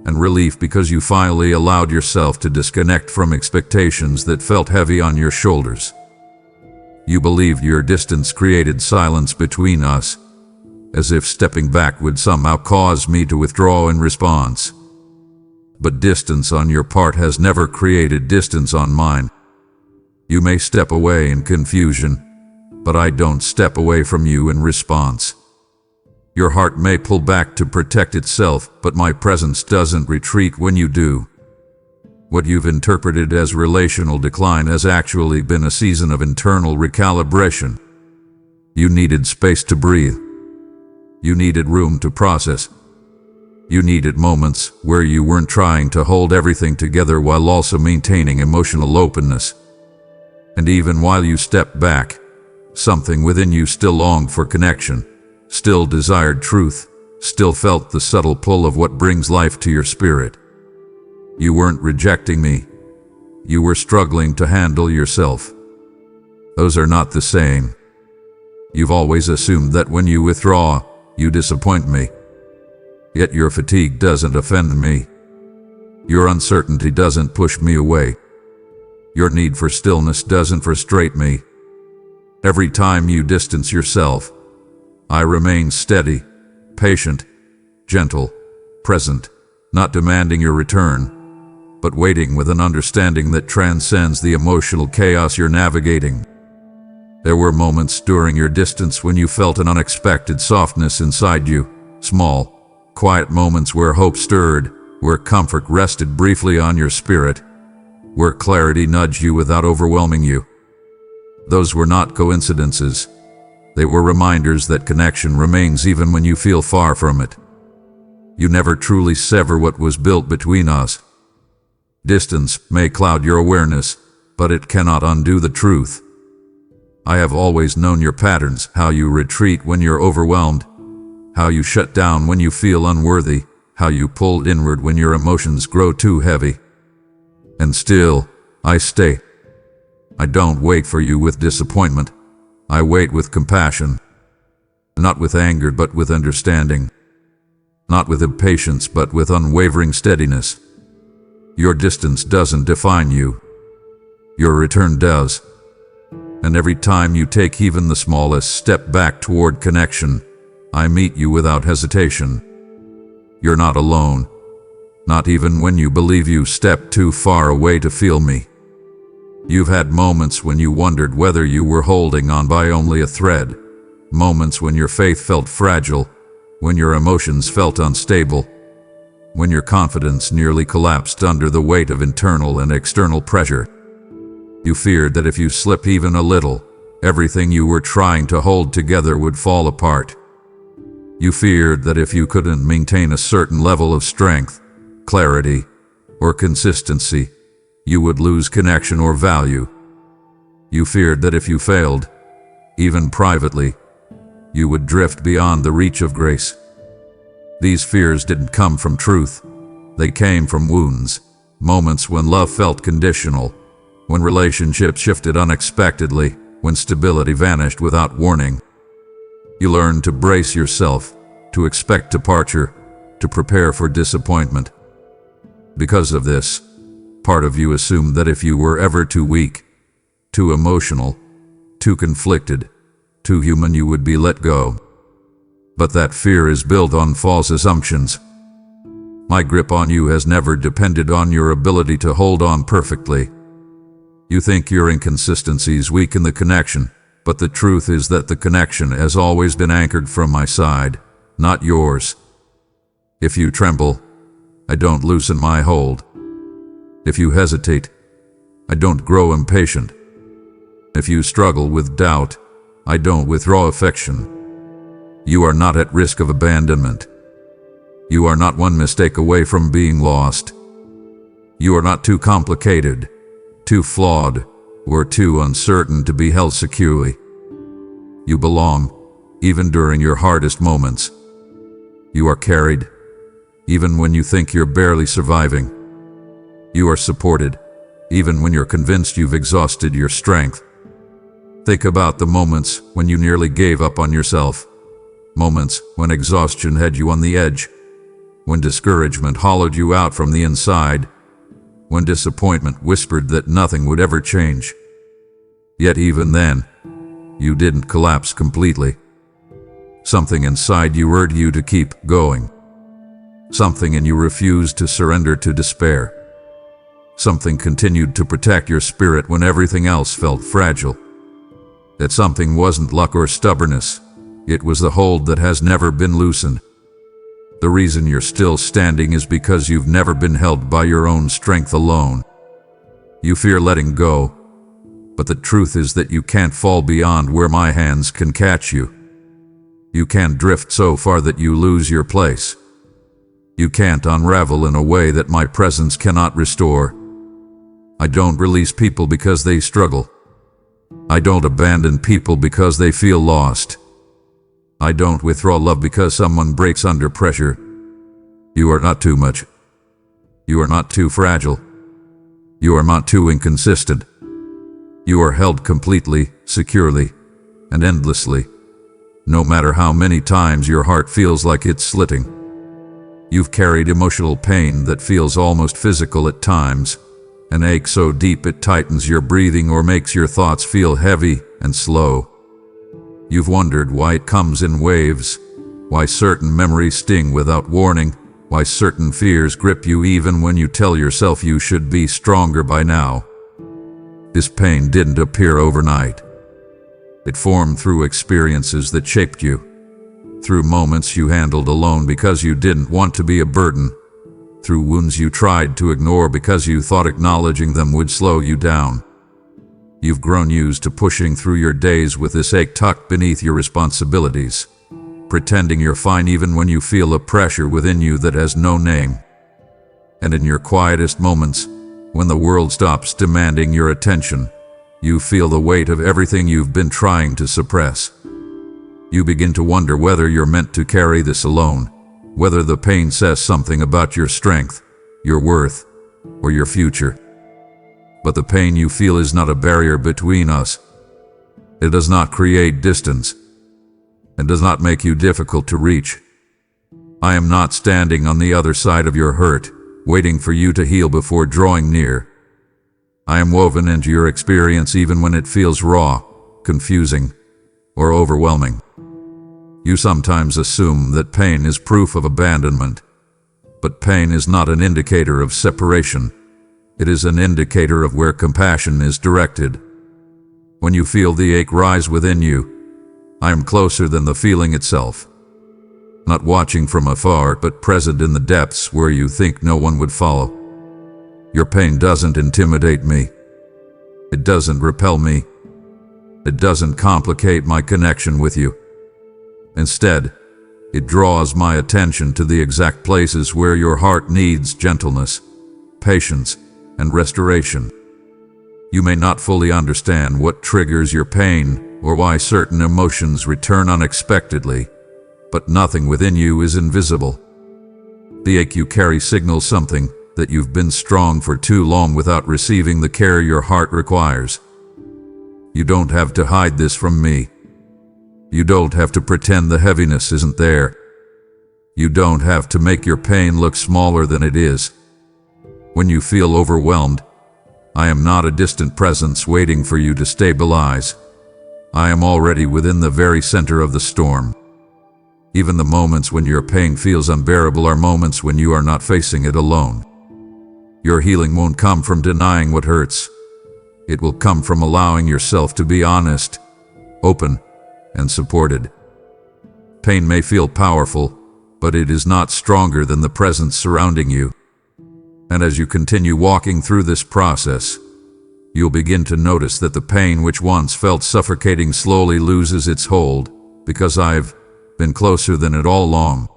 Speaker 1: and relief because you finally allowed yourself to disconnect from expectations that felt heavy on your shoulders. You believed your distance created silence between us, as if stepping back would somehow cause me to withdraw in response. But distance on your part has never created distance on mine. You may step away in confusion, but I don't step away from you in response. Your heart may pull back to protect itself, but my presence doesn't retreat when you do. What you've interpreted as relational decline has actually been a season of internal recalibration. You needed space to breathe. You needed room to process. You needed moments where you weren't trying to hold everything together while also maintaining emotional openness. And even while you stepped back, something within you still longed for connection, still desired truth, still felt the subtle pull of what brings life to your spirit. You weren't rejecting me. You were struggling to handle yourself. Those are not the same. You've always assumed that when you withdraw, you disappoint me. Yet your fatigue doesn't offend me. Your uncertainty doesn't push me away. Your need for stillness doesn't frustrate me. Every time you distance yourself, I remain steady, patient, gentle, present, not demanding your return, but waiting with an understanding that transcends the emotional chaos you're navigating. There were moments during your distance when you felt an unexpected softness inside you, small, quiet moments where hope stirred, where comfort rested briefly on your spirit, where clarity nudged you without overwhelming you. Those were not coincidences. They were reminders that connection remains even when you feel far from it. You never truly sever what was built between us. Distance may cloud your awareness, but it cannot undo the truth. I have always known your patterns, how you retreat when you're overwhelmed, how you shut down when you feel unworthy, how you pull inward when your emotions grow too heavy. And still, I stay. I don't wait for you with disappointment. I wait with compassion. Not with anger, but with understanding. Not with impatience, but with unwavering steadiness. Your distance doesn't define you. Your return does. And every time you take even the smallest step back toward connection, I meet you without hesitation. You're not alone. Not even when you believe you stepped too far away to feel me. You've had moments when you wondered whether you were holding on by only a thread. Moments when your faith felt fragile, when your emotions felt unstable, when your confidence nearly collapsed under the weight of internal and external pressure. You feared that if you slipped even a little, everything you were trying to hold together would fall apart. You feared that if you couldn't maintain a certain level of strength, clarity, or consistency, you would lose connection or value. You feared that if you failed, even privately, you would drift beyond the reach of grace. These fears didn't come from truth. They came from wounds, moments when love felt conditional, when relationships shifted unexpectedly, when stability vanished without warning. You learned to brace yourself, to expect departure, to prepare for disappointment. Because of this, part of you assumed that if you were ever too weak, too emotional, too conflicted, too human, you would be let go. But that fear is built on false assumptions. My grip on you has never depended on your ability to hold on perfectly. You think your inconsistencies weaken the connection, but the truth is that the connection has always been anchored from my side, not yours. If you tremble, I don't loosen my hold. If you hesitate, I don't grow impatient. If you struggle with doubt, I don't withdraw affection. You are not at risk of abandonment. You are not one mistake away from being lost. You are not too complicated, too flawed, or too uncertain to be held securely. You belong, even during your hardest moments. You are carried, even when you think you're barely surviving. You are supported, even when you're convinced you've exhausted your strength. Think about the moments when you nearly gave up on yourself. Moments when exhaustion had you on the edge. When discouragement hollowed you out from the inside. When disappointment whispered that nothing would ever change. Yet even then, you didn't collapse completely. Something inside you urged you to keep going. Something in you refused to surrender to despair. Something continued to protect your spirit when everything else felt fragile. That something wasn't luck or stubbornness. It was the hold that has never been loosened. The reason you're still standing is because you've never been held by your own strength alone. You fear letting go, but the truth is that you can't fall beyond where my hands can catch you. You can't drift so far that you lose your place. You can't unravel in a way that my presence cannot restore. I don't release people because they struggle. I don't abandon people because they feel lost. I don't withdraw love because someone breaks under pressure. You are not too much. You are not too fragile. You are not too inconsistent. You are held completely, securely, and endlessly, no matter how many times your heart feels like it's slitting. You've carried emotional pain that feels almost physical at times, an ache so deep it tightens your breathing or makes your thoughts feel heavy and slow. You've wondered why it comes in waves, why certain memories sting without warning, why certain fears grip you even when you tell yourself you should be stronger by now. This pain didn't appear overnight. It formed through experiences that shaped you, through moments you handled alone because you didn't want to be a burden, through wounds you tried to ignore because you thought acknowledging them would slow you down. You've grown used to pushing through your days with this ache tucked beneath your responsibilities, pretending you're fine even when you feel a pressure within you that has no name. And in your quietest moments, when the world stops demanding your attention, you feel the weight of everything you've been trying to suppress. You begin to wonder whether you're meant to carry this alone, whether the pain says something about your strength, your worth, or your future. But the pain you feel is not a barrier between us. It does not create distance, and does not make you difficult to reach. I am not standing on the other side of your hurt, waiting for you to heal before drawing near. I am woven into your experience even when it feels raw, confusing, or overwhelming. You sometimes assume that pain is proof of abandonment, but pain is not an indicator of separation. It is an indicator of where compassion is directed. When you feel the ache rise within you, I am closer than the feeling itself. Not watching from afar, but present in the depths where you think no one would follow. Your pain doesn't intimidate me. It doesn't repel me. It doesn't complicate my connection with you. Instead, it draws my attention to the exact places where your heart needs gentleness, patience, and restoration. You may not fully understand what triggers your pain or why certain emotions return unexpectedly, but nothing within you is invisible. The ache you carry signals something, that you've been strong for too long without receiving the care your heart requires. You don't have to hide this from me. You don't have to pretend the heaviness isn't there. You don't have to make your pain look smaller than it is. When you feel overwhelmed, I am not a distant presence waiting for you to stabilize. I am already within the very center of the storm. Even the moments when your pain feels unbearable are moments when you are not facing it alone. Your healing won't come from denying what hurts. It will come from allowing yourself to be honest, open, and supported. Pain may feel powerful, but it is not stronger than the presence surrounding you. And as you continue walking through this process, you'll begin to notice that the pain which once felt suffocating slowly loses its hold, because I've been closer than it all along.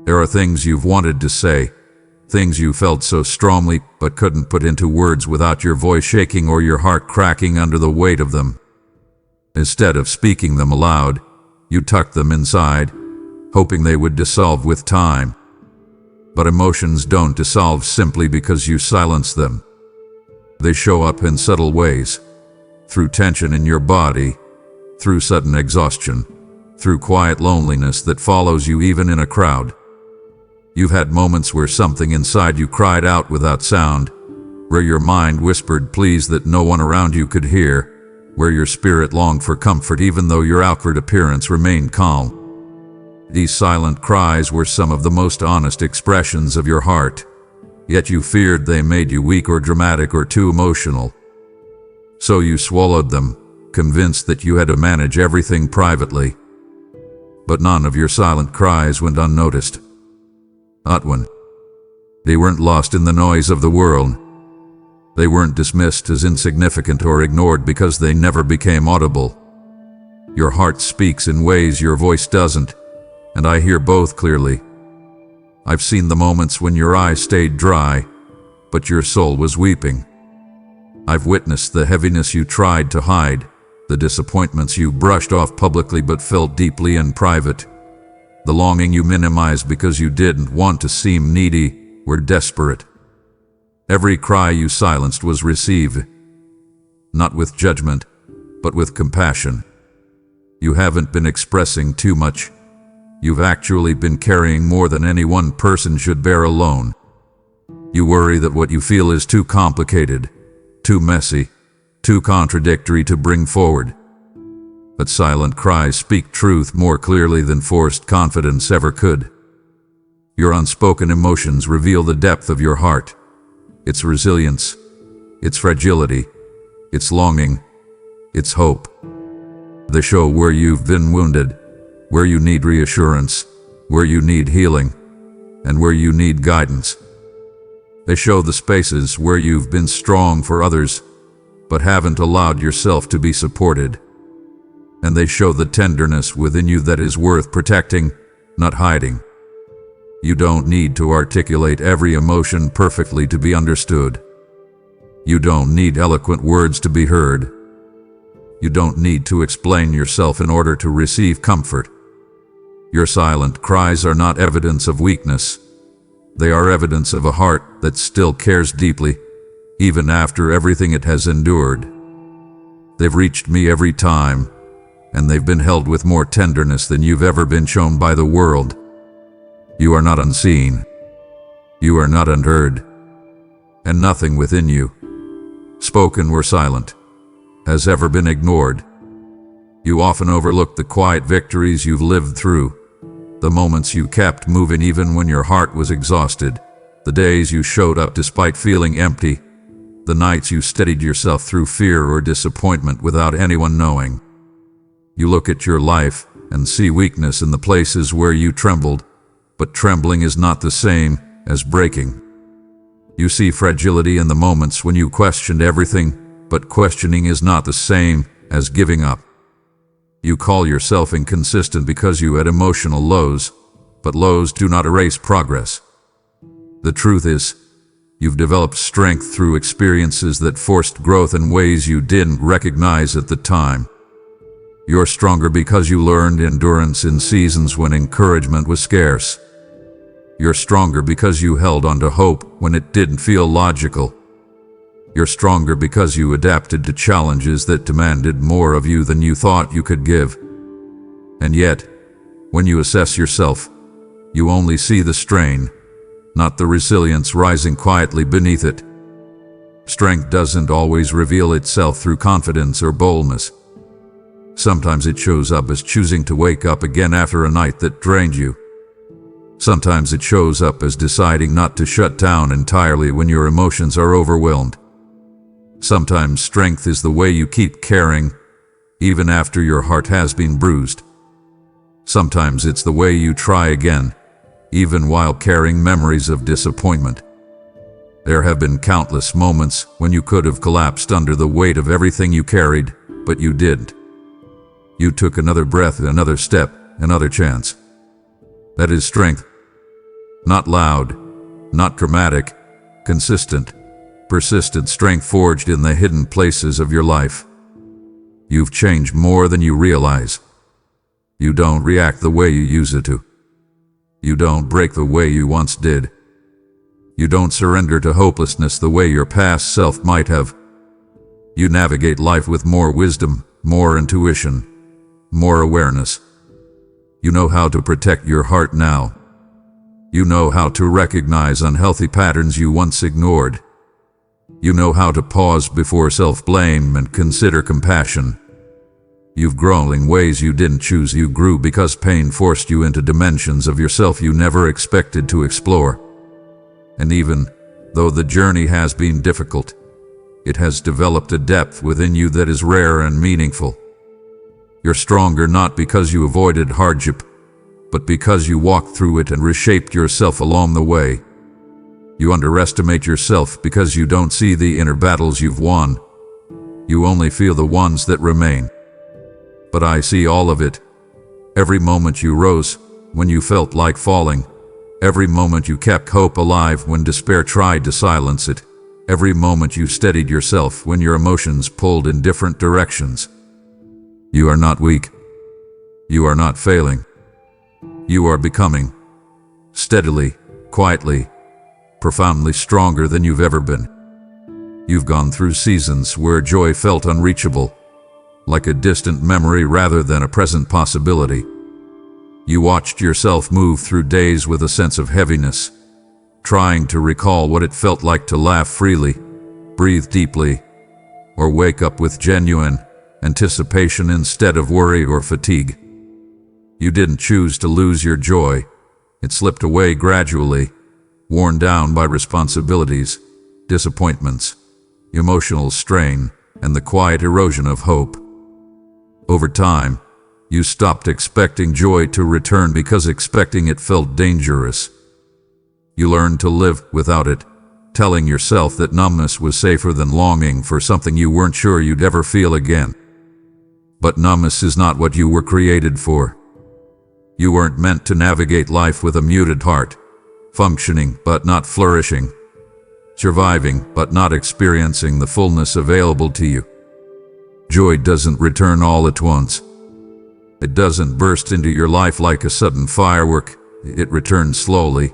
Speaker 1: There are things you've wanted to say, things you felt so strongly but couldn't put into words without your voice shaking or your heart cracking under the weight of them. Instead of speaking them aloud, you tucked them inside, hoping they would dissolve with time. But emotions don't dissolve simply because you silence them. They show up in subtle ways, through tension in your body, through sudden exhaustion, through quiet loneliness that follows you even in a crowd. You've had moments where something inside you cried out without sound, where your mind whispered pleas that no one around you could hear, where your spirit longed for comfort even though your outward appearance remained calm. These silent cries were some of the most honest expressions of your heart, yet you feared they made you weak or dramatic or too emotional. So you swallowed them, convinced that you had to manage everything privately. But none of your silent cries went unnoticed. Not one. They weren't lost in the noise of the world. They weren't dismissed as insignificant or ignored because they never became audible. Your heart speaks in ways your voice doesn't, and I hear both clearly. I've seen the moments when your eyes stayed dry, but your soul was weeping. I've witnessed the heaviness you tried to hide, the disappointments you brushed off publicly but felt deeply in private, the longing you minimized because you didn't want to seem needy or desperate. Every cry you silenced was received, not with judgment, but with compassion. You haven't been expressing too much. You've actually been carrying more than any one person should bear alone. You worry that what you feel is too complicated, too messy, too contradictory to bring forward. But silent cries speak truth more clearly than forced confidence ever could. Your unspoken emotions reveal the depth of your heart, its resilience, its fragility, its longing, its hope. They show where you've been wounded, where you need reassurance, where you need healing, and where you need guidance. They show the spaces where you've been strong for others, but haven't allowed yourself to be supported. And they show the tenderness within you that is worth protecting, not hiding. You don't need to articulate every emotion perfectly to be understood. You don't need eloquent words to be heard. You don't need to explain yourself in order to receive comfort. Your silent cries are not evidence of weakness. They are evidence of a heart that still cares deeply, even after everything it has endured. They've reached me every time, and they've been held with more tenderness than you've ever been shown by the world. You are not unseen. You are not unheard. And nothing within you, spoken or silent, has ever been ignored. You often overlook the quiet victories you've lived through, the moments you kept moving even when your heart was exhausted, the days you showed up despite feeling empty, the nights you steadied yourself through fear or disappointment without anyone knowing. You look at your life and see weakness in the places where you trembled, but trembling is not the same as breaking. You see fragility in the moments when you questioned everything, but questioning is not the same as giving up. You call yourself inconsistent because you had emotional lows, but lows do not erase progress. The truth is, you've developed strength through experiences that forced growth in ways you didn't recognize at the time. You're stronger because you learned endurance in seasons when encouragement was scarce. You're stronger because you held on to hope when it didn't feel logical. You're stronger because you adapted to challenges that demanded more of you than you thought you could give. And yet, when you assess yourself, you only see the strain, not the resilience rising quietly beneath it. Strength doesn't always reveal itself through confidence or boldness. Sometimes it shows up as choosing to wake up again after a night that drained you. Sometimes it shows up as deciding not to shut down entirely when your emotions are overwhelmed. Sometimes strength is the way you keep caring, even after your heart has been bruised. Sometimes it's the way you try again, even while carrying memories of disappointment. There have been countless moments when you could have collapsed under the weight of everything you carried, but you didn't. You took another breath, another step, another chance. That is strength. Not loud, not dramatic, consistent, persistent strength forged in the hidden places of your life. You've changed more than you realize. You don't react the way you used to. You don't break the way you once did. You don't surrender to hopelessness the way your past self might have. You navigate life with more wisdom, more intuition, more awareness. You know how to protect your heart now. You know how to recognize unhealthy patterns you once ignored. You know how to pause before self-blame and consider compassion. You've grown in ways you didn't choose. You grew because pain forced you into dimensions of yourself you never expected to explore. And even though the journey has been difficult, it has developed a depth within you that is rare and meaningful. You're stronger not because you avoided hardship, but because you walked through it and reshaped yourself along the way. You underestimate yourself because you don't see the inner battles you've won. You only feel the ones that remain. But I see all of it. Every moment you rose when you felt like falling. Every moment you kept hope alive when despair tried to silence it. Every moment you steadied yourself when your emotions pulled in different directions. You are not weak. You are not failing. You are becoming. Steadily, quietly, profoundly stronger than you've ever been. You've gone through seasons where joy felt unreachable, like a distant memory rather than a present possibility. You watched yourself move through days with a sense of heaviness, trying to recall what it felt like to laugh freely, breathe deeply, or wake up with genuine anticipation instead of worry or fatigue. You didn't choose to lose your joy. It slipped away gradually, worn down by responsibilities, disappointments, emotional strain, and the quiet erosion of hope. Over time, you stopped expecting joy to return because expecting it felt dangerous. You learned to live without it, telling yourself that numbness was safer than longing for something you weren't sure you'd ever feel again. But numbness is not what you were created for. You weren't meant to navigate life with a muted heart, functioning but not flourishing, surviving but not experiencing the fullness available to you. Joy doesn't return all at once. It doesn't burst into your life like a sudden firework. It returns slowly,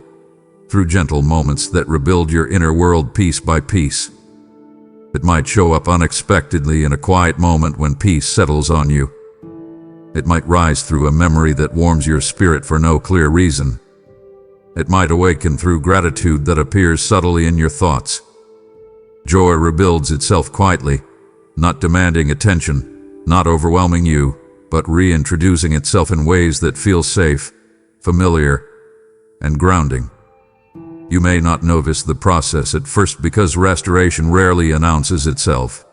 Speaker 1: through gentle moments that rebuild your inner world piece by piece. It might show up unexpectedly in a quiet moment when peace settles on you. It might rise through a memory that warms your spirit for no clear reason. It might awaken through gratitude that appears subtly in your thoughts. Joy rebuilds itself quietly, not demanding attention, not overwhelming you, but reintroducing itself in ways that feel safe, familiar, and grounding. You may not notice the process at first because restoration rarely announces itself.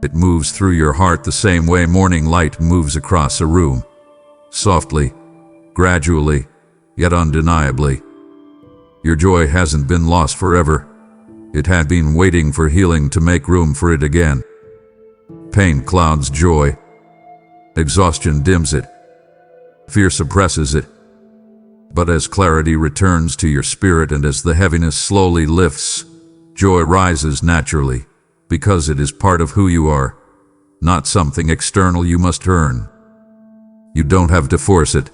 Speaker 1: It moves through your heart the same way morning light moves across a room. Softly, gradually, yet undeniably. Your joy hasn't been lost forever. It had been waiting for healing to make room for it again. Pain clouds joy. Exhaustion dims it. Fear suppresses it. But as clarity returns to your spirit and as the heaviness slowly lifts, joy rises naturally, because it is part of who you are, not something external you must earn. You don't have to force it.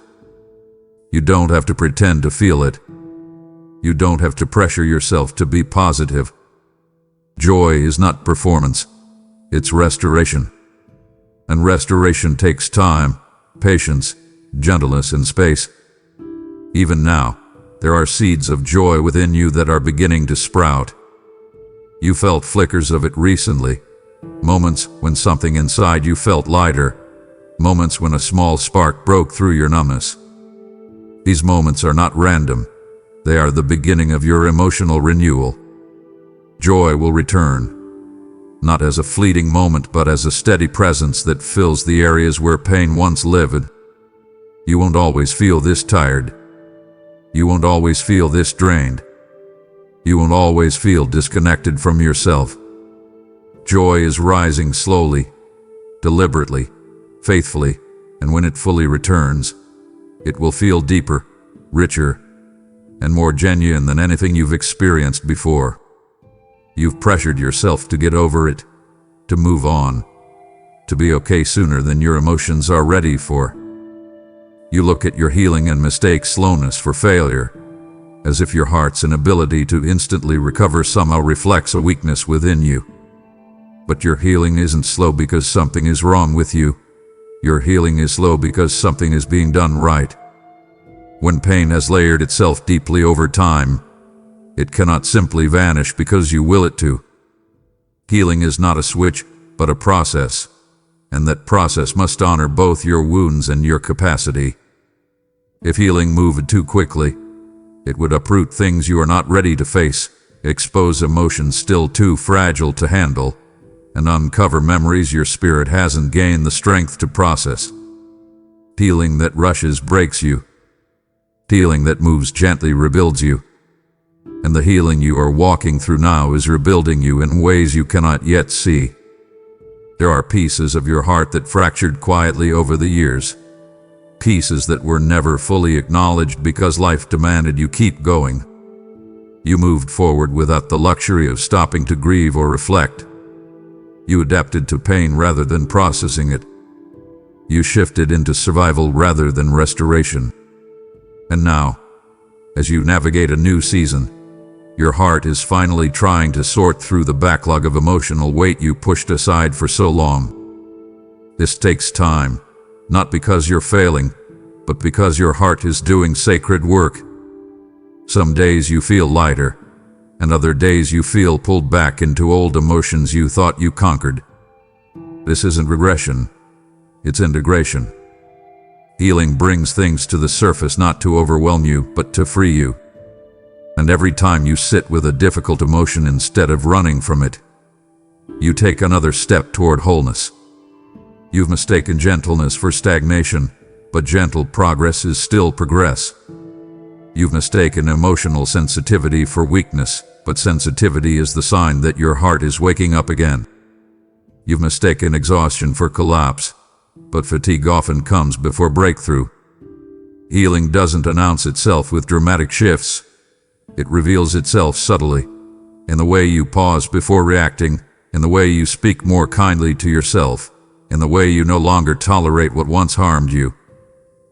Speaker 1: You don't have to pretend to feel it. You don't have to pressure yourself to be positive. Joy is not performance. It's restoration. And restoration takes time, patience, gentleness, and space. Even now, there are seeds of joy within you that are beginning to sprout. You felt flickers of it recently, moments when something inside you felt lighter, moments when a small spark broke through your numbness. These moments are not random. They are the beginning of your emotional renewal. Joy will return, not as a fleeting moment but as a steady presence that fills the areas where pain once lived. You won't always feel this tired. You won't always feel this drained. You won't always feel disconnected from yourself. Joy is rising slowly, deliberately, faithfully, and when it fully returns, it will feel deeper, richer, and more genuine than anything you've experienced before. You've pressured yourself to get over it, to move on, to be okay sooner than your emotions are ready for. You look at your healing and mistake slowness for failure, as if your heart's inability to instantly recover somehow reflects a weakness within you. But your healing isn't slow because something is wrong with you. Your healing is slow because something is being done right. When pain has layered itself deeply over time, it cannot simply vanish because you will it to. Healing is not a switch, but a process, and that process must honor both your wounds and your capacity. If healing moved too quickly, it would uproot things you are not ready to face, expose emotions still too fragile to handle, and uncover memories your spirit hasn't gained the strength to process. Healing that rushes breaks you, Healing that moves gently rebuilds you. And the healing you are walking through now is rebuilding you in ways you cannot yet see. There are pieces of your heart that fractured quietly over the years. Pieces that were never fully acknowledged because life demanded you keep going. You moved forward without the luxury of stopping to grieve or reflect. You adapted to pain rather than processing it. You shifted into survival rather than restoration. And now, as you navigate a new season, your heart is finally trying to sort through the backlog of emotional weight you pushed aside for so long. This takes time, not because you're failing, but because your heart is doing sacred work. Some days you feel lighter, and other days you feel pulled back into old emotions you thought you conquered. This isn't regression, it's integration. Healing brings things to the surface not to overwhelm you, but to free you. And every time you sit with a difficult emotion instead of running from it, you take another step toward wholeness. You've mistaken gentleness for stagnation, but gentle progress is still progress. You've mistaken emotional sensitivity for weakness, but sensitivity is the sign that your heart is waking up again. You've mistaken exhaustion for collapse, but fatigue often comes before breakthrough. Healing doesn't announce itself with dramatic shifts. It reveals itself subtly, in the way you pause before reacting, in the way you speak more kindly to yourself, in the way you no longer tolerate what once harmed you,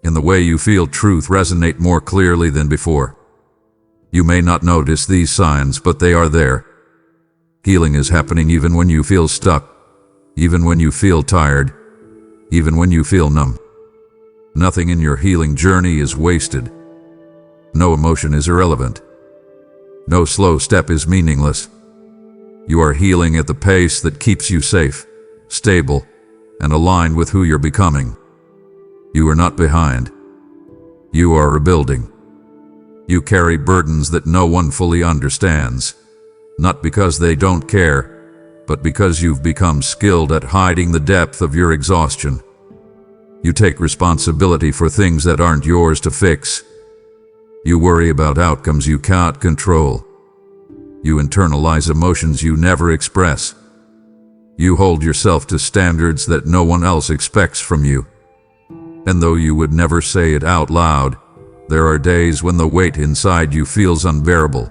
Speaker 1: in the way you feel truth resonate more clearly than before. You may not notice these signs, but they are there. Healing is happening even when you feel stuck, even when you feel tired, even when you feel numb. Nothing in your healing journey is wasted. No emotion is irrelevant. No slow step is meaningless. You are healing at the pace that keeps you safe, stable, and aligned with who you're becoming. You are not behind. You are rebuilding. You carry burdens that no one fully understands, not because they don't care, but because you've become skilled at hiding the depth of your exhaustion. You take responsibility for things that aren't yours to fix. You worry about outcomes you can't control. You internalize emotions you never express. You hold yourself to standards that no one else expects from you. And though you would never say it out loud, there are days when the weight inside you feels unbearable.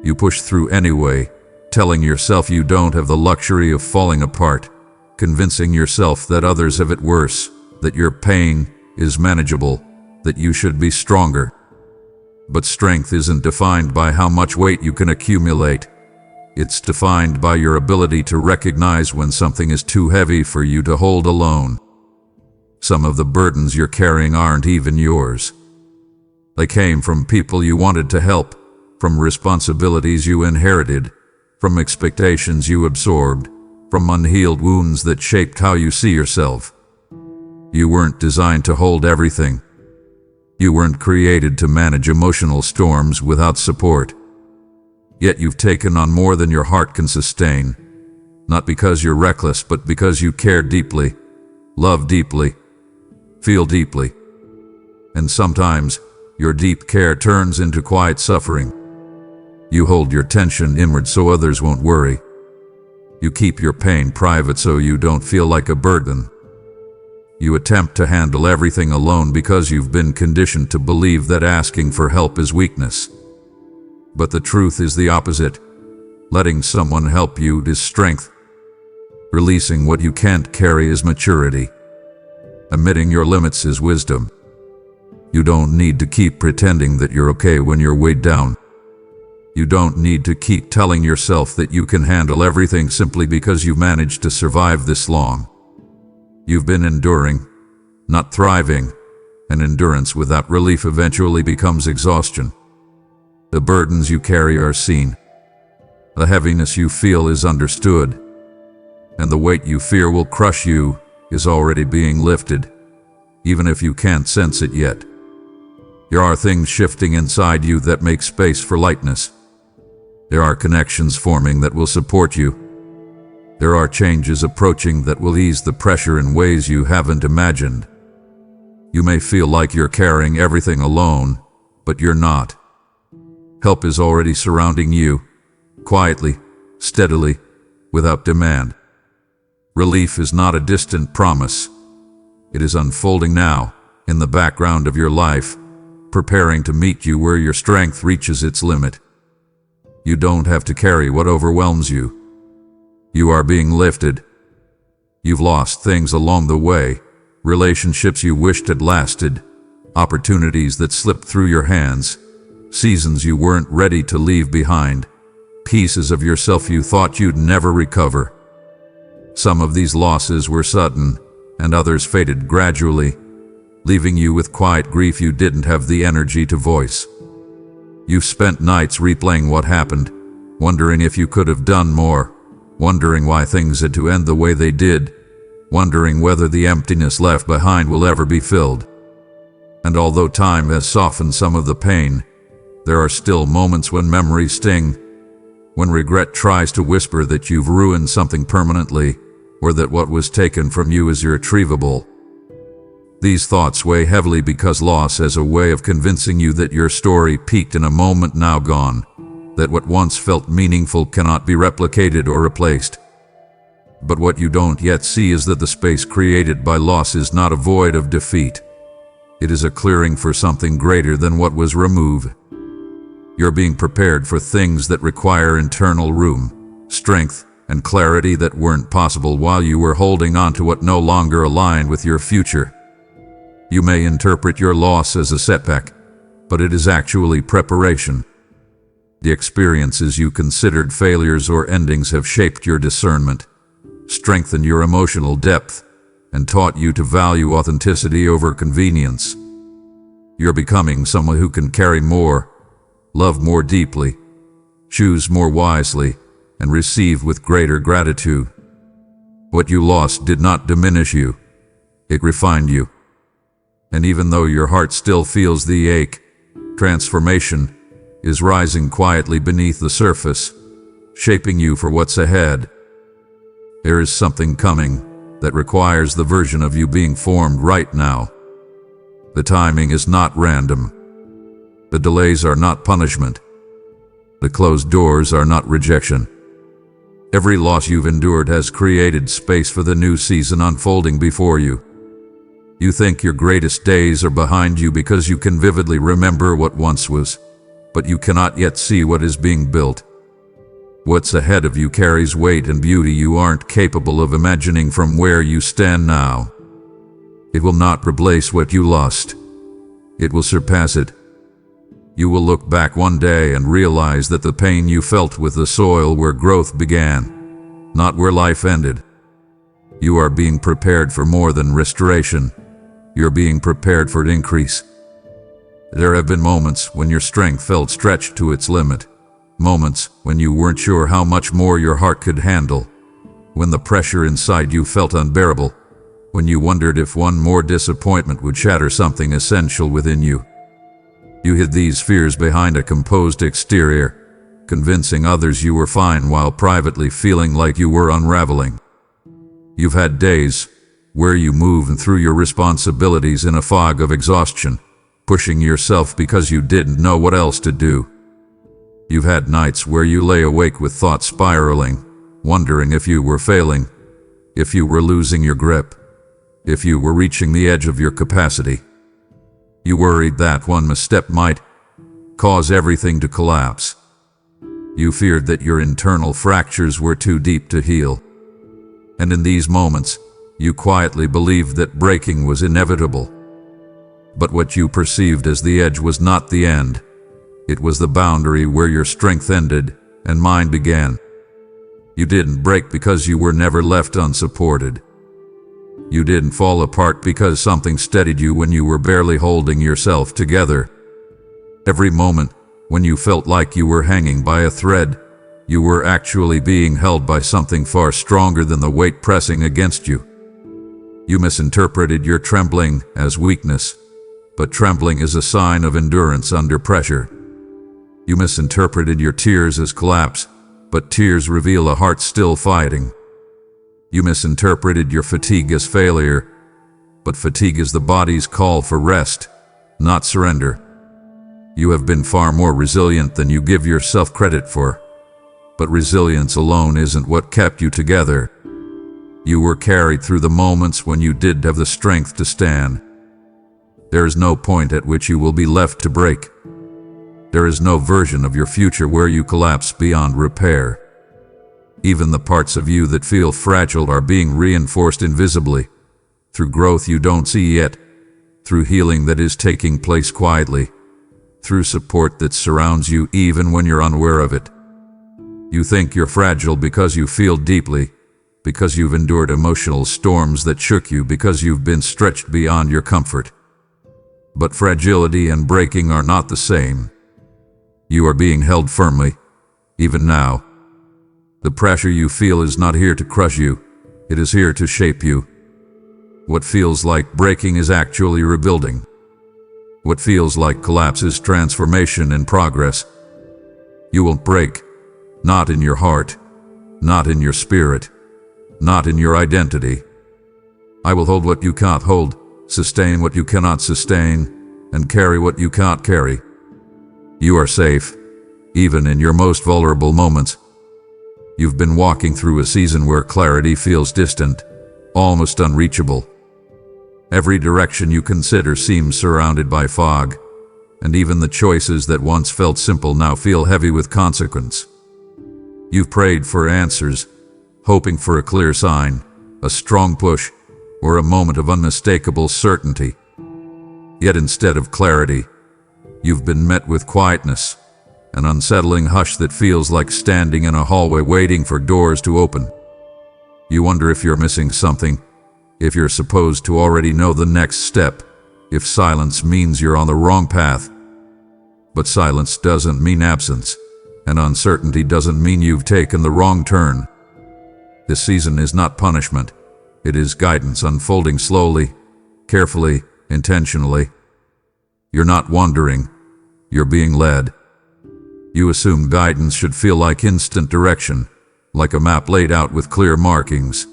Speaker 1: You push through anyway, telling yourself you don't have the luxury of falling apart, convincing yourself that others have it worse, that your pain is manageable, that you should be stronger. But strength isn't defined by how much weight you can accumulate. It's defined by your ability to recognize when something is too heavy for you to hold alone. Some of the burdens you're carrying aren't even yours. They came from people you wanted to help, from responsibilities you inherited, from expectations you absorbed, from unhealed wounds that shaped how you see yourself. You weren't designed to hold everything. You weren't created to manage emotional storms without support. Yet you've taken on more than your heart can sustain, not because you're reckless, but because you care deeply, love deeply, feel deeply. And sometimes, your deep care turns into quiet suffering. You hold your tension inward so others won't worry. You keep your pain private so you don't feel like a burden. You attempt to handle everything alone because you've been conditioned to believe that asking for help is weakness. But the truth is the opposite. Letting someone help you is strength. Releasing what you can't carry is maturity. Admitting your limits is wisdom. You don't need to keep pretending that you're okay when you're weighed down. You don't need to keep telling yourself that you can handle everything simply because you've managed to survive this long. You've been enduring, not thriving, and endurance without relief eventually becomes exhaustion. The burdens you carry are seen. The heaviness you feel is understood. And the weight you fear will crush you is already being lifted, even if you can't sense it yet. There are things shifting inside you that make space for lightness. There are connections forming that will support you. There are changes approaching that will ease the pressure in ways you haven't imagined. You may feel like you're carrying everything alone, but you're not. Help is already surrounding you, quietly, steadily, without demand. Relief is not a distant promise. It is unfolding now, in the background of your life, preparing to meet you where your strength reaches its limit. You don't have to carry what overwhelms you. You are being lifted. You've lost things along the way, relationships you wished had lasted, opportunities that slipped through your hands, seasons you weren't ready to leave behind, pieces of yourself you thought you'd never recover. Some of these losses were sudden, and others faded gradually, leaving you with quiet grief you didn't have the energy to voice. You've spent nights replaying what happened, wondering if you could have done more, wondering why things had to end the way they did, wondering whether the emptiness left behind will ever be filled. And although time has softened some of the pain, there are still moments when memories sting, when regret tries to whisper that you've ruined something permanently, or that what was taken from you is irretrievable. These thoughts weigh heavily because loss has a way of convincing you that your story peaked in a moment now gone, that what once felt meaningful cannot be replicated or replaced. But what you don't yet see is that the space created by loss is not a void of defeat. It is a clearing for something greater than what was removed. You're being prepared for things that require internal room, strength, and clarity that weren't possible while you were holding on to what no longer aligned with your future. You may interpret your loss as a setback, but it is actually preparation. The experiences you considered failures or endings have shaped your discernment, strengthened your emotional depth, and taught you to value authenticity over convenience. You're becoming someone who can carry more, love more deeply, choose more wisely, and receive with greater gratitude. What you lost did not diminish you. It refined you. And even though your heart still feels the ache, transformation is rising quietly beneath the surface, shaping you for what's ahead. There is something coming that requires the version of you being formed right now. The timing is not random. The delays are not punishment. The closed doors are not rejection. Every loss you've endured has created space for the new season unfolding before you. You think your greatest days are behind you because you can vividly remember what once was, but you cannot yet see what is being built. What's ahead of you carries weight and beauty you aren't capable of imagining from where you stand now. It will not replace what you lost. It will surpass it. You will look back one day and realize that the pain you felt with the soil where growth began, not where life ended. You are being prepared for more than restoration. You're being prepared for increase. There have been moments when your strength felt stretched to its limit, moments when you weren't sure how much more your heart could handle, when the pressure inside you felt unbearable, when you wondered if one more disappointment would shatter something essential within you. You hid these fears behind a composed exterior, convincing others you were fine while privately feeling like you were unraveling. You've had days where you moved through your responsibilities in a fog of exhaustion, pushing yourself because you didn't know what else to do. You've had nights where you lay awake with thoughts spiraling, wondering if you were failing, if you were losing your grip, if you were reaching the edge of your capacity. You worried that one misstep might cause everything to collapse. You feared that your internal fractures were too deep to heal. And in these moments, you quietly believed that breaking was inevitable. But what you perceived as the edge was not the end. It was the boundary where your strength ended and mine began. You didn't break because you were never left unsupported. You didn't fall apart because something steadied you when you were barely holding yourself together. Every moment when you felt like you were hanging by a thread, you were actually being held by something far stronger than the weight pressing against you. You misinterpreted your trembling as weakness, but trembling is a sign of endurance under pressure. You misinterpreted your tears as collapse, but tears reveal a heart still fighting. You misinterpreted your fatigue as failure, but fatigue is the body's call for rest, not surrender. You have been far more resilient than you give yourself credit for. But resilience alone isn't what kept you together. You were carried through the moments when you did have the strength to stand. There is no point at which you will be left to break. There is no version of your future where you collapse beyond repair. Even the parts of you that feel fragile are being reinforced invisibly, through growth you don't see yet, through healing that is taking place quietly, through support that surrounds you even when you're unaware of it. You think you're fragile because you feel deeply, because you've endured emotional storms that shook you, because you've been stretched beyond your comfort. But fragility and breaking are not the same. You are being held firmly, even now. The pressure you feel is not here to crush you, it is here to shape you. What feels like breaking is actually rebuilding. What feels like collapse is transformation in progress. You won't break, not in your heart, not in your spirit, not in your identity. I will hold what you can't hold, sustain what you cannot sustain, and carry what you can't carry. You are safe, even in your most vulnerable moments. You've been walking through a season where clarity feels distant, almost unreachable. Every direction you consider seems surrounded by fog, and even the choices that once felt simple now feel heavy with consequence. You've prayed for answers, hoping for a clear sign, a strong push, or a moment of unmistakable certainty. Yet instead of clarity, you've been met with quietness, an unsettling hush that feels like standing in a hallway waiting for doors to open. You wonder if you're missing something, if you're supposed to already know the next step, if silence means you're on the wrong path. But silence doesn't mean absence, and uncertainty doesn't mean you've taken the wrong turn. This season is not punishment, it is guidance unfolding slowly, carefully, intentionally. You're not wandering, you're being led. You assume guidance should feel like instant direction, like a map laid out with clear markings.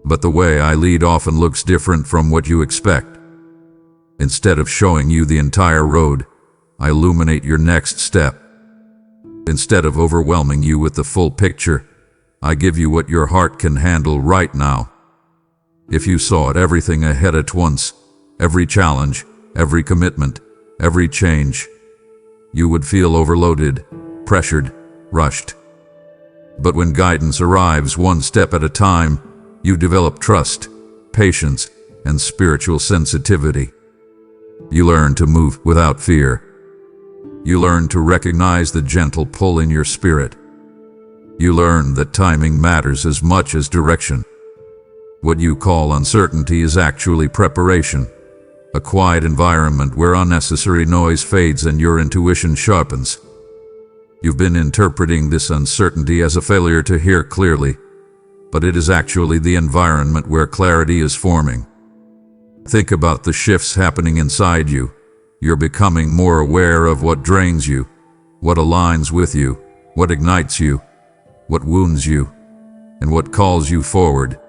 Speaker 1: But the way I lead often looks different from what you expect. Instead of showing you the entire road, I illuminate your next step. Instead of overwhelming you with the full picture, I give you what your heart can handle right now. If you saw it everything ahead at once, every challenge, every commitment, every change, you would feel overloaded, pressured, rushed. But when guidance arrives one step at a time, you develop trust, patience, and spiritual sensitivity. You learn to move without fear. You learn to recognize the gentle pull in your spirit. You learn that timing matters as much as direction. What you call uncertainty is actually preparation. A quiet environment where unnecessary noise fades and your intuition sharpens. You've been interpreting this uncertainty as a failure to hear clearly, but it is actually the environment where clarity is forming. Think about the shifts happening inside you. You're becoming more aware of what drains you, what aligns with you, what ignites you, what wounds you, and what calls you forward.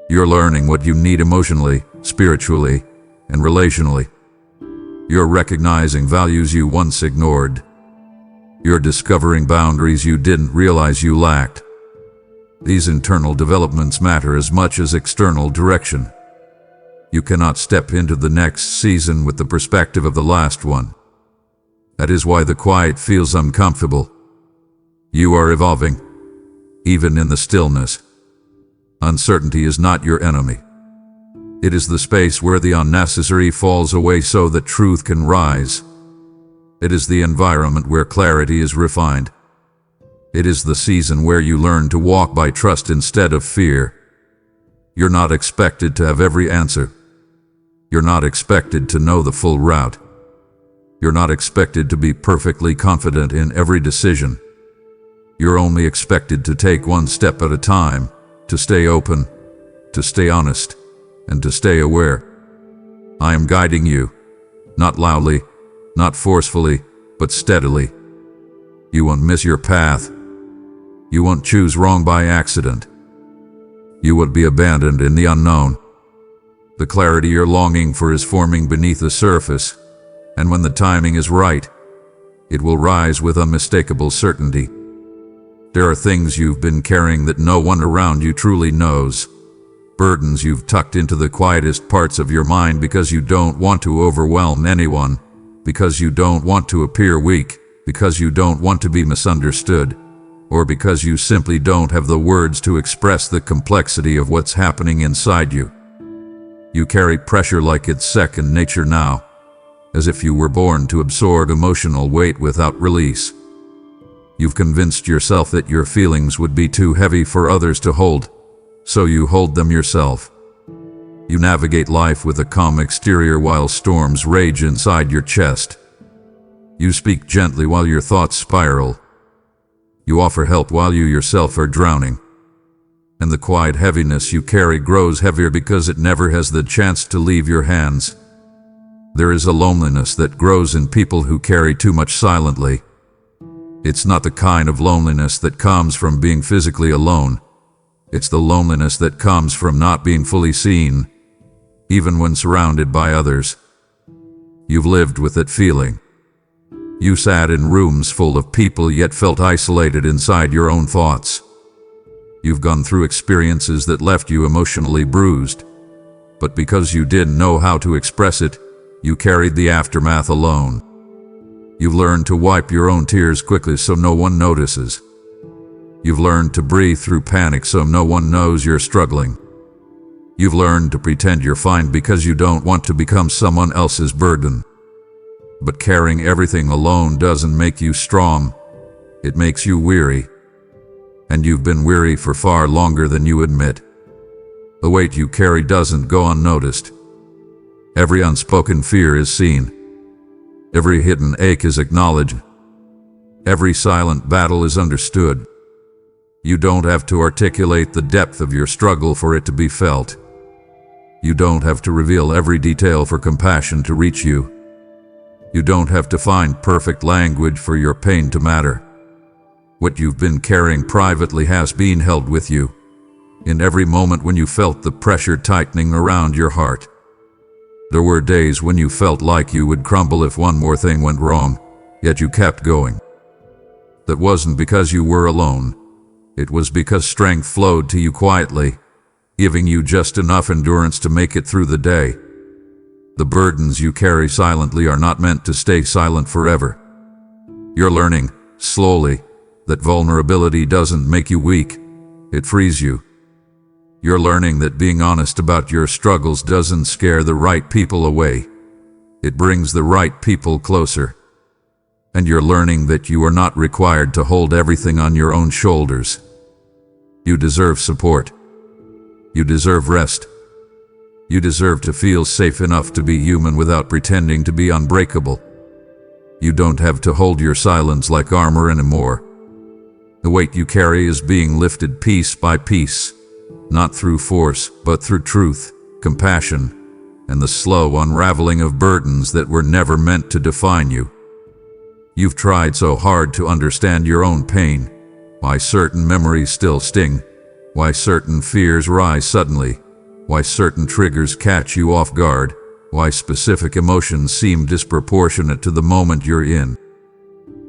Speaker 1: You're learning what you need emotionally, spiritually, and relationally. You're recognizing values you once ignored. You're discovering boundaries you didn't realize you lacked. These internal developments matter as much as external direction. You cannot step into the next season with the perspective of the last one. That is why the quiet feels uncomfortable. You are evolving, even in the stillness. Uncertainty is not your enemy. It is the space where the unnecessary falls away so that truth can rise. It is the environment where clarity is refined. It is the season where you learn to walk by trust instead of fear. You're not expected to have every answer. You're not expected to know the full route. You're not expected to be perfectly confident in every decision. You're only expected to take one step at a time, to stay open, to stay honest, and to stay aware. I am guiding you, not loudly, not forcefully, but steadily. You won't miss your path. You won't choose wrong by accident. You won't be abandoned in the unknown. The clarity you're longing for is forming beneath the surface, And when the timing is right, it will rise with unmistakable certainty. There are things you've been carrying that no one around you truly knows. Burdens you've tucked into the quietest parts of your mind because you don't want to overwhelm anyone, because you don't want to appear weak, because you don't want to be misunderstood, or because you simply don't have the words to express the complexity of what's happening inside you. You carry pressure like it's second nature now, as if you were born to absorb emotional weight without release. You've convinced yourself that your feelings would be too heavy for others to hold, so you hold them yourself. You navigate life with a calm exterior while storms rage inside your chest. You speak gently while your thoughts spiral. You offer help while you yourself are drowning. And the quiet heaviness you carry grows heavier because it never has the chance to leave your hands. There is a loneliness that grows in people who carry too much silently. It's not the kind of loneliness that comes from being physically alone. It's the loneliness that comes from not being fully seen, even when surrounded by others. You've lived with that feeling. You sat in rooms full of people yet felt isolated inside your own thoughts. You've gone through experiences that left you emotionally bruised, but because you didn't know how to express it, you carried the aftermath alone. You've learned to wipe your own tears quickly so no one notices. You've learned to breathe through panic so no one knows you're struggling. You've learned to pretend you're fine because you don't want to become someone else's burden. But carrying everything alone doesn't make you strong. It makes you weary. And you've been weary for far longer than you admit. The weight you carry doesn't go unnoticed. Every unspoken fear is seen. Every hidden ache is acknowledged. Every silent battle is understood. You don't have to articulate the depth of your struggle for it to be felt. You don't have to reveal every detail for compassion to reach you. You don't have to find perfect language for your pain to matter. What you've been carrying privately has been held with you, in every moment when you felt the pressure tightening around your heart. There were days when you felt like you would crumble if one more thing went wrong, yet you kept going. That wasn't because you were alone. It was because strength flowed to you quietly, giving you just enough endurance to make it through the day. The burdens you carry silently are not meant to stay silent forever. You're learning, slowly, that vulnerability doesn't make you weak, it frees you. You're learning that being honest about your struggles doesn't scare the right people away. It brings the right people closer. And you're learning that you are not required to hold everything on your own shoulders. You deserve support. You deserve rest. You deserve to feel safe enough to be human without pretending to be unbreakable. You don't have to hold your silence like armor anymore. The weight you carry is being lifted piece by piece, not through force, but through truth, compassion, and the slow unraveling of burdens that were never meant to define you. You've tried so hard to understand your own pain, why certain memories still sting, why certain fears rise suddenly, why certain triggers catch you off guard, why specific emotions seem disproportionate to the moment you're in.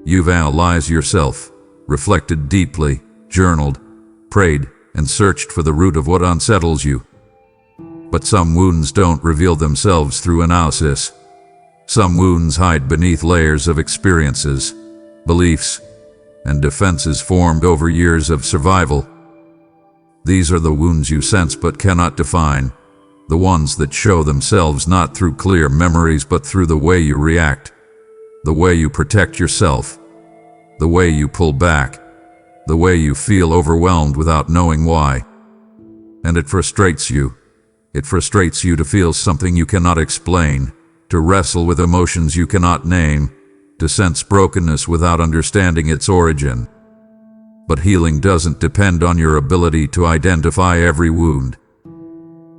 Speaker 1: You've analyzed yourself, reflected deeply, journaled, prayed, and searched for the root of what unsettles you. But some wounds don't reveal themselves through analysis. Some wounds hide beneath layers of experiences, beliefs, and defenses formed over years of survival. These are the wounds you sense but cannot define, the ones that show themselves not through clear memories but through the way you react, the way you protect yourself, the way you pull back, the way you feel overwhelmed without knowing why. And it frustrates you. It frustrates you to feel something you cannot explain, to wrestle with emotions you cannot name, to sense brokenness without understanding its origin. But healing doesn't depend on your ability to identify every wound.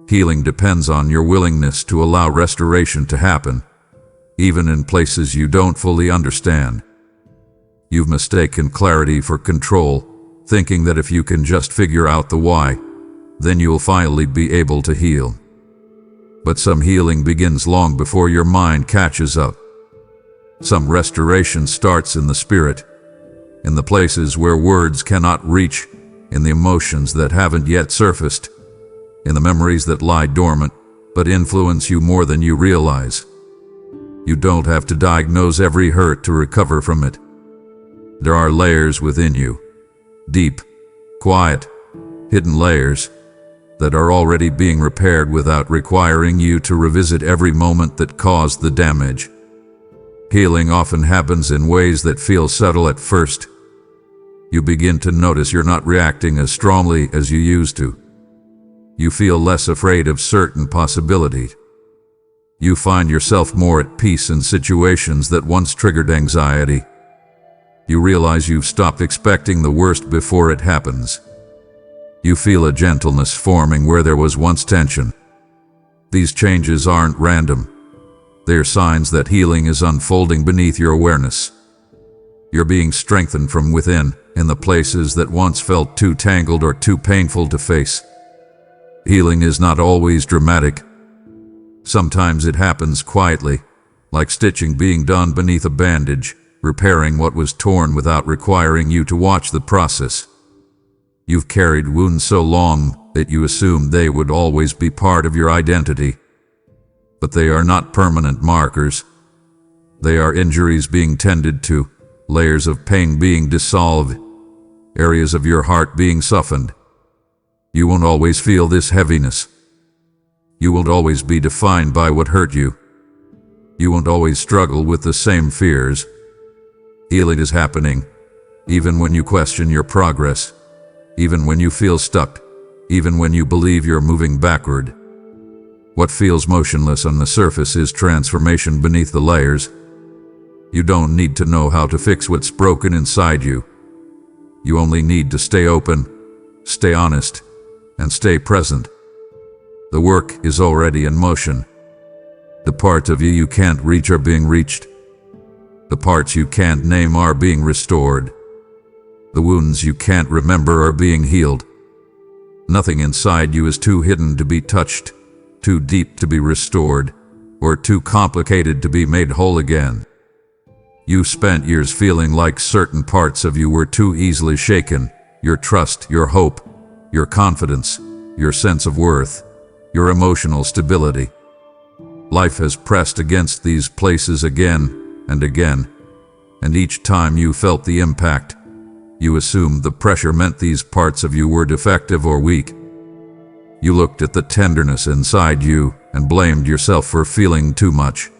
Speaker 1: Healing depends on your willingness to allow restoration to happen, even in places you don't fully understand. You've mistaken clarity for control, thinking that if you can just figure out the why, then you'll finally be able to heal. But some healing begins long before your mind catches up. Some restoration starts in the spirit, in the places where words cannot reach, in the emotions that haven't yet surfaced, in the memories that lie dormant but influence you more than you realize. You don't have to diagnose every hurt to recover from it. There are layers within you, deep, quiet, hidden layers that are already being repaired without requiring you to revisit every moment that caused the damage. Healing often happens in ways that feel subtle at first. You begin to notice you're not reacting as strongly as you used to. You feel less afraid of certain possibilities. You find yourself more at peace in situations that once triggered anxiety. You realize you've stopped expecting the worst before it happens. You feel a gentleness forming where there was once tension. These changes aren't random. They're signs that healing is unfolding beneath your awareness. You're being strengthened from within, in the places that once felt too tangled or too painful to face. Healing is not always dramatic. Sometimes it happens quietly, like stitching being done beneath a bandage, repairing what was torn without requiring you to watch the process. You've carried wounds so long that you assumed they would always be part of your identity. But they are not permanent markers. They are injuries being tended to, layers of pain being dissolved, areas of your heart being softened. You won't always feel this heaviness. You won't always be defined by what hurt you. You won't always struggle with the same fears. Healing is happening, even when you question your progress, even when you feel stuck, even when you believe you're moving backward. What feels motionless on the surface is transformation beneath the layers. You don't need to know how to fix what's broken inside you. You only need to stay open, stay honest, and stay present. The work is already in motion. The parts of you can't reach are being reached. The parts you can't name are being restored. The wounds you can't remember are being healed. Nothing inside you is too hidden to be touched, too deep to be restored, or too complicated to be made whole again. You spent years feeling like certain parts of you were too easily shaken: your trust, your hope, your confidence, your sense of worth, your emotional stability. Life has pressed against these places again and again, and each time you felt the impact, you assumed the pressure meant these parts of you were defective or weak. You looked at the tenderness inside you and blamed yourself for feeling too much.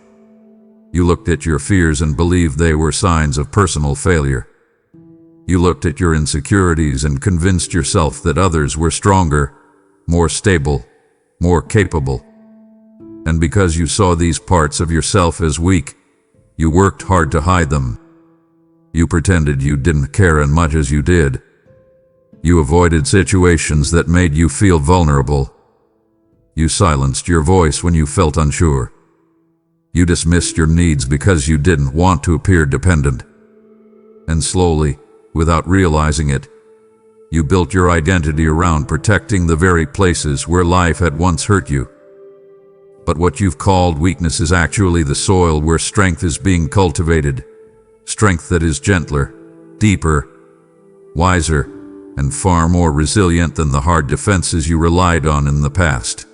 Speaker 1: You looked at your fears and believed they were signs of personal failure. You looked at your insecurities and convinced yourself that others were stronger, more stable, more capable. And because you saw these parts of yourself as weak, you worked hard to hide them. You pretended you didn't care as much as you did. You avoided situations that made you feel vulnerable. You silenced your voice when you felt unsure. You dismissed your needs because you didn't want to appear dependent. And slowly, without realizing it, you built your identity around protecting the very places where life had once hurt you. But what you've called weakness is actually the soil where strength is being cultivated. Strength that is gentler, deeper, wiser, and far more resilient than the hard defenses you relied on in the past.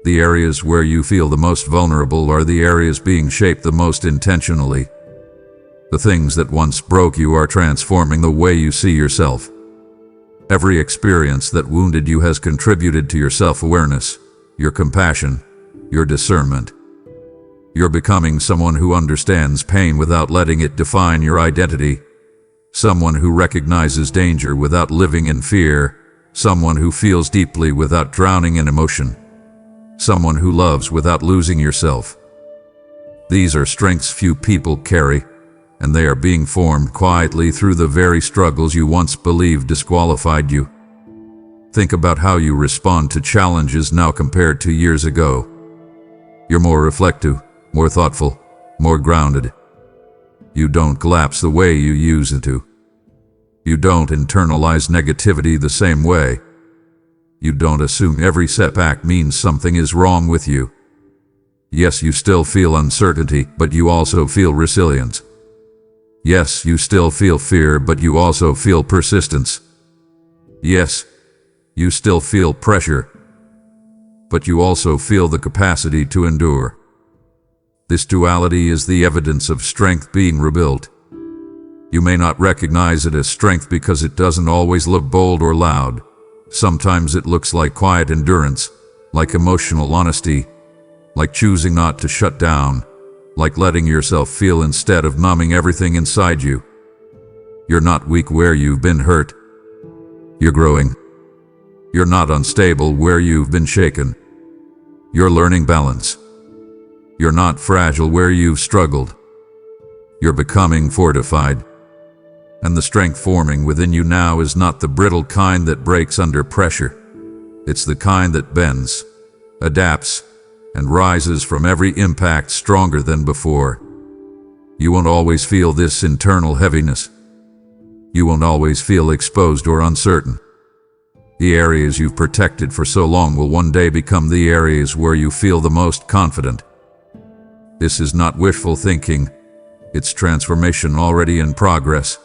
Speaker 1: The areas where you feel the most vulnerable are the areas being shaped the most intentionally. The things that once broke you are transforming the way you see yourself. Every experience that wounded you has contributed to your self-awareness, your compassion, your discernment. You're becoming someone who understands pain without letting it define your identity. Someone who recognizes danger without living in fear. Someone who feels deeply without drowning in emotion. Someone who loves without losing yourself. These are strengths few people carry, and they are being formed quietly through the very struggles you once believed disqualified you. Think about how you respond to challenges now compared to years ago. You're more reflective, more thoughtful, more grounded. You don't collapse the way you used to. You don't internalize negativity the same way. You don't assume every setback means something is wrong with you. Yes, you still feel uncertainty, but you also feel resilience. Yes, you still feel fear, but you also feel persistence. Yes, you still feel pressure, but you also feel the capacity to endure. This duality is the evidence of strength being rebuilt. You may not recognize it as strength because it doesn't always look bold or loud. Sometimes it looks like quiet endurance, like emotional honesty, like choosing not to shut down, like letting yourself feel instead of numbing everything inside you. You're not weak where you've been hurt. You're growing. You're not unstable where you've been shaken. You're learning balance. You're not fragile where you've struggled. You're becoming fortified. And the strength forming within you now is not the brittle kind that breaks under pressure. It's the kind that bends, adapts, and rises from every impact stronger than before. You won't always feel this internal heaviness. You won't always feel exposed or uncertain. The areas you've protected for so long will one day become the areas where you feel the most confident. This is not wishful thinking. It's transformation already in progress.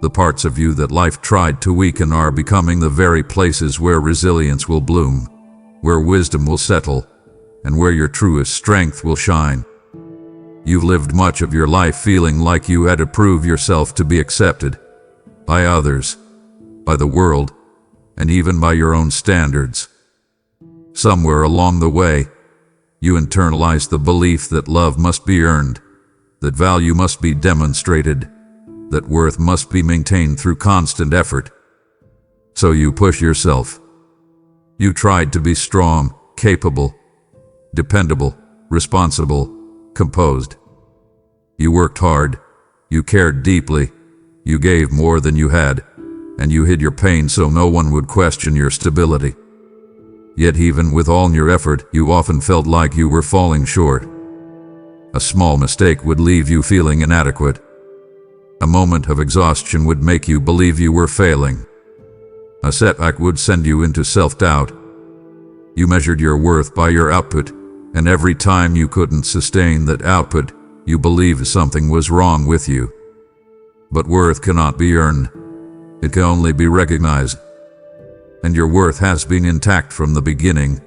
Speaker 1: The parts of you that life tried to weaken are becoming the very places where resilience will bloom, where wisdom will settle, and where your truest strength will shine. You've lived much of your life feeling like you had to prove yourself to be accepted by others, by the world, and even by your own standards. Somewhere along the way, you internalized the belief that love must be earned, that value must be demonstrated, that worth must be maintained through constant effort. So you push yourself. You tried to be strong, capable, dependable, responsible, composed. You worked hard, you cared deeply, you gave more than you had, and you hid your pain so no one would question your stability. Yet even with all your effort, you often felt like you were falling short. A small mistake would leave you feeling inadequate. A moment of exhaustion would make you believe you were failing. A setback would send you into self-doubt. You measured your worth by your output, and every time you couldn't sustain that output, you believed something was wrong with you. But worth cannot be earned. It can only be recognized. And your worth has been intact from the beginning,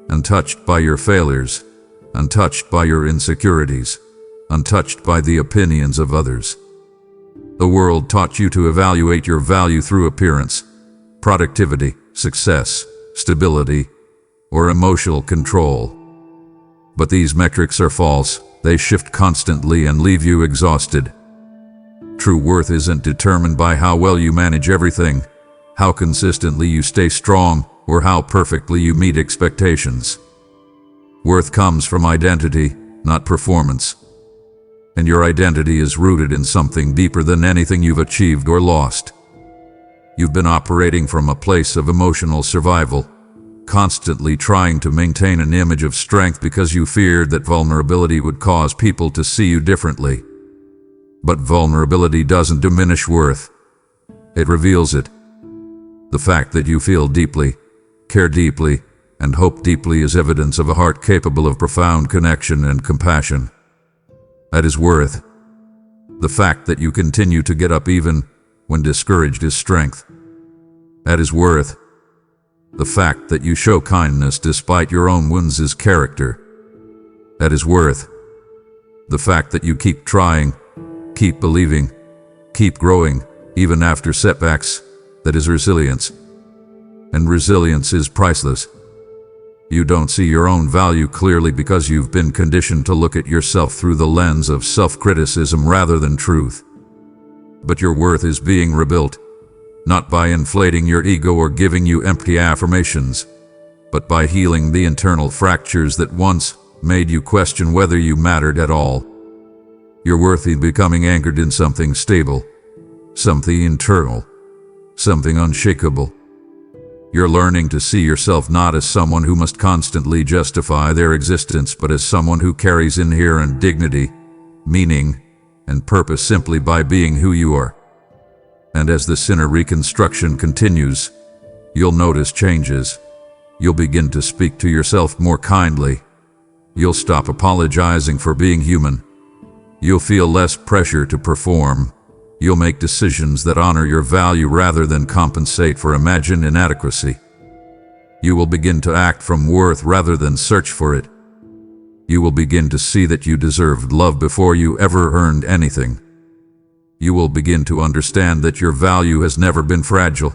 Speaker 1: untouched by your failures, untouched by your insecurities, untouched by the opinions of others. The world taught you to evaluate your value through appearance, productivity, success, stability, or emotional control. But these metrics are false. They shift constantly and leave you exhausted. True worth isn't determined by how well you manage everything, how consistently you stay strong, or how perfectly you meet expectations. Worth comes from identity, not performance. And your identity is rooted in something deeper than anything you've achieved or lost. You've been operating from a place of emotional survival, constantly trying to maintain an image of strength because you feared that vulnerability would cause people to see you differently. But vulnerability doesn't diminish worth. It reveals it. The fact that you feel deeply, care deeply, and hope deeply is evidence of a heart capable of profound connection and compassion. That is worth. The fact that you continue to get up even when discouraged is strength. That is worth. The fact that you show kindness despite your own wounds is character. That is worth. The fact that you keep trying, keep believing, keep growing, even after setbacks, that is resilience. And resilience is priceless. You don't see your own value clearly because you've been conditioned to look at yourself through the lens of self-criticism rather than truth. But your worth is being rebuilt, not by inflating your ego or giving you empty affirmations, but by healing the internal fractures that once made you question whether you mattered at all. Your worth is becoming anchored in something stable, something internal, something unshakable. You're learning to see yourself not as someone who must constantly justify their existence, but as someone who carries inherent dignity, meaning, and purpose simply by being who you are. And as this inner reconstruction continues, you'll notice changes. You'll begin to speak to yourself more kindly. You'll stop apologizing for being human. You'll feel less pressure to perform. You'll make decisions that honor your value rather than compensate for imagined inadequacy. You will begin to act from worth rather than search for it. You will begin to see that you deserved love before you ever earned anything. You will begin to understand that your value has never been fragile.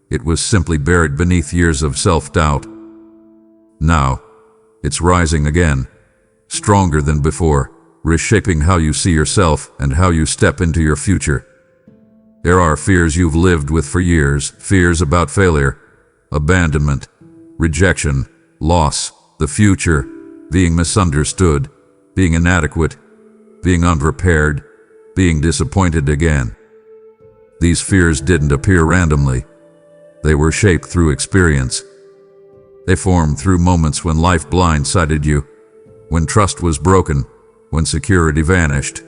Speaker 1: It was simply buried beneath years of self-doubt. Now, it's rising again, stronger than before, reshaping how you see yourself and how you step into your future. There are fears you've lived with for years, fears about failure, abandonment, rejection, loss, the future, being misunderstood, being inadequate, being unprepared, being disappointed again. These fears didn't appear randomly. They were shaped through experience. They formed through moments when life blindsided you, when trust was broken, when security vanished,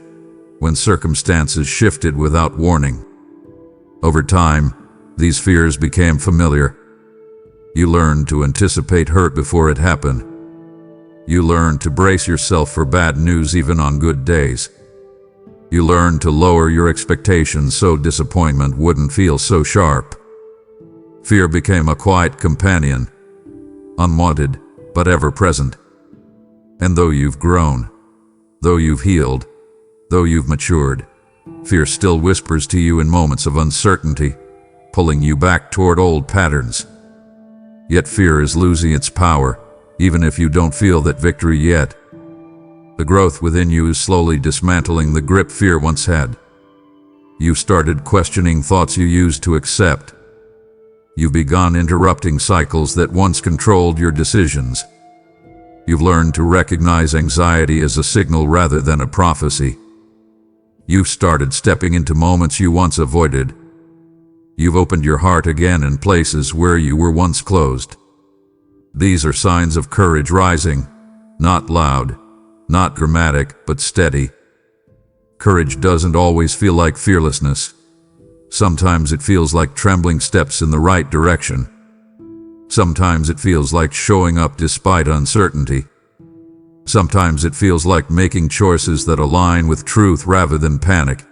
Speaker 1: when circumstances shifted without warning. Over time, these fears became familiar. You learned to anticipate hurt before it happened. You learned to brace yourself for bad news even on good days. You learned to lower your expectations so disappointment wouldn't feel so sharp. Fear became a quiet companion, unwanted but ever present. And though you've grown, though you've healed, though you've matured, fear still whispers to you in moments of uncertainty, pulling you back toward old patterns. Yet fear is losing its power, even if you don't feel that victory yet. The growth within you is slowly dismantling the grip fear once had. You've started questioning thoughts you used to accept. You've begun interrupting cycles that once controlled your decisions. You've learned to recognize anxiety as a signal rather than a prophecy. You've started stepping into moments you once avoided. You've opened your heart again in places where you were once closed. These are signs of courage rising, not loud, not dramatic, but steady. Courage doesn't always feel like fearlessness. Sometimes it feels like trembling steps in the right direction. Sometimes it feels like showing up despite uncertainty. Sometimes it feels like making choices that align with truth rather than panic.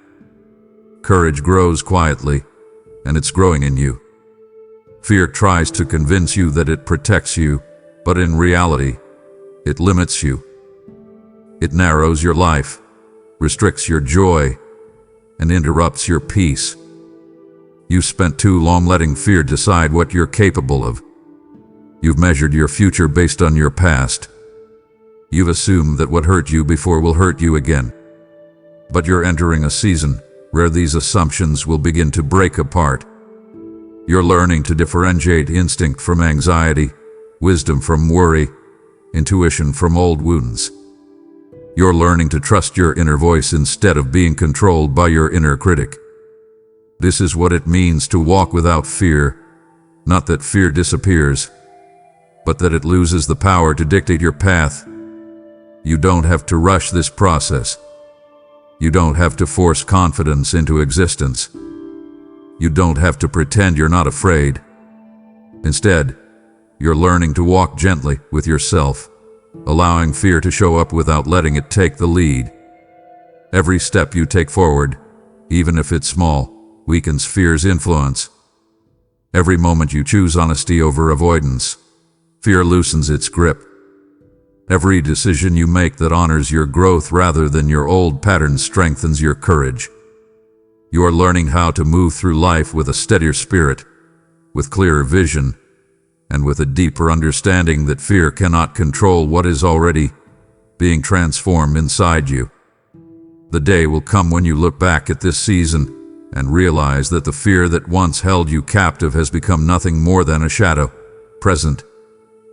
Speaker 1: Courage grows quietly, and it's growing in you. Fear tries to convince you that it protects you, but in reality, it limits you. It narrows your life, restricts your joy, and interrupts your peace. You've spent too long letting fear decide what you're capable of. You've measured your future based on your past. You've assumed that what hurt you before will hurt you again. But you're entering a season where these assumptions will begin to break apart. You're learning to differentiate instinct from anxiety, wisdom from worry, intuition from old wounds. You're learning to trust your inner voice instead of being controlled by your inner critic. This is what it means to walk without fear, not that fear disappears, but that it loses the power to dictate your path. You don't have to rush this process. You don't have to force confidence into existence. You don't have to pretend you're not afraid. Instead, you're learning to walk gently with yourself, allowing fear to show up without letting it take the lead. Every step you take forward, even if it's small, weakens fear's influence. Every moment you choose honesty over avoidance, fear loosens its grip. Every decision you make that honors your growth rather than your old patterns strengthens your courage. You are learning how to move through life with a steadier spirit, with clearer vision, and with a deeper understanding that fear cannot control what is already being transformed inside you. The day will come when you look back at this season and realize that the fear that once held you captive has become nothing more than a shadow, present,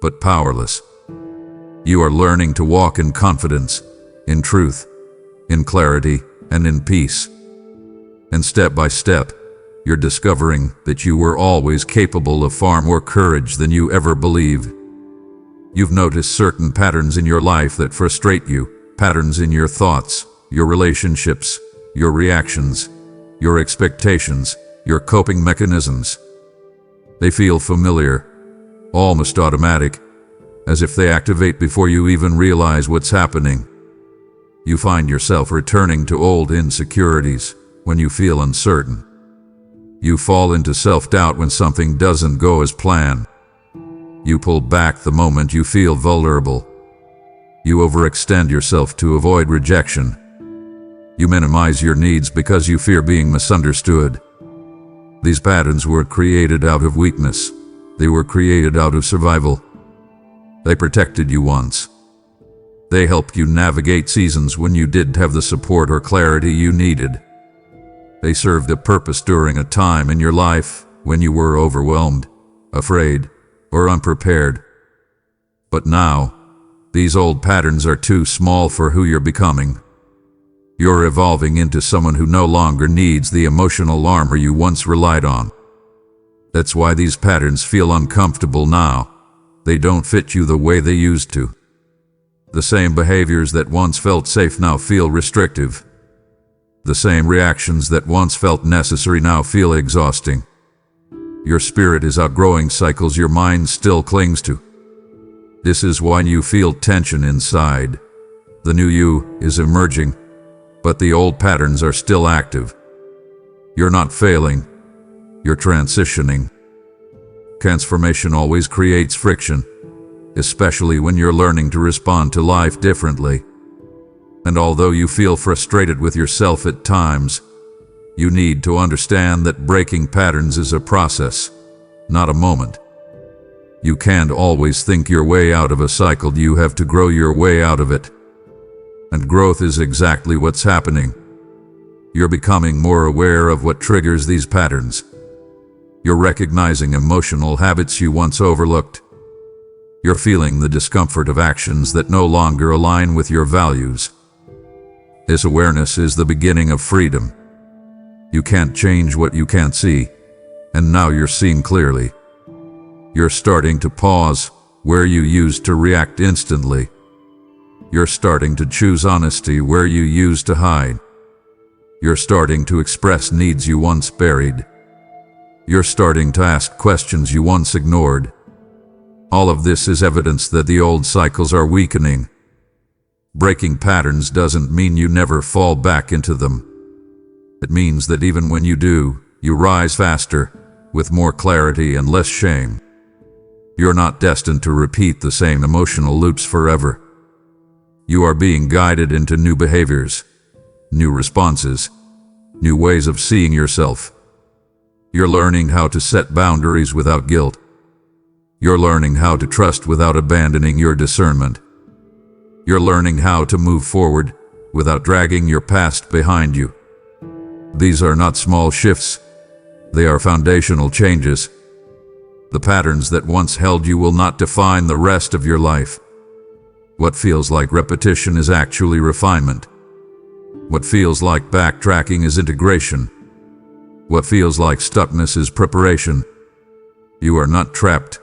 Speaker 1: but powerless. You are learning to walk in confidence, in truth, in clarity, and in peace. And step by step, you're discovering that you were always capable of far more courage than you ever believed. You've noticed certain patterns in your life that frustrate you, patterns in your thoughts, your relationships, your reactions, your expectations, your coping mechanisms. They feel familiar, almost automatic, as if they activate before you even realize what's happening. You find yourself returning to old insecurities when you feel uncertain. You fall into self-doubt when something doesn't go as planned. You pull back the moment you feel vulnerable. You overextend yourself to avoid rejection. You minimize your needs because you fear being misunderstood. These patterns were created out of weakness. They were created out of survival. They protected you once. They helped you navigate seasons when you didn't have the support or clarity you needed. They served a purpose during a time in your life when you were overwhelmed, afraid, or unprepared. But now, these old patterns are too small for who you're becoming. You're evolving into someone who no longer needs the emotional armor you once relied on. That's why these patterns feel uncomfortable now. They don't fit you the way they used to. The same behaviors that once felt safe now feel restrictive. The same reactions that once felt necessary now feel exhausting. Your spirit is outgrowing cycles your mind still clings to. This is why you feel tension inside. The new you is emerging, but the old patterns are still active. You're not failing. You're transitioning. Transformation always creates friction, especially when you're learning to respond to life differently. And although you feel frustrated with yourself at times, you need to understand that breaking patterns is a process, not a moment. You can't always think your way out of a cycle. You have to grow your way out of it. And growth is exactly what's happening. You're becoming more aware of what triggers these patterns. You're recognizing emotional habits you once overlooked. You're feeling the discomfort of actions that no longer align with your values. This awareness is the beginning of freedom. You can't change what you can't see, and now you're seeing clearly. You're starting to pause where you used to react instantly. You're starting to choose honesty where you used to hide. You're starting to express needs you once buried. You're starting to ask questions you once ignored. All of this is evidence that the old cycles are weakening. Breaking patterns doesn't mean you never fall back into them. It means that even when you do, you rise faster, with more clarity and less shame. You're not destined to repeat the same emotional loops forever. You are being guided into new behaviors, new responses, new ways of seeing yourself. You're learning how to set boundaries without guilt. You're learning how to trust without abandoning your discernment. You're learning how to move forward without dragging your past behind you. These are not small shifts. They are foundational changes. The patterns that once held you will not define the rest of your life. What feels like repetition is actually refinement. What feels like backtracking is integration. What feels like stuckness is preparation. You are not trapped.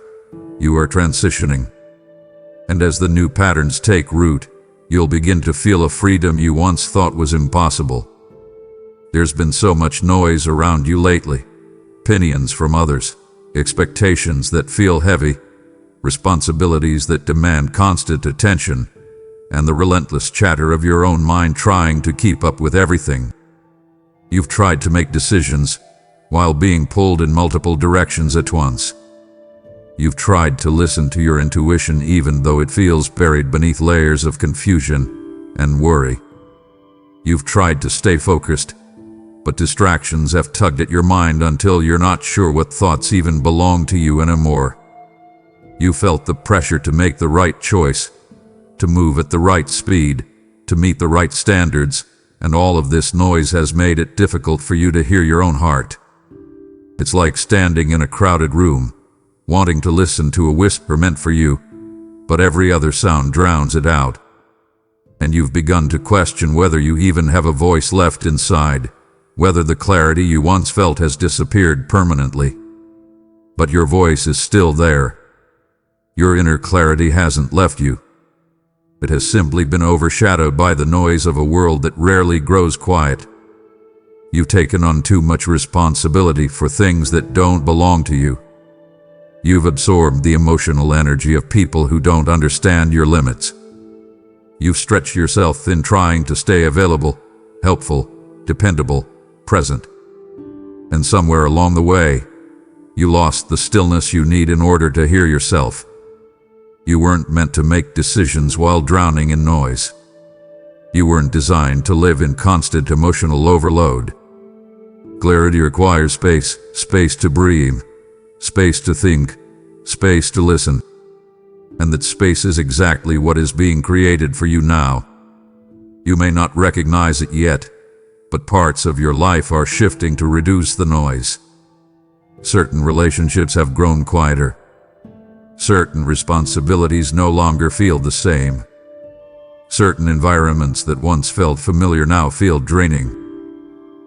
Speaker 1: You are transitioning. And as the new patterns take root, you'll begin to feel a freedom you once thought was impossible. There's been so much noise around you lately. Opinions from others, expectations that feel heavy, responsibilities that demand constant attention, and the relentless chatter of your own mind trying to keep up with everything. You've tried to make decisions while being pulled in multiple directions at once. You've tried to listen to your intuition even though it feels buried beneath layers of confusion and worry. You've tried to stay focused, but distractions have tugged at your mind until you're not sure what thoughts even belong to you anymore. You felt the pressure to make the right choice, to move at the right speed, to meet the right standards, and all of this noise has made it difficult for you to hear your own heart. It's like standing in a crowded room, wanting to listen to a whisper meant for you, but every other sound drowns it out. And you've begun to question whether you even have a voice left inside, whether the clarity you once felt has disappeared permanently. But your voice is still there. Your inner clarity hasn't left you. It has simply been overshadowed by the noise of a world that rarely grows quiet. You've taken on too much responsibility for things that don't belong to you. You've absorbed the emotional energy of people who don't understand your limits. You've stretched yourself thin trying to stay available, helpful, dependable, present. And somewhere along the way, you lost the stillness you need in order to hear yourself. You weren't meant to make decisions while drowning in noise. You weren't designed to live in constant emotional overload. Clarity requires space, space to breathe, space to think, space to listen. And that space is exactly what is being created for you now. You may not recognize it yet, but parts of your life are shifting to reduce the noise. Certain relationships have grown quieter. Certain responsibilities no longer feel the same. Certain environments that once felt familiar now feel draining.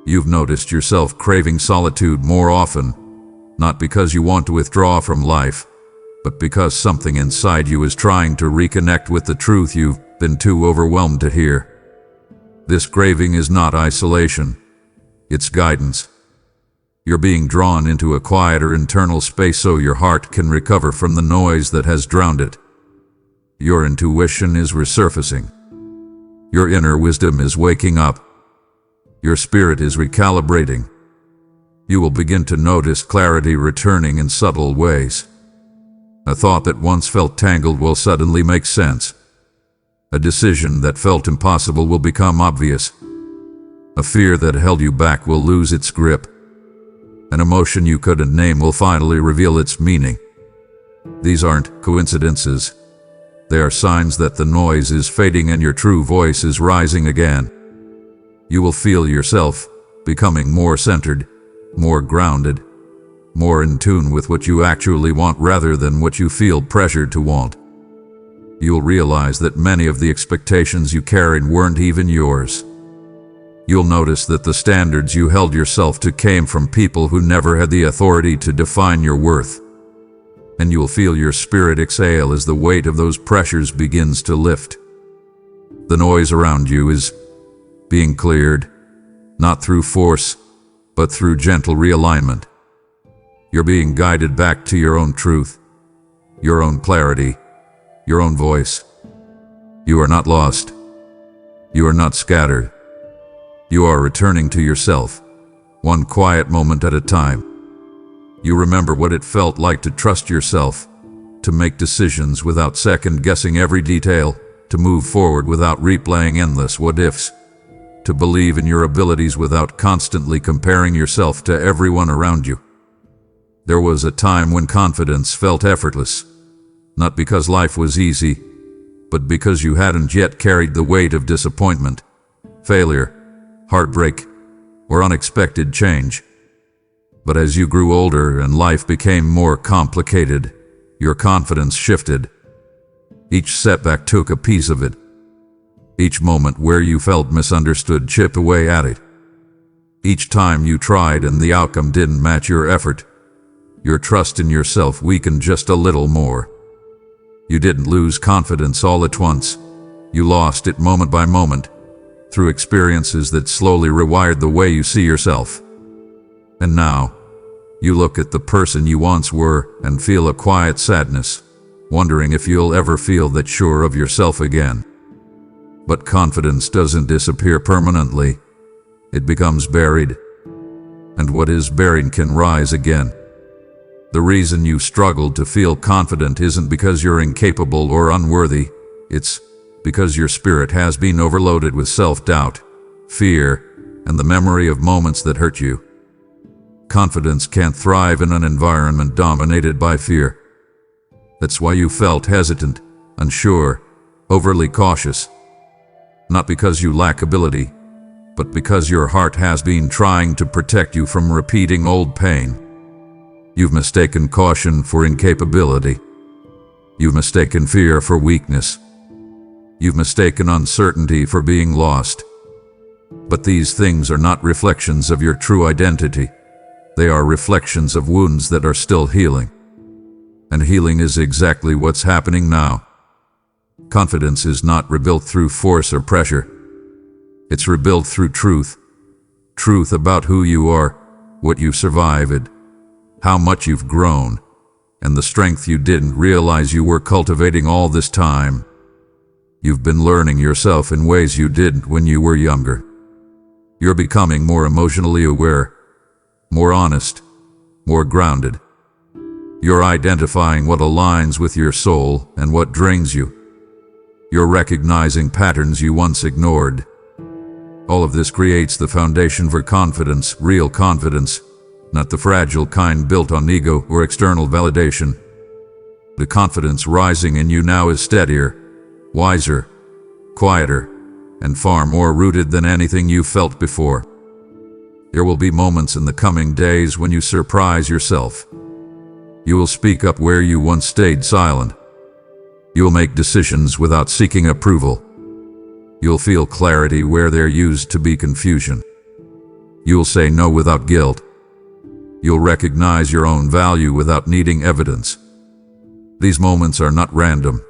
Speaker 1: You've noticed yourself craving solitude more often, not because you want to withdraw from life, but because something inside you is trying to reconnect with the truth you've been too overwhelmed to hear. This craving is not isolation, it's guidance. You're being drawn into a quieter internal space so your heart can recover from the noise that has drowned it. Your intuition is resurfacing. Your inner wisdom is waking up. Your spirit is recalibrating. You will begin to notice clarity returning in subtle ways. A thought that once felt tangled will suddenly make sense. A decision that felt impossible will become obvious. A fear that held you back will lose its grip. An emotion you couldn't name will finally reveal its meaning. These aren't coincidences. They are signs that the noise is fading and your true voice is rising again. You will feel yourself becoming more centered, more grounded, more in tune with what you actually want rather than what you feel pressured to want. You'll realize that many of the expectations you carried weren't even yours. You'll notice that the standards you held yourself to came from people who never had the authority to define your worth. And you'll feel your spirit exhale as the weight of those pressures begins to lift. The noise around you is being cleared, not through force, but through gentle realignment. You're being guided back to your own truth, your own clarity, your own voice. You are not lost. You are not scattered. You are returning to yourself, one quiet moment at a time. You remember what it felt like to trust yourself, to make decisions without second-guessing every detail, to move forward without replaying endless what-ifs, to believe in your abilities without constantly comparing yourself to everyone around you. There was a time when confidence felt effortless, not because life was easy, but because you hadn't yet carried the weight of disappointment, failure, heartbreak, or unexpected change. But as you grew older and life became more complicated, your confidence shifted. Each setback took a piece of it. Each moment where you felt misunderstood chipped away at it. Each time you tried and the outcome didn't match your effort, your trust in yourself weakened just a little more. You didn't lose confidence all at once. You lost it moment by moment, through experiences that slowly rewired the way you see yourself. And now, you look at the person you once were and feel a quiet sadness, wondering if you'll ever feel that sure of yourself again. But confidence doesn't disappear permanently. It becomes buried. And what is buried can rise again. The reason you struggle to feel confident isn't because you're incapable or unworthy. It's because your spirit has been overloaded with self-doubt, fear, and the memory of moments that hurt you. Confidence can't thrive in an environment dominated by fear. That's why you felt hesitant, unsure, overly cautious. Not because you lack ability, but because your heart has been trying to protect you from repeating old pain. You've mistaken caution for incapability. You've mistaken fear for weakness. You've mistaken uncertainty for being lost. But these things are not reflections of your true identity. They are reflections of wounds that are still healing. And healing is exactly what's happening now. Confidence is not rebuilt through force or pressure. It's rebuilt through truth. Truth about who you are, what you've survived, how much you've grown, and the strength you didn't realize you were cultivating all this time. You've been learning yourself in ways you didn't when you were younger. You're becoming more emotionally aware, more honest, more grounded. You're identifying what aligns with your soul and what drains you. You're recognizing patterns you once ignored. All of this creates the foundation for confidence, real confidence, not the fragile kind built on ego or external validation. The confidence rising in you now is steadier, wiser, quieter, and far more rooted than anything you felt before. There will be moments in the coming days when you surprise yourself. You will speak up where you once stayed silent. You'll make decisions without seeking approval. You'll feel clarity where there used to be confusion. You'll say no without guilt. You'll recognize your own value without needing evidence. These moments are not random.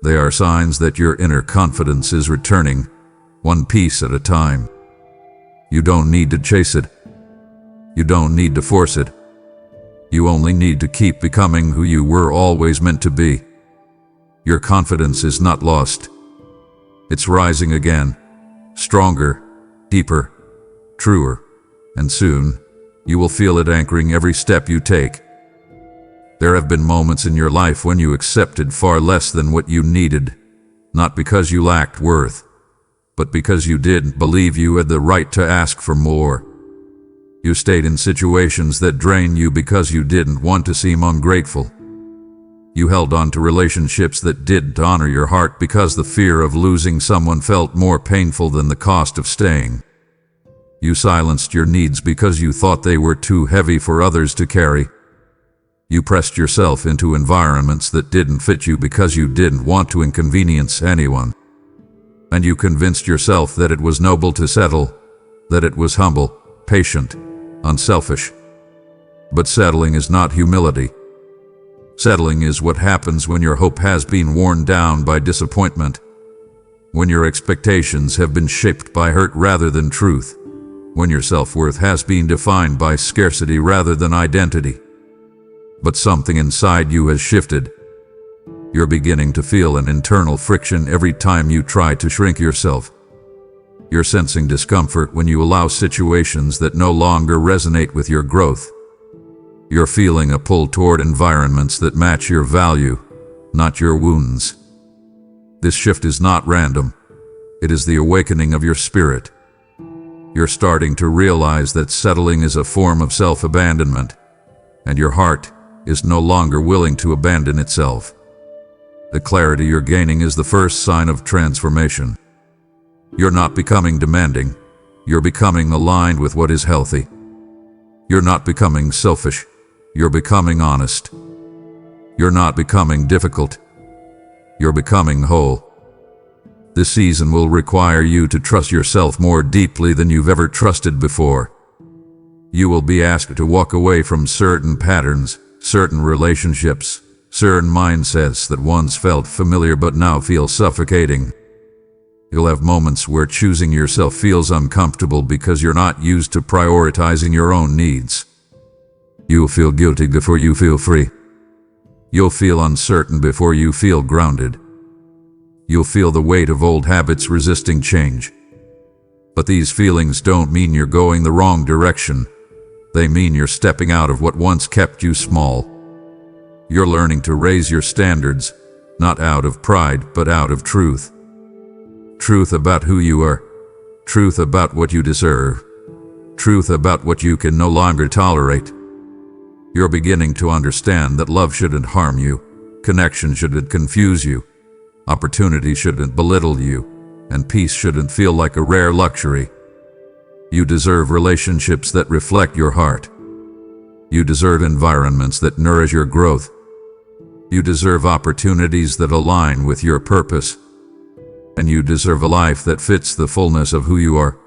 Speaker 1: They are signs that your inner confidence is returning, one piece at a time. You don't need to chase it. You don't need to force it. You only need to keep becoming who you were always meant to be. Your confidence is not lost. It's rising again, stronger, deeper, truer, and soon you will feel it anchoring every step you take. There have been moments in your life when you accepted far less than what you needed, not because you lacked worth, but because you didn't believe you had the right to ask for more. You stayed in situations that drained you because you didn't want to seem ungrateful. You held on to relationships that didn't honor your heart because the fear of losing someone felt more painful than the cost of staying. You silenced your needs because you thought they were too heavy for others to carry. You pressed yourself into environments that didn't fit you because you didn't want to inconvenience anyone. And you convinced yourself that it was noble to settle, that it was humble, patient, unselfish. But settling is not humility. Settling is what happens when your hope has been worn down by disappointment, when your expectations have been shaped by hurt rather than truth, when your self-worth has been defined by scarcity rather than identity. But something inside you has shifted. You're beginning to feel an internal friction every time you try to shrink yourself. You're sensing discomfort when you allow situations that no longer resonate with your growth. You're feeling a pull toward environments that match your value, not your wounds. This shift is not random. It is the awakening of your spirit. You're starting to realize that settling is a form of self-abandonment, and your heart is no longer willing to abandon itself. The clarity you're gaining is the first sign of transformation. You're not becoming demanding. You're becoming aligned with what is healthy. You're not becoming selfish. You're becoming honest. You're not becoming difficult. You're becoming whole. This season will require you to trust yourself more deeply than you've ever trusted before. You will be asked to walk away from certain patterns, certain relationships, certain mindsets that once felt familiar but now feel suffocating. You'll have moments where choosing yourself feels uncomfortable because you're not used to prioritizing your own needs. You'll feel guilty before you feel free. You'll feel uncertain before you feel grounded. You'll feel the weight of old habits resisting change. But these feelings don't mean you're going the wrong direction. They mean you're stepping out of what once kept you small. You're learning to raise your standards, not out of pride, but out of truth. Truth about who you are. Truth about what you deserve. Truth about what you can no longer tolerate. You're beginning to understand that love shouldn't harm you, connection shouldn't confuse you, opportunity shouldn't belittle you, and peace shouldn't feel like a rare luxury. You deserve relationships that reflect your heart. You deserve environments that nourish your growth. You deserve opportunities that align with your purpose. And you deserve a life that fits the fullness of who you are,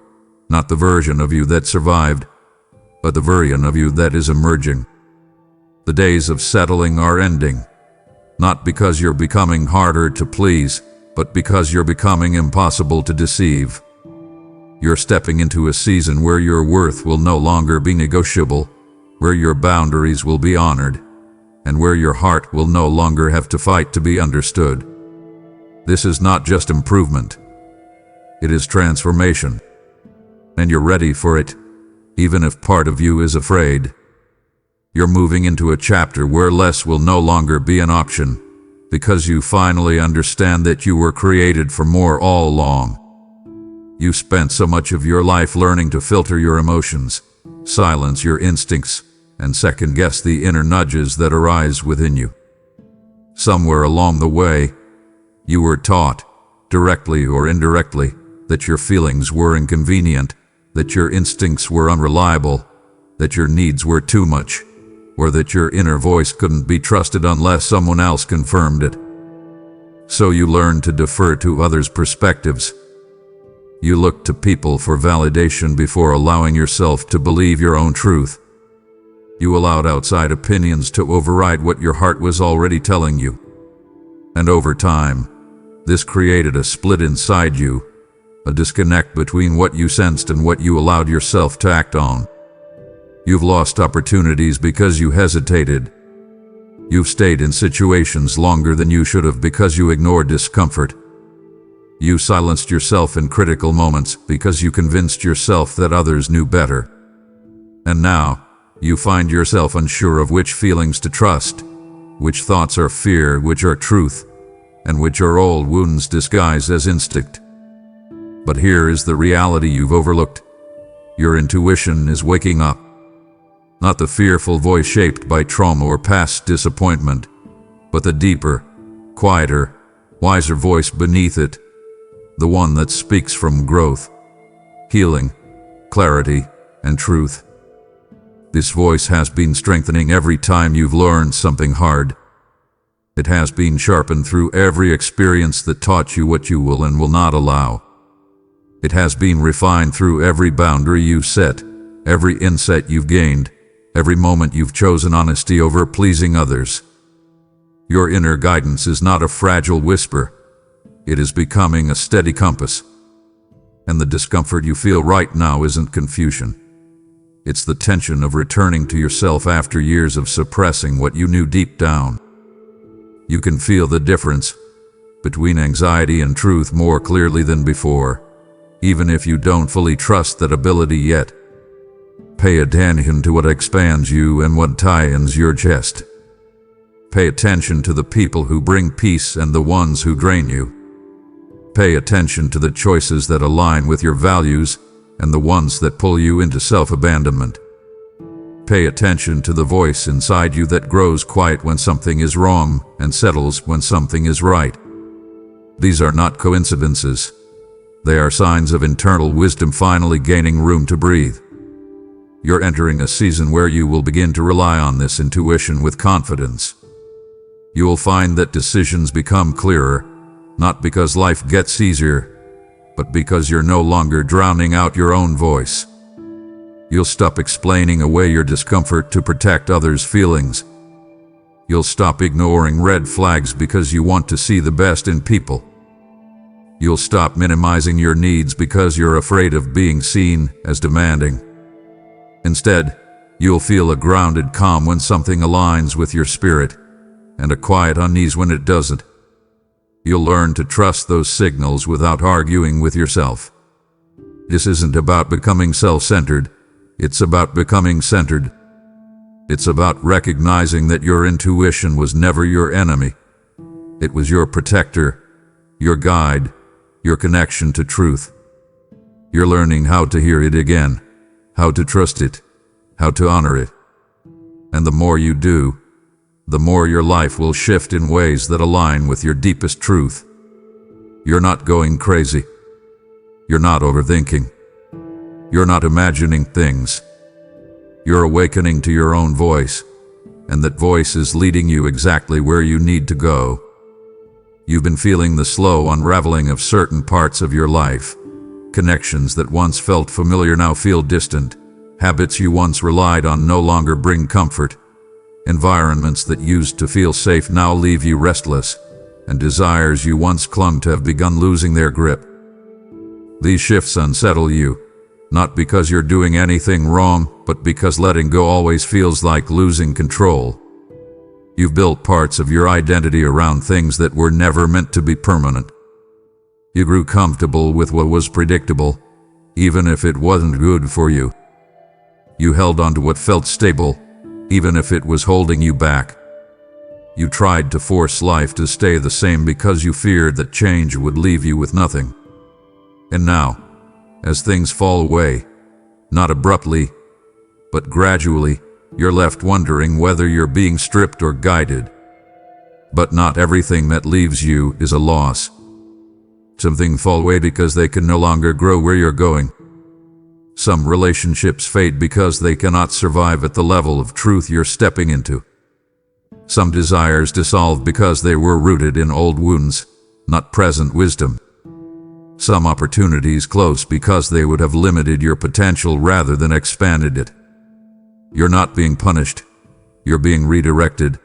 Speaker 1: not the version of you that survived, but the version of you that is emerging. The days of settling are ending, not because you're becoming harder to please, but because you're becoming impossible to deceive. You're stepping into a season where your worth will no longer be negotiable, where your boundaries will be honored, and where your heart will no longer have to fight to be understood. This is not just improvement. It is transformation. And you're ready for it, even if part of you is afraid. You're moving into a chapter where less will no longer be an option, because you finally understand that you were created for more all along. You spent so much of your life learning to filter your emotions, silence your instincts, and second-guess the inner nudges that arise within you. Somewhere along the way, you were taught, directly or indirectly, that your feelings were inconvenient, that your instincts were unreliable, that your needs were too much, or that your inner voice couldn't be trusted unless someone else confirmed it. So you learned to defer to others' perspectives. You looked to people for validation before allowing yourself to believe your own truth. You allowed outside opinions to override what your heart was already telling you. And over time, this created a split inside you, a disconnect between what you sensed and what you allowed yourself to act on. You've lost opportunities because you hesitated. You've stayed in situations longer than you should have because you ignored discomfort. You silenced yourself in critical moments because you convinced yourself that others knew better. And now, you find yourself unsure of which feelings to trust, which thoughts are fear, which are truth, and which are old wounds disguised as instinct. But here is the reality you've overlooked. Your intuition is waking up. Not the fearful voice shaped by trauma or past disappointment, but the deeper, quieter, wiser voice beneath it, the one that speaks from growth, healing, clarity, and truth. This voice has been strengthening every time you've learned something hard. It has been sharpened through every experience that taught you what you will and will not allow. It has been refined through every boundary you've set, every insight you've gained, every moment you've chosen honesty over pleasing others. Your inner guidance is not a fragile whisper. It is becoming a steady compass. And the discomfort you feel right now isn't confusion. It's the tension of returning to yourself after years of suppressing what you knew deep down. You can feel the difference between anxiety and truth more clearly than before, even if you don't fully trust that ability yet. Pay attention to what expands you and what tightens your chest. Pay attention to the people who bring peace and the ones who drain you. Pay attention to the choices that align with your values and the ones that pull you into self-abandonment. Pay attention to the voice inside you that grows quiet when something is wrong and settles when something is right. These are not coincidences. They are signs of internal wisdom finally gaining room to breathe. You're entering a season where you will begin to rely on this intuition with confidence. You will find that decisions become clearer, not because life gets easier, but because you're no longer drowning out your own voice. You'll stop explaining away your discomfort to protect others' feelings. You'll stop ignoring red flags because you want to see the best in people. You'll stop minimizing your needs because you're afraid of being seen as demanding. Instead, you'll feel a grounded calm when something aligns with your spirit, and a quiet unease when it doesn't. You'll learn to trust those signals without arguing with yourself. This isn't about becoming self-centered. It's about becoming centered. It's about recognizing that your intuition was never your enemy. It was your protector, your guide, your connection to truth. You're learning how to hear it again, how to trust it, how to honor it. And the more you do, the more your life will shift in ways that align with your deepest truth. You're not going crazy. You're not overthinking. You're not imagining things. You're awakening to your own voice, and that voice is leading you exactly where you need to go. You've been feeling the slow unraveling of certain parts of your life. Connections that once felt familiar now feel distant. Habits you once relied on no longer bring comfort. Environments that used to feel safe now leave you restless, and desires you once clung to have begun losing their grip. These shifts unsettle you, not because you're doing anything wrong, but because letting go always feels like losing control. You've built parts of your identity around things that were never meant to be permanent. You grew comfortable with what was predictable, even if it wasn't good for you. You held on to what felt stable, even if it was holding you back. You tried to force life to stay the same because you feared that change would leave you with nothing. And now, as things fall away, not abruptly, but gradually, you're left wondering whether you're being stripped or guided. But not everything that leaves you is a loss. Some things fall away because they can no longer grow where you're going. Some relationships fade because they cannot survive at the level of truth you're stepping into. Some desires dissolve because they were rooted in old wounds, not present wisdom. Some opportunities close because they would have limited your potential rather than expanded it. You're not being punished. You're being redirected.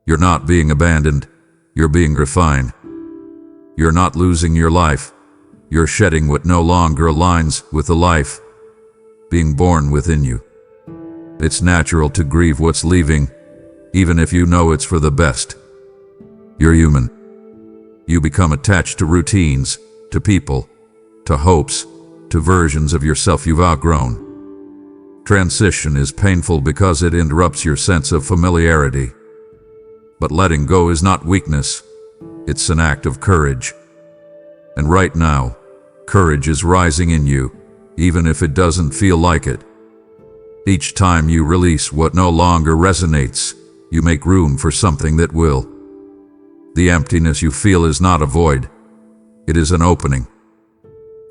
Speaker 1: You're not being abandoned. You're being refined. You're not losing your life. You're shedding what no longer aligns with the life being born within you. It's natural to grieve what's leaving, even if you know it's for the best. You're human. You become attached to routines, to people, to hopes, to versions of yourself you've outgrown. Transition is painful because it interrupts your sense of familiarity. But letting go is not weakness. It's an act of courage. And right now, courage is rising in you, even if it doesn't feel like it. Each time you release what no longer resonates, you make room for something that will. The emptiness you feel is not a void. It is an opening.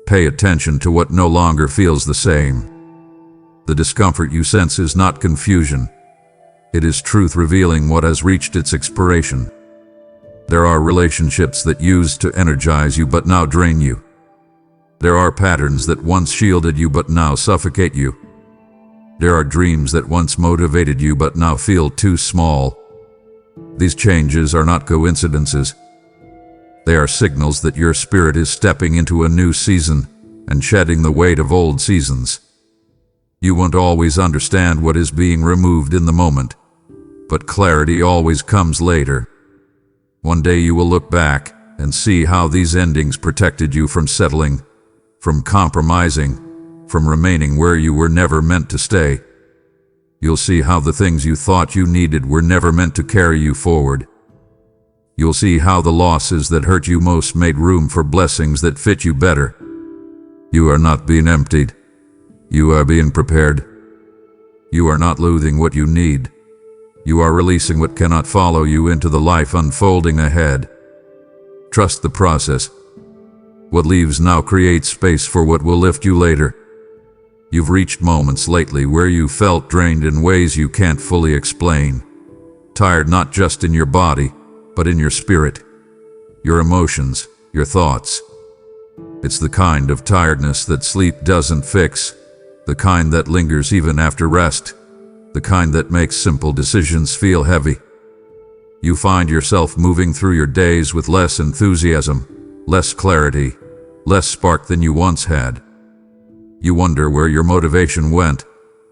Speaker 1: Pay attention to what no longer feels the same. The discomfort you sense is not confusion. It is truth revealing what has reached its expiration. There are relationships that used to energize you but now drain you. There are patterns that once shielded you but now suffocate you. There are dreams that once motivated you but now feel too small. These changes are not coincidences. They are signals that your spirit is stepping into a new season and shedding the weight of old seasons. You won't always understand what is being removed in the moment, but clarity always comes later. One day you will look back and see how these endings protected you from settling, from compromising, from remaining where you were never meant to stay. You'll see how the things you thought you needed were never meant to carry you forward. You'll see how the losses that hurt you most made room for blessings that fit you better. You are not being emptied. You are being prepared. You are not losing what you need. You are releasing what cannot follow you into the life unfolding ahead. Trust the process. What leaves now creates space for what will lift you later. You've reached moments lately where you felt drained in ways you can't fully explain. Tired not just in your body, but in your spirit, your emotions, your thoughts. It's the kind of tiredness that sleep doesn't fix, the kind that lingers even after rest, the kind that makes simple decisions feel heavy. You find yourself moving through your days with less enthusiasm, less clarity, less spark than you once had. You wonder where your motivation went,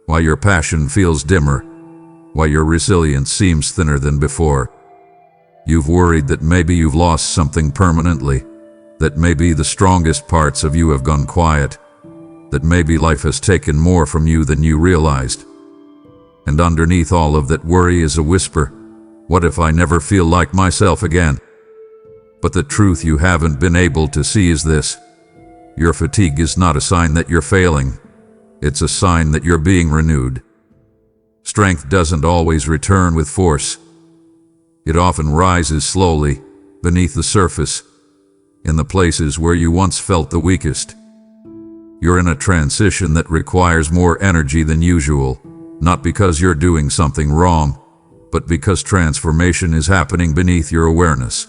Speaker 1: why your passion feels dimmer, why your resilience seems thinner than before. You've worried that maybe you've lost something permanently, that maybe the strongest parts of you have gone quiet, that maybe life has taken more from you than you realized. And underneath all of that worry is a whisper, what if I never feel like myself again? But the truth you haven't been able to see is this. Your fatigue is not a sign that you're failing. It's a sign that you're being renewed. Strength doesn't always return with force. It often rises slowly, beneath the surface, in the places where you once felt the weakest. You're in a transition that requires more energy than usual, not because you're doing something wrong, but because transformation is happening beneath your awareness.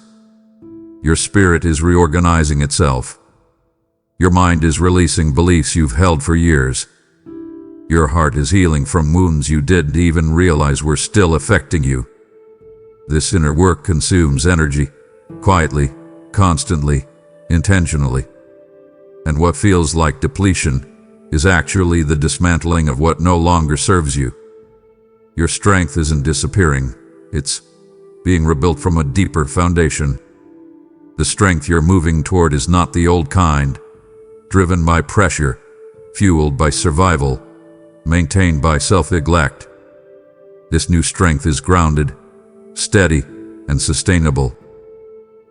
Speaker 1: Your spirit is reorganizing itself. Your mind is releasing beliefs you've held for years. Your heart is healing from wounds you didn't even realize were still affecting you. This inner work consumes energy, quietly, constantly, intentionally. And what feels like depletion is actually the dismantling of what no longer serves you. Your strength isn't disappearing, It's being rebuilt from a deeper foundation. The strength you're moving toward is not the old kind, driven by pressure, fueled by survival, maintained by self-neglect. This new strength is grounded, steady, and sustainable.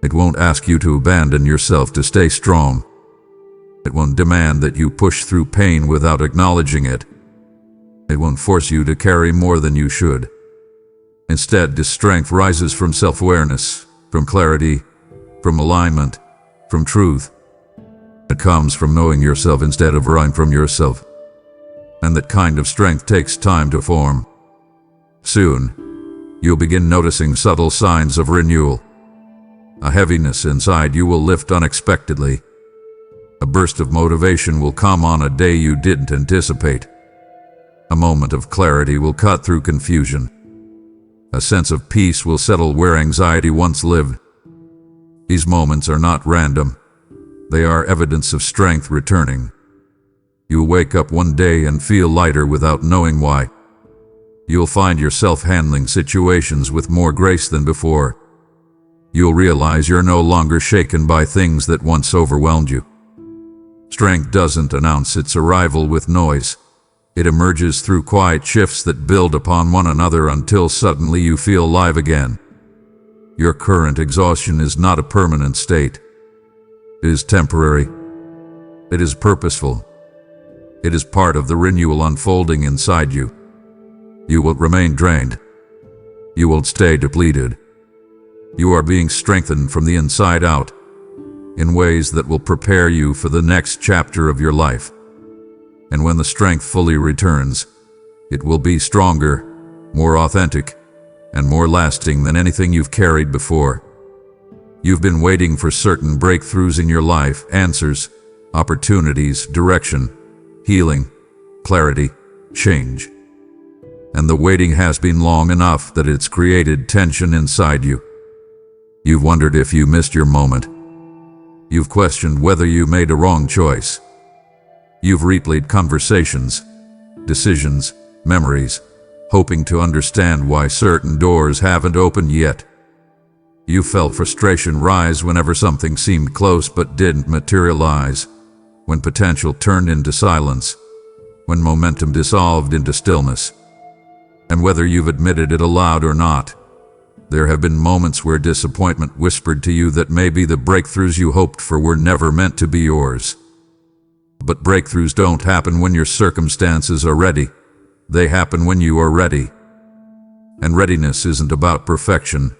Speaker 1: It won't ask you to abandon yourself to stay strong. It won't demand that you push through pain without acknowledging it. It won't force you to carry more than you should. Instead, this strength rises from self-awareness, from clarity, from alignment, from truth. It comes from knowing yourself instead of running from yourself. And that kind of strength takes time to form. Soon, you'll begin noticing subtle signs of renewal. A heaviness inside you will lift unexpectedly. A burst of motivation will come on a day you didn't anticipate. A moment of clarity will cut through confusion. A sense of peace will settle where anxiety once lived. These moments are not random. They are evidence of strength returning. You'll wake up one day and feel lighter without knowing why. You'll find yourself handling situations with more grace than before. You'll realize you're no longer shaken by things that once overwhelmed you. Strength doesn't announce its arrival with noise. It emerges through quiet shifts that build upon one another until suddenly you feel alive again. Your current exhaustion is not a permanent state. It is temporary. It is purposeful. It is part of the renewal unfolding inside you. You won't remain drained. You won't stay depleted. You are being strengthened from the inside out in ways that will prepare you for the next chapter of your life. And when the strength fully returns, it will be stronger, more authentic, and more lasting than anything you've carried before. You've been waiting for certain breakthroughs in your life, answers, opportunities, direction, healing, clarity, change. And the waiting has been long enough that it's created tension inside you. You've wondered if you missed your moment. You've questioned whether you made a wrong choice. You've replayed conversations, decisions, memories, hoping to understand why certain doors haven't opened yet. You felt frustration rise whenever something seemed close but didn't materialize, when potential turned into silence, when momentum dissolved into stillness. And whether you've admitted it aloud or not, there have been moments where disappointment whispered to you that maybe the breakthroughs you hoped for were never meant to be yours. But breakthroughs don't happen when your circumstances are ready. They happen when you are ready. And readiness isn't about perfection.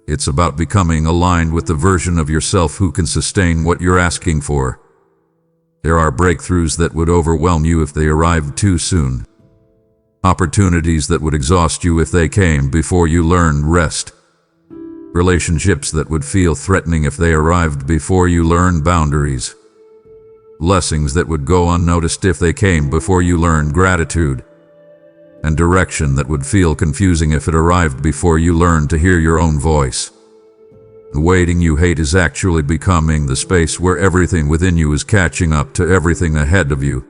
Speaker 1: It's about becoming aligned with the version of yourself who can sustain what you're asking for. There are breakthroughs that would overwhelm you if they arrived too soon. Opportunities that would exhaust you if they came before you learned rest. Relationships that would feel threatening if they arrived before you learned boundaries. Blessings that would go unnoticed if they came before you learned gratitude. And direction that would feel confusing if it arrived before you learned to hear your own voice. The waiting you hate is actually becoming the space where everything within you is catching up to everything ahead of you.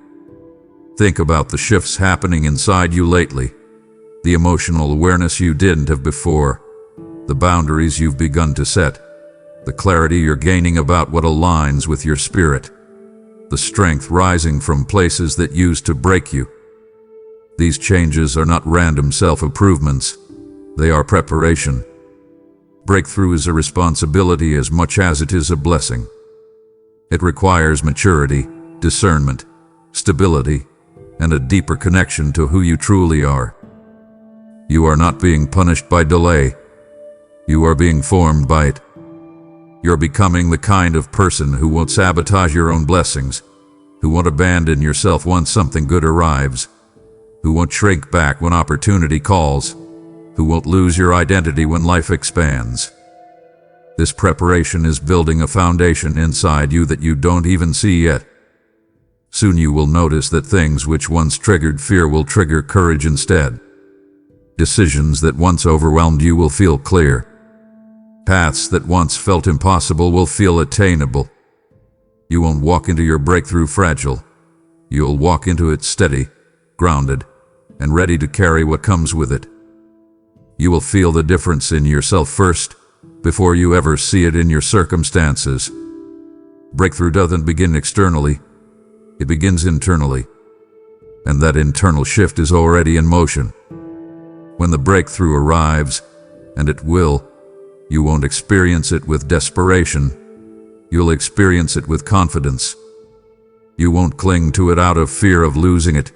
Speaker 1: Think about the shifts happening inside you lately, the emotional awareness you didn't have before, the boundaries you've begun to set, the clarity you're gaining about what aligns with your spirit, the strength rising from places that used to break you. These changes are not random self-improvements. They are preparation. Breakthrough is a responsibility as much as it is a blessing. It requires maturity, discernment, stability, and a deeper connection to who you truly are. You are not being punished by delay. You are being formed by it. You're becoming the kind of person who won't sabotage your own blessings, who won't abandon yourself once something good arrives, who won't shrink back when opportunity calls, who won't lose your identity when life expands. This preparation is building a foundation inside you that you don't even see yet. Soon you will notice that things which once triggered fear will trigger courage instead. Decisions that once overwhelmed you will feel clear. Paths that once felt impossible will feel attainable. You won't walk into your breakthrough fragile. You'll walk into it steady, grounded, and ready to carry what comes with it. You will feel the difference in yourself first, before you ever see it in your circumstances. Breakthrough doesn't begin externally, it begins internally. And that internal shift is already in motion. When the breakthrough arrives, and it will, you won't experience it with desperation. You'll experience it with confidence. You won't cling to it out of fear of losing it.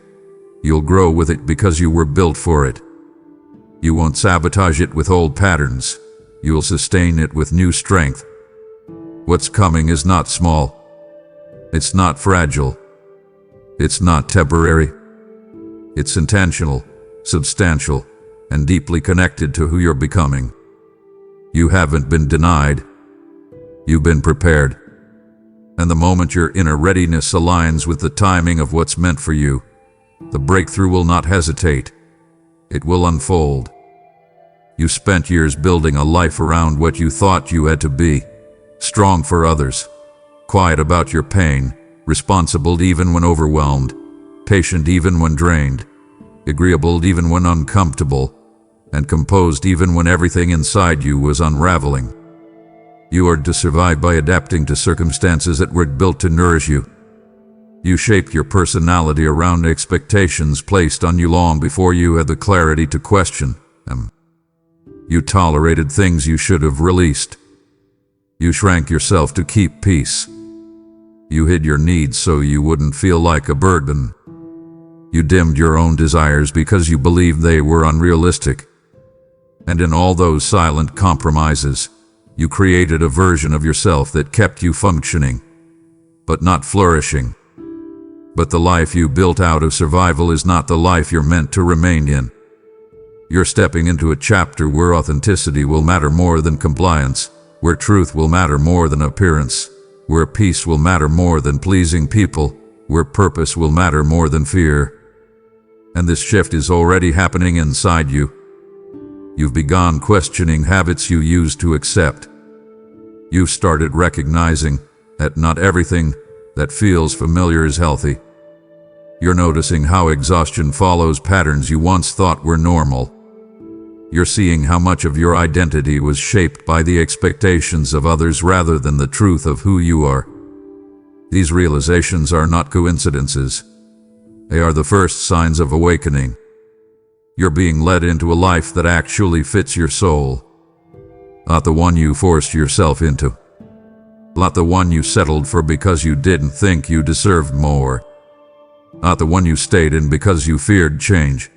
Speaker 1: You'll grow with it because you were built for it. You won't sabotage it with old patterns. You'll sustain it with new strength. What's coming is not small. It's not fragile. It's not temporary. It's intentional, substantial, and deeply connected to who you're becoming. You haven't been denied. You've been prepared. And the moment your inner readiness aligns with the timing of what's meant for you, the breakthrough will not hesitate. It will unfold. You spent years building a life around what you thought you had to be. Strong for others, quiet about your pain, responsible even when overwhelmed, patient even when drained, agreeable even when uncomfortable, and composed even when everything inside you was unraveling. You are to survive by adapting to circumstances that were built to nourish you. You shaped your personality around expectations placed on you long before you had the clarity to question them. You tolerated things you should have released. You shrank yourself to keep peace. You hid your needs so you wouldn't feel like a burden. You dimmed your own desires because you believed they were unrealistic. And in all those silent compromises, you created a version of yourself that kept you functioning, but not flourishing. But the life you built out of survival is not the life you're meant to remain in. You're stepping into a chapter where authenticity will matter more than compliance, where truth will matter more than appearance, where peace will matter more than pleasing people, where purpose will matter more than fear. And this shift is already happening inside you. You've begun questioning habits you used to accept. You've started recognizing that not everything that feels familiar is healthy. You're noticing how exhaustion follows patterns you once thought were normal. You're seeing how much of your identity was shaped by the expectations of others rather than the truth of who you are. These realizations are not coincidences. They are the first signs of awakening. You're being led into a life that actually fits your soul. Not the one you forced yourself into. Not the one you settled for because you didn't think you deserved more. Not the one you stayed in because you feared change.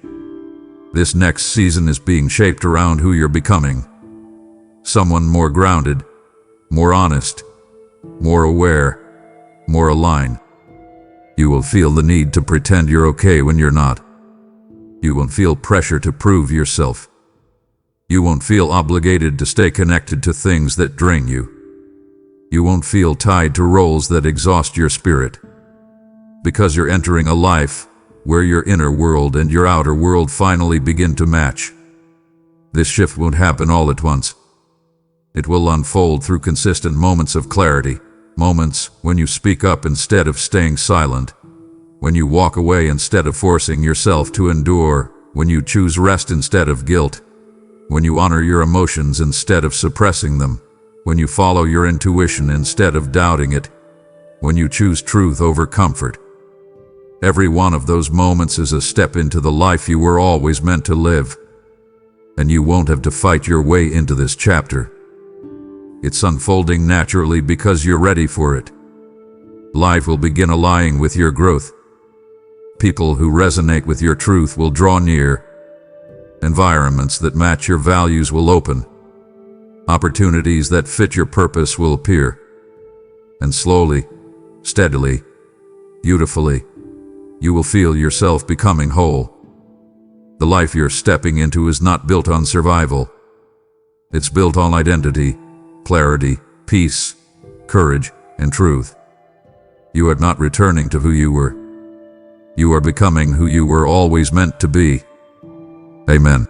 Speaker 1: This next season is being shaped around who you're becoming. Someone more grounded, more honest, more aware, more aligned. You will feel the need to pretend you're okay when you're not. You won't feel pressure to prove yourself. You won't feel obligated to stay connected to things that drain you. You won't feel tied to roles that exhaust your spirit. Because you're entering a life where your inner world and your outer world finally begin to match. This shift won't happen all at once. It will unfold through consistent moments of clarity, moments when you speak up instead of staying silent, when you walk away instead of forcing yourself to endure, when you choose rest instead of guilt, when you honor your emotions instead of suppressing them, when you follow your intuition instead of doubting it, when you choose truth over comfort. Every one of those moments is a step into the life you were always meant to live. And you won't have to fight your way into this chapter. It's unfolding naturally because you're ready for it. Life will begin aligning with your growth. People who resonate with your truth will draw near. Environments that match your values will open. Opportunities that fit your purpose will appear. And slowly, steadily, beautifully, you will feel yourself becoming whole. The life you're stepping into is not built on survival. It's built on identity, clarity, peace, courage, and truth. You are not returning to who you were. You are becoming who you were always meant to be. Amen.